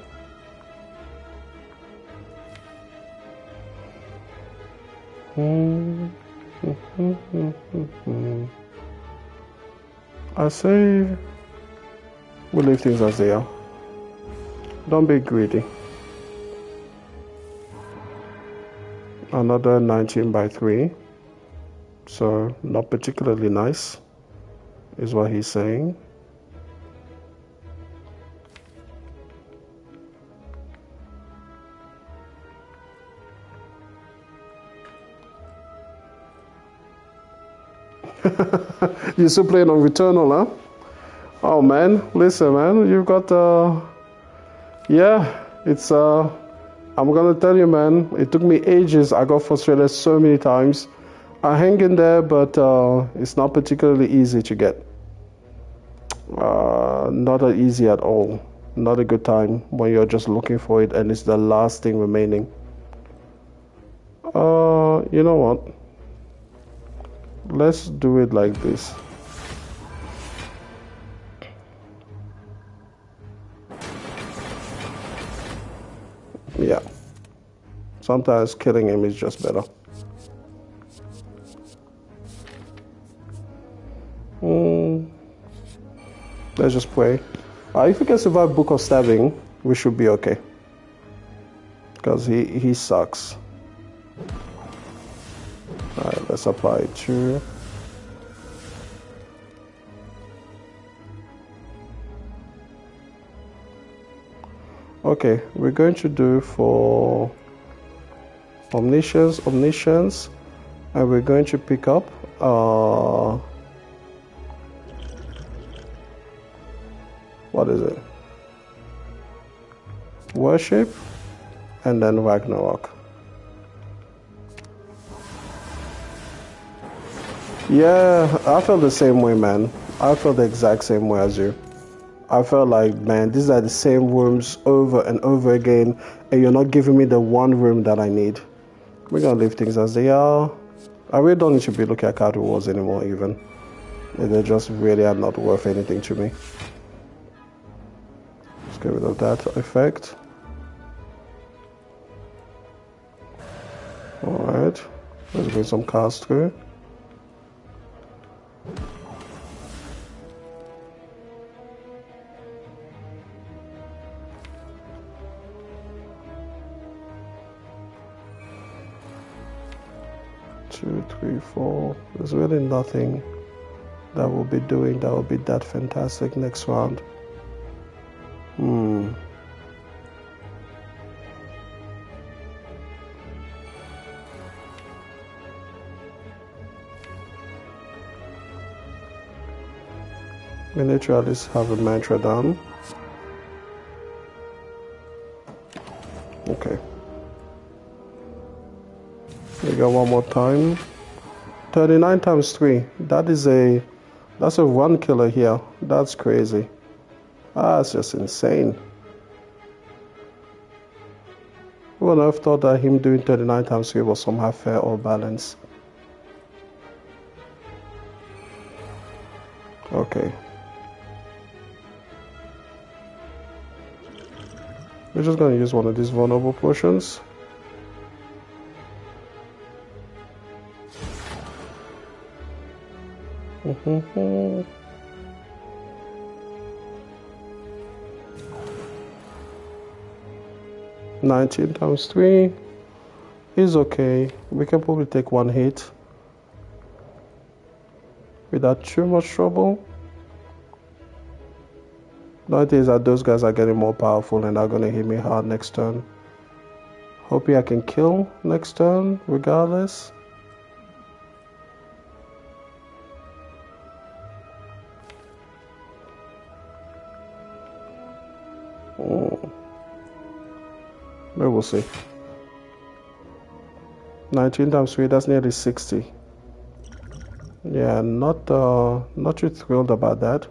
I say we leave things as they are. Don't be greedy. Another 19 by 3. So not particularly nice is what he's saying. You're still playing on Returnal, huh? Oh man, listen man, you've got yeah, it's I'm gonna tell you man, it took me ages. I got frustrated so many times. I hang in there, but it's not particularly easy to get. Not that easy at all. Not a good time when you're just looking for it and it's the last thing remaining. You know what? Let's do it like this. Yeah. Sometimes killing him is just better. Let's just pray. If we can survive Book of Stabbing, we should be okay. Because he sucks. Alright, let's apply it to... Okay, we're going to do for Omniscience, and we're going to pick up what is it? Worship, and then Ragnarok. Yeah, I felt the same way, man. I felt the exact same way as you. I felt like, man, these are the same rooms over and over again, and you're not giving me the one room that I need. We're gonna leave things as they are. I really don't need to be looking at card rewards anymore, even. They just really are not worth anything to me. Let's get rid of that effect. Alright, let's bring some cards through. Two, three, four. There's really nothing that we'll be doing that will be that fantastic next round. We need to at least have a mantra down. Okay. We got one more time. 39 times 3. That's a one killer here. That's crazy. That's just insane. Who would have thought that him doing 39 times 3 was somehow fair or balanced? Okay. We're just going to use one of these vulnerable potions. Mm-hmm. 19 times 3 is okay. We can probably take one hit without too much trouble. The only thing is that those guys are getting more powerful and are going to hit me hard next turn. Hoping I can kill next turn regardless. Maybe we'll see. 19 times 3, that's nearly 60. Yeah, not too thrilled about that.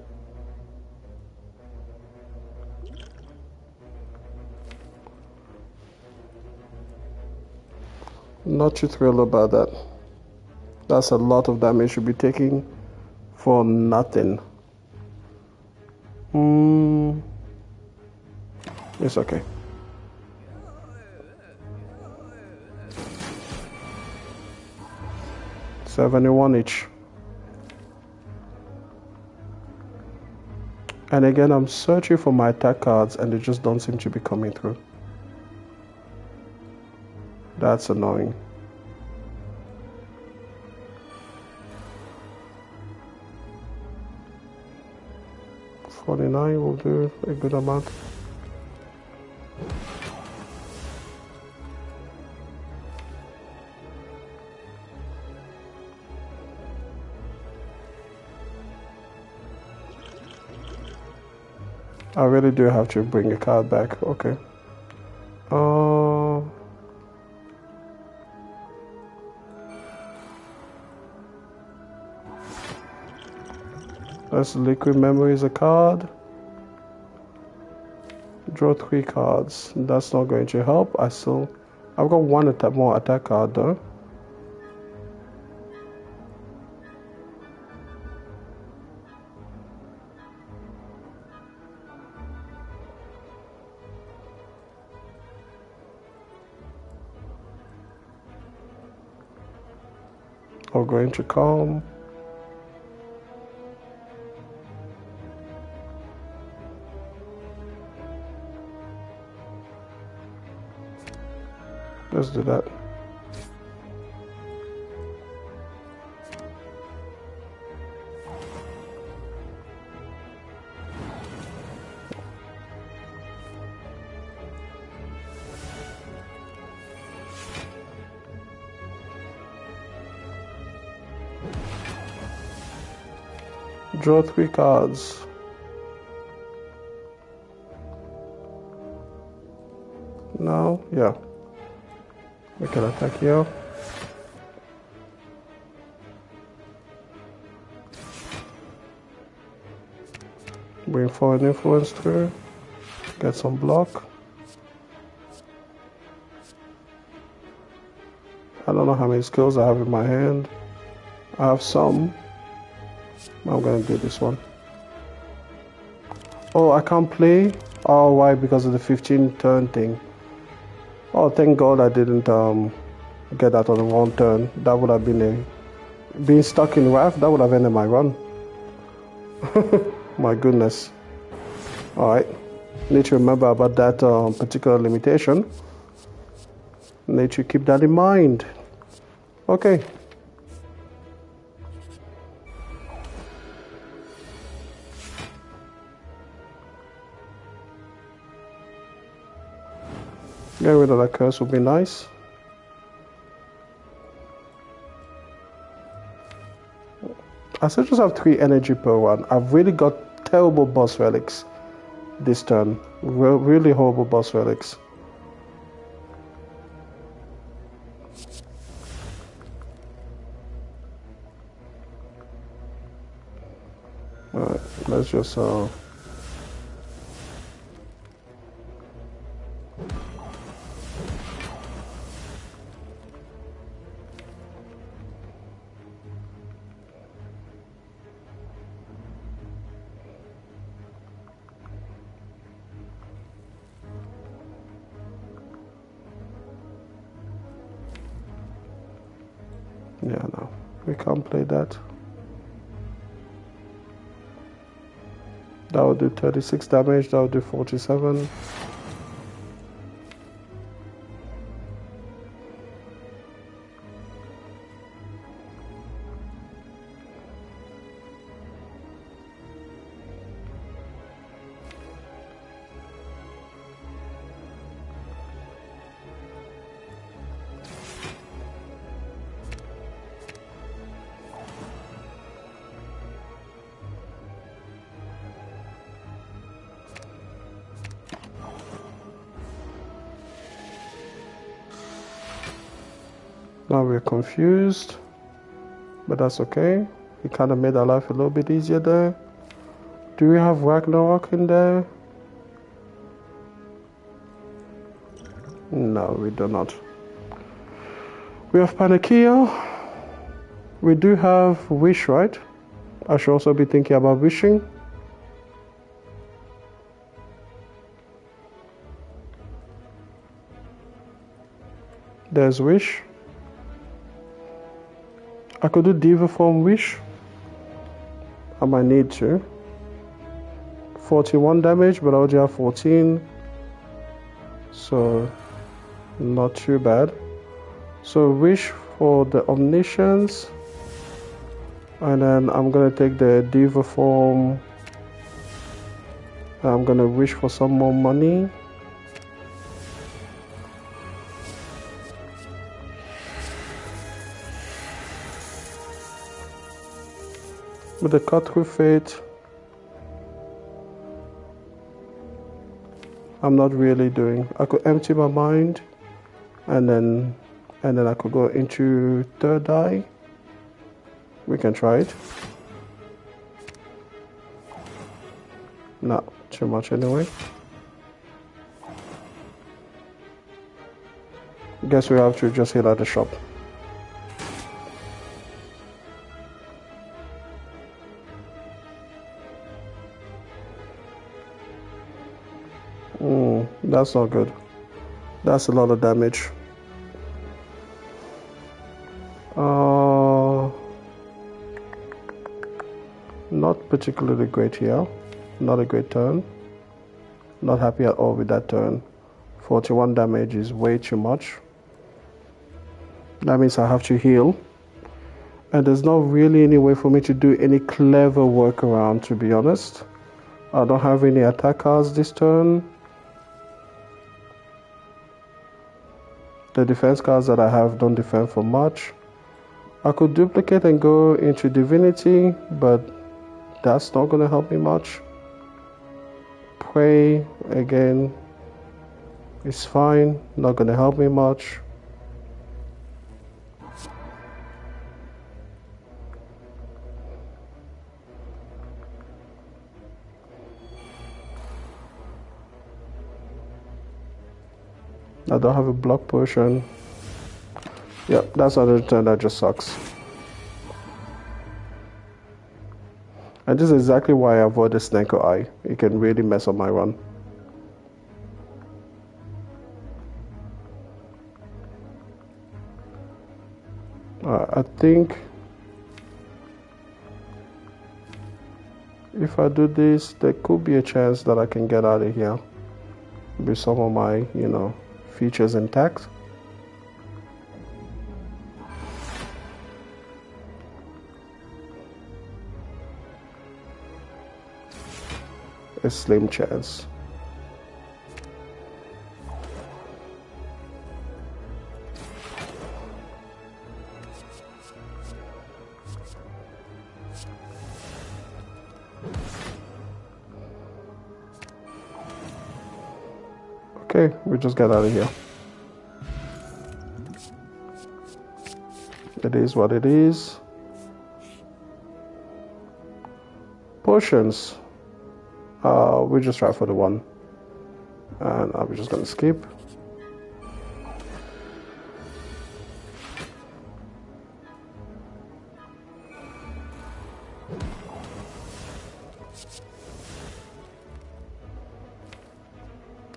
Not too thrilled about that. That's a lot of damage to be taking for nothing. It's okay. $71 each. And again, I'm searching for my attack cards and they just don't seem to be coming through. That's annoying. $49 will do a good amount. I really do have to bring a card back. Okay. That's Liquid Memory is a card. Draw 3 cards. That's not going to help. I've got one more attack card though. Or going to calm. Let's do that. Draw 3 cards. No, yeah. We can attack here. Bring Foreign Influence through. Get some block. I don't know how many skills I have in my hand. I have some. I'm gonna do this one. Oh, I can't play? Oh, why? Because of the 15 turn thing. Oh, thank God I didn't get that on the wrong turn. That would have been being stuck in Wrath, that would have ended my run. My goodness. Alright. Need to remember about that particular limitation. Need to keep that in mind. Okay. Get rid of that curse would be nice. I still just have 3 energy per one. I've really got terrible boss relics this turn. Really horrible boss relics. Alright, let's just yeah, no, we can't play that. That would do 36 damage, that would do 47. Now we're confused, but that's okay. We kind of made our life a little bit easier there. Do we have Ragnarok in there? No, we do not. We have Panakia. We do have wish, right? I should also be thinking about wishing. There's wish. I could do diva form wish. I might need to. 41 damage, but I already have 14. So not too bad. So wish for the omniscience. And then I'm gonna take the diva form. I'm gonna wish for some more money. With the cut through fate, I'm not really doing. I could empty my mind, and then I could go into third eye. We can try it. Not too much anyway. Guess we have to just hit at the shop. That's not good. That's a lot of damage. Not particularly great here. Not a great turn. Not happy at all with that turn. 41 damage is way too much. That means I have to heal. And there's not really any way for me to do any clever workaround, to be honest. I don't have any attack cards this turn. The defense cards that I have don't defend for much. I could duplicate and go into divinity, but that's not going to help me much. Pray again is fine, not going to help me much. I don't have a block potion. Yep, that's another turn that just sucks. And this is exactly why I avoid the Snake Eye. It can really mess up my run. I think if I do this, there could be a chance that I can get out of here with some of my, features intact. A slim chance. Okay, we just get out of here. It is what it is. Potions. We just try for the one. And I'm just gonna skip.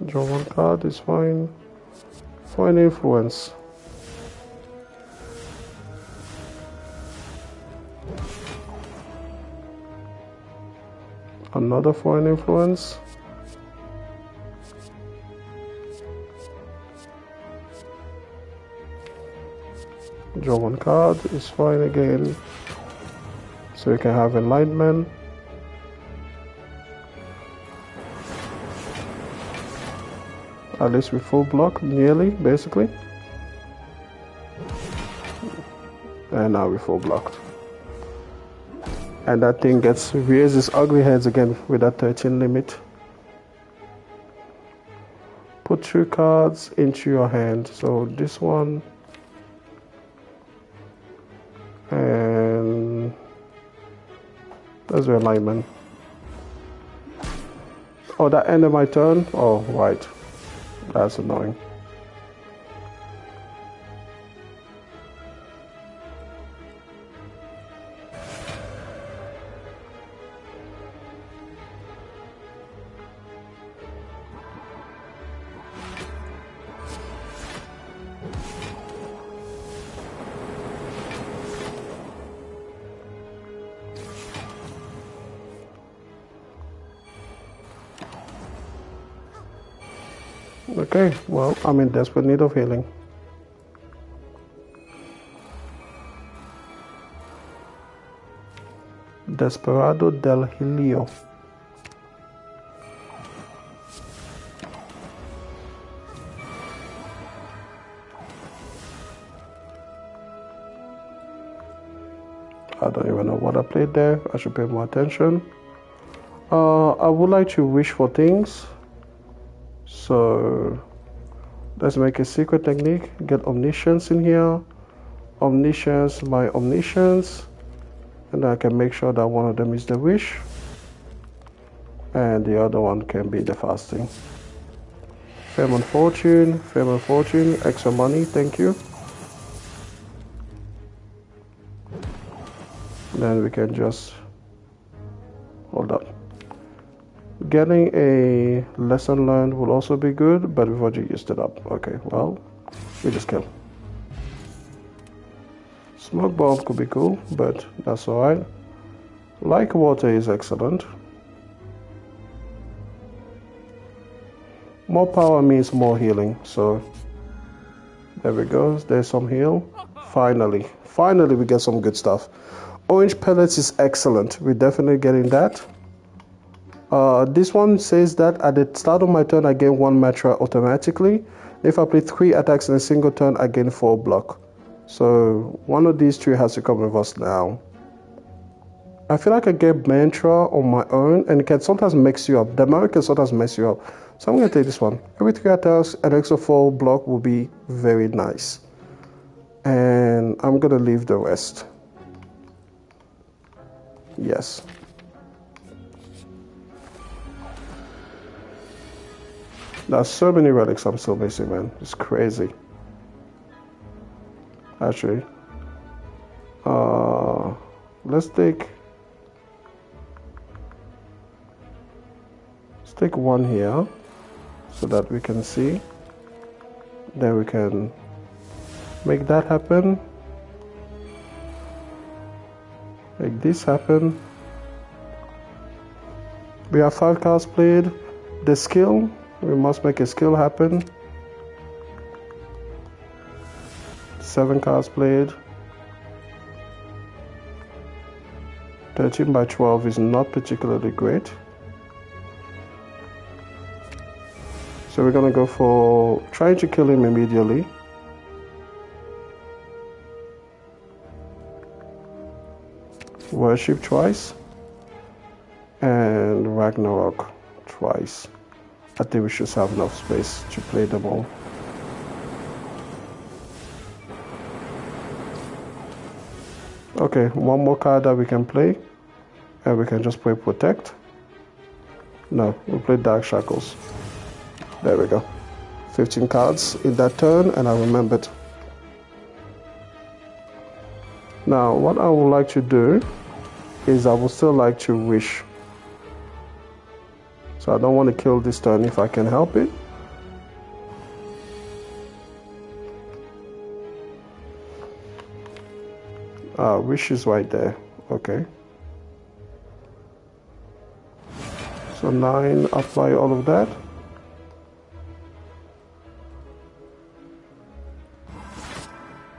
Draw one card is fine. Foreign influence. Another foreign influence. Draw one card is fine again. So you can have enlightenment. At least with full block, nearly, basically. And now we're full blocked. And that thing rears its ugly heads again with that 13 limit. Put 2 cards into your hand. So this one. And there's the alignment. Oh, that ended my turn? Oh, right. That's annoying. Okay, well, I'm in desperate need of healing. Desperado del Helio. I don't even know what I played there. I should pay more attention. I would like to wish for things. So let's make a secret technique. Get omniscience in here. Omniscience, my omniscience. And I can make sure that one of them is the wish. And the other one can be the fasting. Fame and fortune, extra money, thank you. Then we can just hold up. Getting a lesson learned will also be good, but we've already used it up. Okay, well, we just kill. Smoke bomb could be cool, but that's alright. Like water is excellent. More power means more healing, so there we go. There's some heal. Finally we get some good stuff. Orange pellets is excellent. We're definitely getting that. This one says that at the start of my turn I gain 1 mantra automatically. If I play 3 attacks in a single turn, I gain 4 block. So one of these 3 has to come with us now. I feel like I get mantra on my own, and it can sometimes mix you up. The memory can sometimes mess you up. So I'm going to take this one. Every 3 attacks, an extra 4 block will be very nice. And I'm going to leave the rest. Yes. There's so many relics I'm still missing, man. It's crazy. Actually. Let's take 1 here so that we can see. Then we can make that happen. Make this happen. We have 5 cards played. The skill, we must make a skill happen. 7 cards played. 13 by 12 is not particularly great. So we're gonna go for trying to kill him immediately. Worship twice. And Ragnarok twice. I think we should have enough space to play them all. Okay, 1 more card that we can play. And we can just play Protect. No, we'll play Dark Shackles. There we go. 15 cards in that turn, and I remembered. Now, what I would like to do is I would still like to wish. So I don't want to kill this turn if I can help it. Wish is right there. Okay. So 9, apply all of that.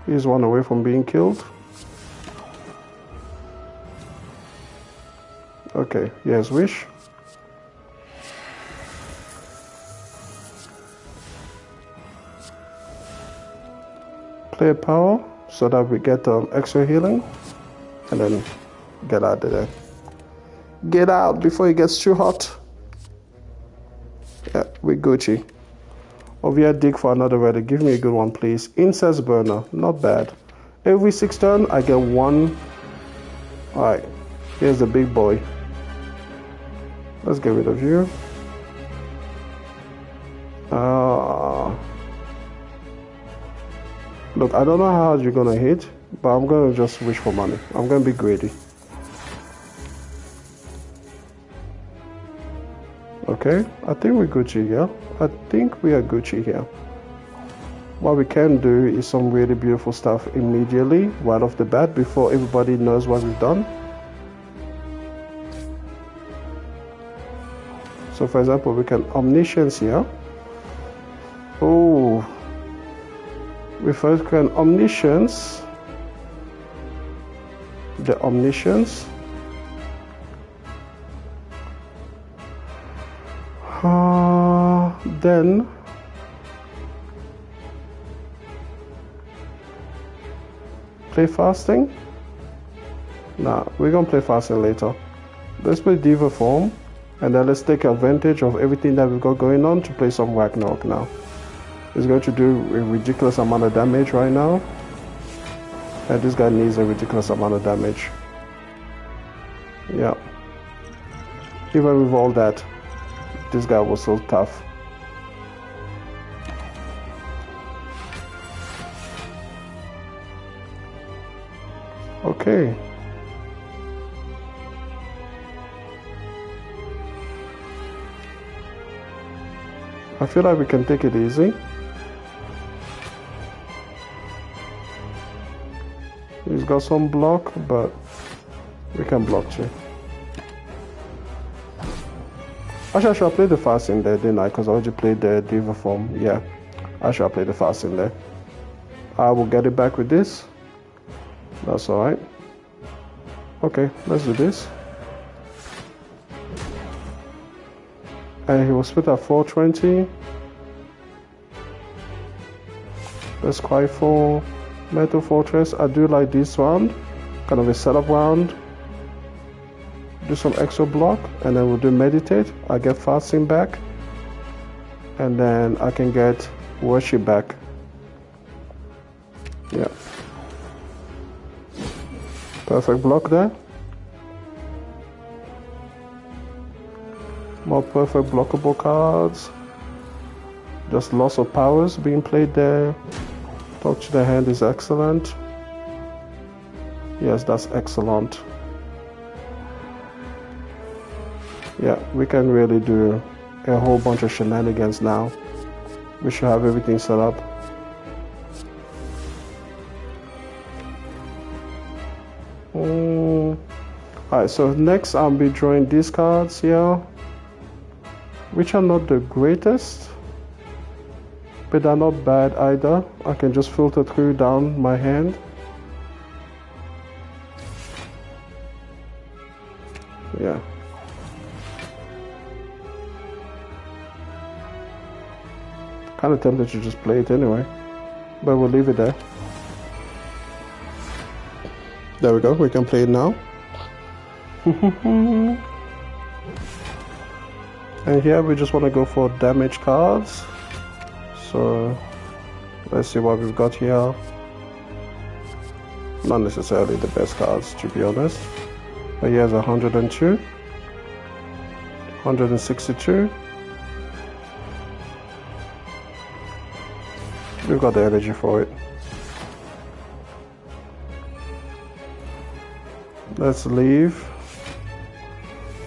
He's 1 away from being killed. Okay, here's wish. Play power so that we get extra healing, and then get out of there. Get out before it gets too hot. Yeah, we Gucci. Over here, dig for another relic. Give me a good one, please. Incest burner, not bad. Every 6 turn, I get 1. Alright, here's the big boy. Let's get rid of you. Look, I don't know how hard you're gonna hit, but I'm gonna just wish for money. I'm gonna be greedy. Okay, I think we're Gucci here. I think we are Gucci here. What we can do is some really beautiful stuff immediately, right off the bat, before everybody knows what we've done. So for example, we can omniscience here. We first can omniscience. The omniscience. Then play fasting. Nah, we're gonna play fasting later. Let's play Diva form, and then let's take advantage of everything that we've got going on to play some Ragnarok now. It's going to do a ridiculous amount of damage right now, and this guy needs a ridiculous amount of damage. Yeah. Even with all that, this guy was so tough. Okay. I feel like we can take it easy. He's got some block, but we can block too. Actually, I should have played the fast in there, didn't I? Because I already played the Diva form. Yeah, I should have played the fast in there. I will get it back with this. That's alright. Okay, let's do this. And he will split at 420. Let's cry for Metal Fortress. I do like this round, kind of a setup round. Do some extra block, and then we'll do meditate. I get fasting back, and then I can get worship back. Yeah. Perfect block there. More perfect blockable cards. Just loss of powers being played there. Talk to the hand is excellent. Yes, that's excellent. Yeah, we can really do a whole bunch of shenanigans now. We should have everything set up. Alright, so next I'll be drawing these cards here, which are not the greatest, but they're not bad either. I can just filter through down my hand. Yeah. Kind of tempted to just play it anyway, but we'll leave it there. There we go, we can play it now. And here we just want to go for damage cards. So let's see what we've got here. Not necessarily the best cards, to be honest. But here's 102, 162. We've got the energy for it. Let's leave.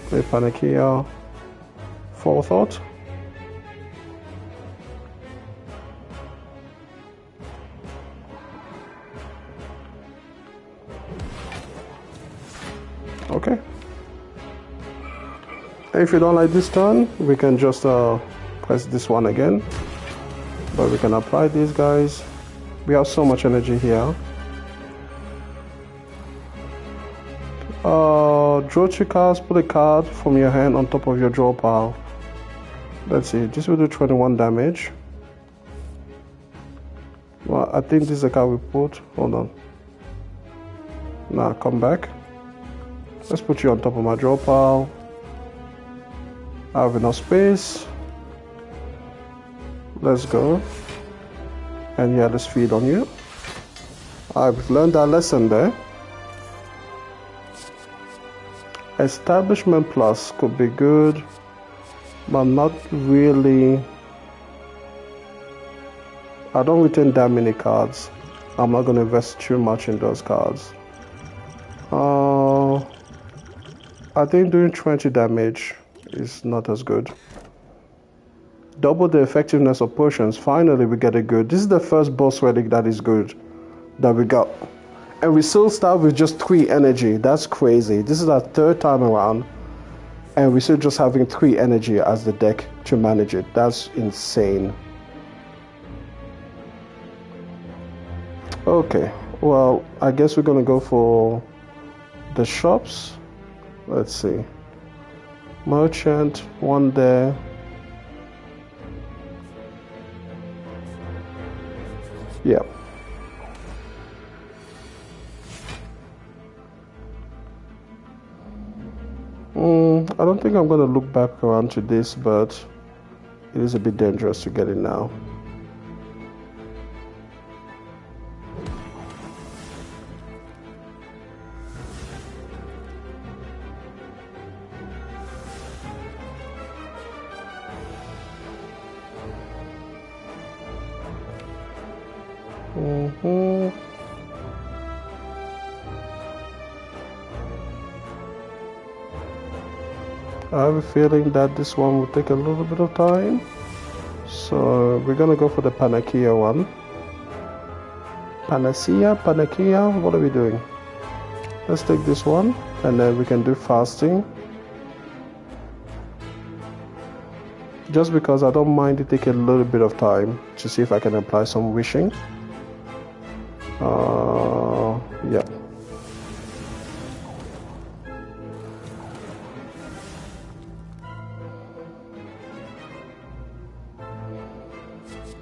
Play Panakia. Forethought. Okay. If you don't like this turn, we can just press this one again. But we can apply these guys. We have so much energy here. Draw 2 cards, put a card from your hand on top of your draw pile. Let's see, this will do 21 damage. Well, I think this is the card we put. Hold on. Nah, come back. Let's put you on top of my draw pile. I have enough space. Let's go. And yeah, let's feed on you. I've learned that lesson there. Establishment Plus could be good, but not really. I don't retain that many cards. I'm not going to invest too much in those cards. I think doing 20 damage is not as good. Double the effectiveness of potions. Finally, we get it good. This is the first boss relic that is good that we got. And we still start with just 3 energy. That's crazy. This is our 3rd time around. And we're still just having 3 energy as the deck to manage it. That's insane. Okay, well, I guess we're gonna go for the shops. Let's see. Merchant, one there. Yeah. I don't think I'm gonna look back around to this, but it is a bit dangerous to get it now. I have a feeling that this one will take a little bit of time. So we're gonna go for the Panakia one. Panakia, what are we doing? Let's take this one and then we can do fasting. Just because I don't mind it take a little bit of time to see if I can apply some wishing. Yeah.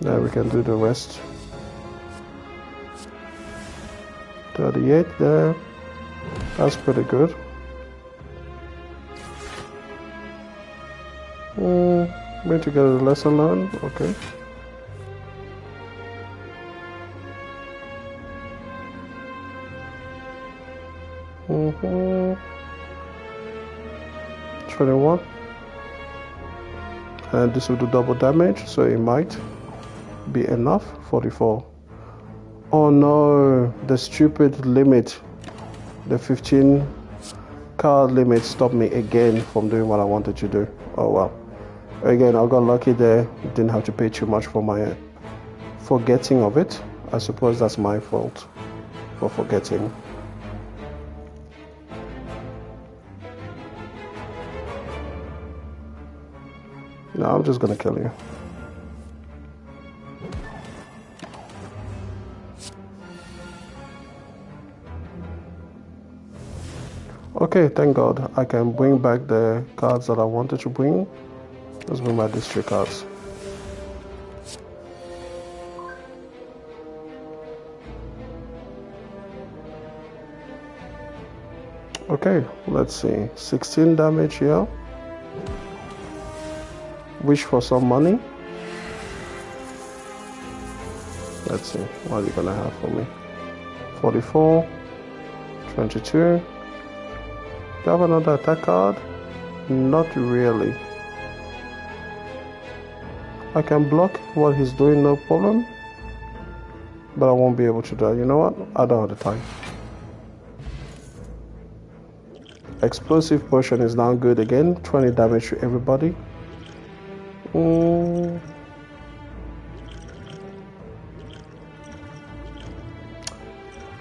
Now we can do the rest. 38 there. That's pretty good. Going to get a lesson learned. Okay. Mm-hmm. 21. And this will do double damage, so it might be enough. 44. Oh no, the stupid limit, the 15 card limit stopped me again from doing what I wanted to do. Oh well. Again, I got lucky there. Didn't have to pay too much for my forgetting of it. I suppose that's my fault for forgetting. No, I'm just gonna kill you. Okay, thank God. I can bring back the cards that I wanted to bring. Let's bring back these 3 cards. Okay, let's see. 16 damage here. Wish for some money. Let's see. What are you gonna have for me? 44. 22. Do you have another attack card? Not really. I can block what he's doing, no problem. But I won't be able to do that. You know what? I don't have the time. Explosive potion is now good again. 20 damage to everybody.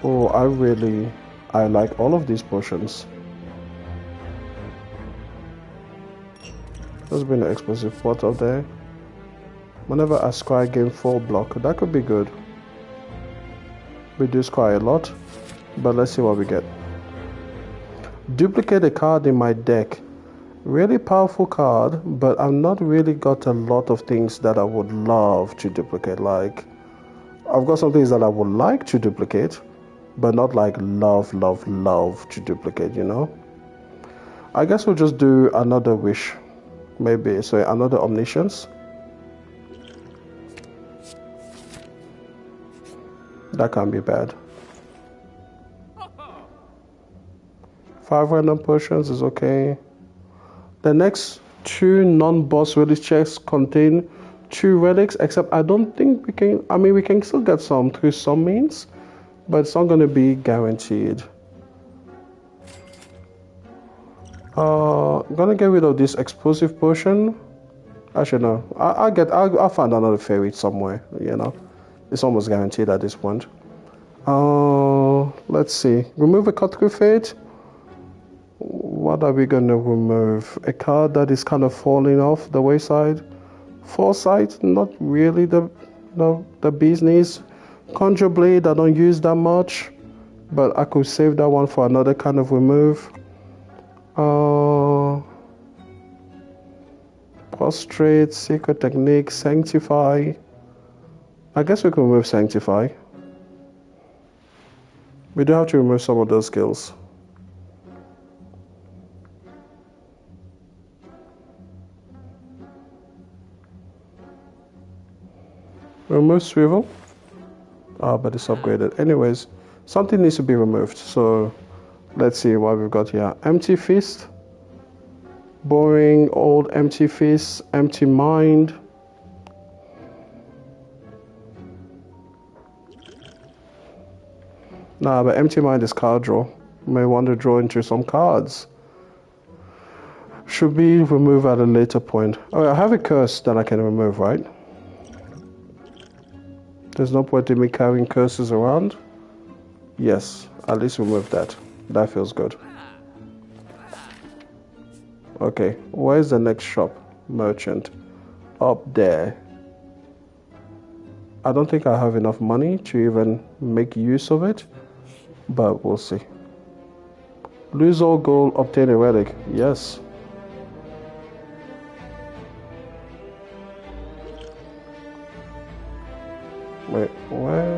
Oh, I like all of these potions. Let's bring the explosive pot up there. Whenever I scry gain 4 block, that could be good. We do scry a lot, but let's see what we get. Duplicate a card in my deck. Really powerful card, but I've not really got a lot of things that I would love to duplicate. Like, I've got some things that I would like to duplicate, but not like love to duplicate, you know? I guess we'll just do another wish. Maybe, so another omniscience. That can't be bad. 5 random potions is okay. The next 2 non-boss relic checks contain 2 relics, except I don't think we can, I mean we can still get some through some means, but it's not going to be guaranteed. I'm gonna get rid of this explosive potion. Actually no, I'll find another fairy somewhere, you know. It's almost guaranteed at this point. Let's see. Remove a cut through fate. What are we gonna remove? A card that is kind of falling off the wayside. Foresight, not really the bee's knees. Conjure Blade, I don't use that much, but I could save that one for another kind of remove. Prostrate, Secret Technique, Sanctify. I guess we can remove Sanctify. We do have to remove some of those skills. Remove Swivel. Oh, but it's upgraded. Anyways, something needs to be removed. So let's see what we've got here. Empty Fist. Boring, old Empty Fist. Empty Mind. Nah, but Empty Mind is card draw. You may want to draw into some cards. Should be removed at a later point. Oh, I have a curse that I can remove, right? There's no point in me carrying curses around. Yes, at least remove that. That feels good. Okay, where's the next shop? Merchant. Up there. I don't think I have enough money to even make use of it, but we'll see. Lose all gold, obtain a relic. Yes. Wait, where?